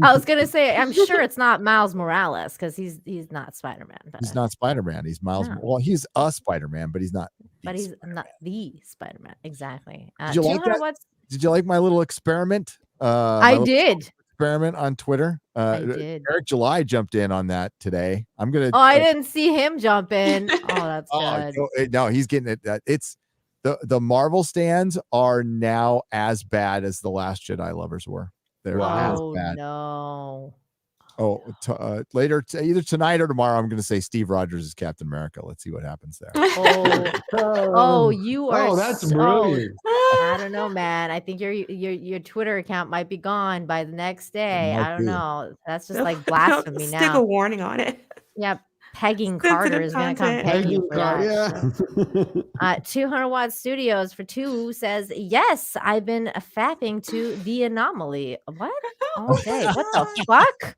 Speaker 1: I was gonna say, I'm sure it's not Miles Morales because he's not Spider-Man.
Speaker 3: He's not Spider-Man. He's Miles.
Speaker 1: No.
Speaker 3: Well, he's a Spider-Man, but he's not.
Speaker 1: But he's not the Spider-Man. Exactly.
Speaker 3: Did you like
Speaker 1: 200
Speaker 3: that?
Speaker 1: watts.
Speaker 3: Did you like my little experiment?
Speaker 1: I did.
Speaker 3: Experiment on Twitter.
Speaker 1: I did.
Speaker 3: Eric July jumped in on that today. I'm gonna.
Speaker 1: Oh, I didn't see him jump in. Oh, that's good.
Speaker 3: No, he's getting it. It's the Marvel stands are now as bad as the Last Jedi lovers were. They're as
Speaker 1: Oh
Speaker 3: bad.
Speaker 1: no.
Speaker 3: Oh, later, either tonight or tomorrow, I'm going to say Steve Rogers is Captain America. Let's see what happens there.
Speaker 1: Oh, you are.
Speaker 4: Oh, that's brilliant.
Speaker 1: I don't know, man. I think your Twitter account might be gone by the next day.
Speaker 3: might
Speaker 1: I don't
Speaker 3: be.
Speaker 1: know. That's just like
Speaker 2: Don't
Speaker 1: blasphemy
Speaker 2: Stick
Speaker 1: now.
Speaker 2: a warning on it.
Speaker 1: Yeah, pegging
Speaker 2: Sensitive
Speaker 1: Carter is going to come
Speaker 2: content.
Speaker 1: peg you for that.
Speaker 4: Yeah.
Speaker 1: 200 Watt Studios for 2 says, yes, I've been fapping to The Anomaly. What? Okay, what the fuck?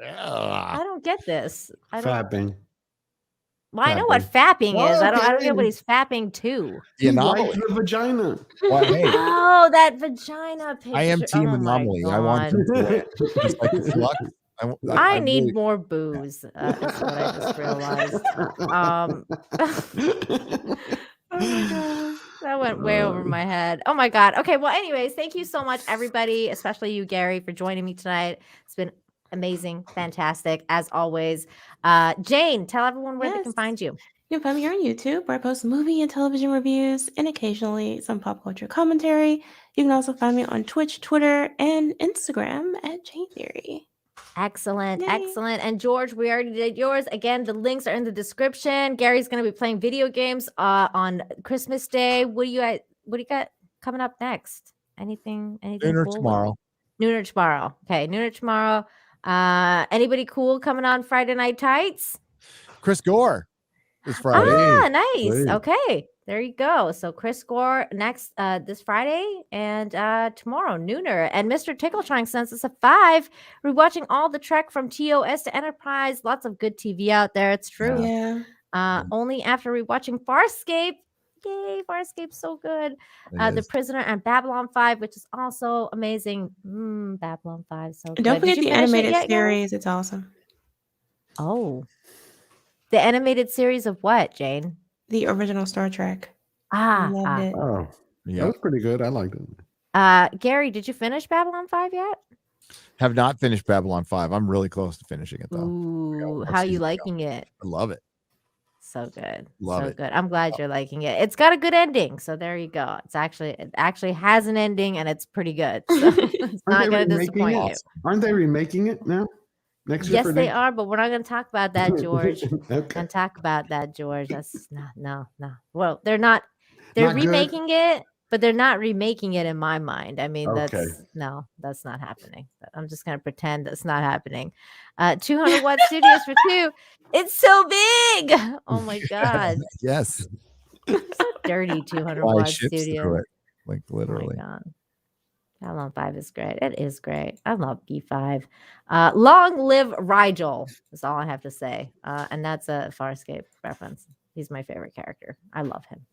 Speaker 1: I don't get this.
Speaker 4: Fapping.
Speaker 1: Well, I know what fapping is. I don't get what
Speaker 4: Okay.
Speaker 1: he's fapping to.
Speaker 3: The
Speaker 4: He
Speaker 3: Anomaly.
Speaker 4: likes the vagina.
Speaker 3: Well, hey,
Speaker 1: Oh, that vagina picture.
Speaker 3: I am Team
Speaker 1: Oh my
Speaker 3: Anomaly. I want
Speaker 1: God.
Speaker 3: him to win. Just like it's luck.
Speaker 1: I need
Speaker 3: really-
Speaker 1: more booze. Is what I just realized.
Speaker 2: Oh my god.
Speaker 1: That went way over my head. Oh my God. Okay. Well, anyways, thank you so much, everybody, especially you, Gary, for joining me tonight. It's been amazing, fantastic, as always. Jane, tell everyone where they can
Speaker 2: Yes.
Speaker 1: find you.
Speaker 2: You can find me here on YouTube, where I post movie and television reviews and occasionally some pop culture commentary. You can also find me on Twitch, Twitter, and Instagram at Jane Theory.
Speaker 1: Excellent,
Speaker 2: Yay.
Speaker 1: excellent. And George, we already did yours. Again, the links are in the description. Gary's going to be playing video games on Christmas Day. What do you got coming up next? Anything
Speaker 3: Nooner
Speaker 1: cool?
Speaker 3: tomorrow.
Speaker 1: Nooner tomorrow. Okay, Nooner tomorrow. Anybody cool coming on Friday Night Tights?
Speaker 3: Chris Gore is Friday.
Speaker 1: Ah, nice.
Speaker 4: Hey.
Speaker 1: Okay, there you go. So Chris Gore next this Friday and tomorrow Nooner. And Mr. Tickle trying sends us a 5. Rewatching all the Trek from TOS to Enterprise. Lots of good TV out there. It's true.
Speaker 2: Yeah.
Speaker 1: Only after rewatching Farscape. Yay, Farscape's so good.
Speaker 3: It
Speaker 1: The
Speaker 3: is.
Speaker 1: Prisoner and Babylon 5, which is also amazing. Babylon 5, so good.
Speaker 2: Don't
Speaker 1: Did
Speaker 2: forget
Speaker 1: you
Speaker 2: the
Speaker 1: finish it
Speaker 2: animated
Speaker 1: yet, Gary?
Speaker 2: series. It's awesome.
Speaker 1: Oh, the animated series of what, Jane?
Speaker 2: The original Star Trek. I loved
Speaker 1: Ah.
Speaker 2: it.
Speaker 4: Oh, that
Speaker 3: Yeah.
Speaker 4: was pretty good. I liked it.
Speaker 1: Gary, did you finish Babylon 5 yet?
Speaker 3: Have not finished Babylon 5. I'm really close to finishing it though.
Speaker 1: Ooh,
Speaker 3: one
Speaker 1: how you
Speaker 3: season to go.
Speaker 1: liking it?
Speaker 3: I love it.
Speaker 1: So good.
Speaker 3: Love
Speaker 1: so
Speaker 3: it.
Speaker 1: good. I'm glad you're liking it. It's got a good ending. So there you go. It actually has an ending and it's pretty good. So it's not going to disappoint you.
Speaker 4: Aren't they remaking it now? Next year?
Speaker 1: Yes,
Speaker 4: for
Speaker 1: they
Speaker 4: next-
Speaker 1: are, but we're not going to talk about that, George.
Speaker 4: Okay.
Speaker 1: Gonna talk about that, George. That's no. Well, they're not. They're
Speaker 4: Not good?
Speaker 1: remaking it, but they're not remaking it in my mind. I mean,
Speaker 4: Okay.
Speaker 1: that's not happening. I'm just gonna pretend that's not happening. 200 Watt Studios for 2. It's so big. Oh my God,
Speaker 3: Yes.
Speaker 1: so dirty. 200
Speaker 3: Fly
Speaker 1: Watt
Speaker 3: ships through
Speaker 1: Studios.
Speaker 3: it. Like literally.
Speaker 1: Oh my God. Babylon 5 is great. It is great. I love B5. Long live Rigel is all I have to say. And that's a Farscape reference. He's my favorite character. I love him.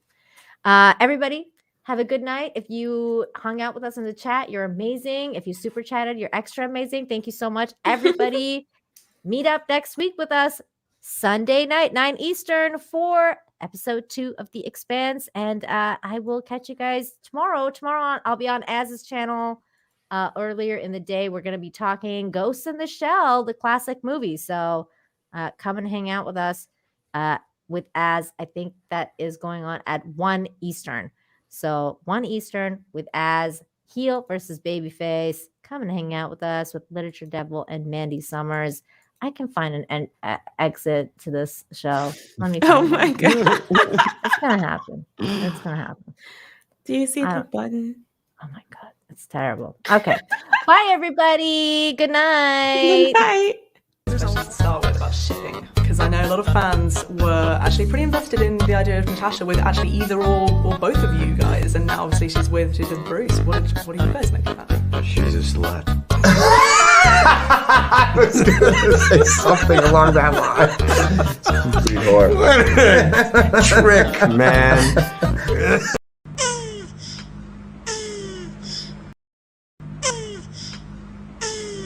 Speaker 1: Everybody, have a good night. If you hung out with us in the chat, you're amazing. If you super chatted, you're extra amazing. Thank you so much. Everybody, meet up next week with us. Sunday night, 9 Eastern, for episode 2 of The Expanse. And I will catch you guys tomorrow. I'll be on Az's channel. Earlier in the day, we're going to be talking Ghost in the Shell, the classic movie. So come and hang out with us with Az. I think that is going on at 1 Eastern. So 1 Eastern with Az, heel versus babyface. Come and hang out with us with Literature Devil and Mandy Summers. I can find an exit to this show. Let me.
Speaker 2: Oh my God.
Speaker 1: It's going to happen. It's going to happen.
Speaker 2: Do you see the button?
Speaker 1: Oh my God. It's terrible. Okay. Bye, everybody. Good night.
Speaker 2: Good night.
Speaker 5: I wanted to start with about shipping, because I know a lot of fans were actually pretty invested in the idea of Natasha with actually either or both of you guys, and now obviously she's with Bruce. What do you guys make of that?
Speaker 6: She's a slut. I was gonna say something along that line. Pretty hard. Trick, man.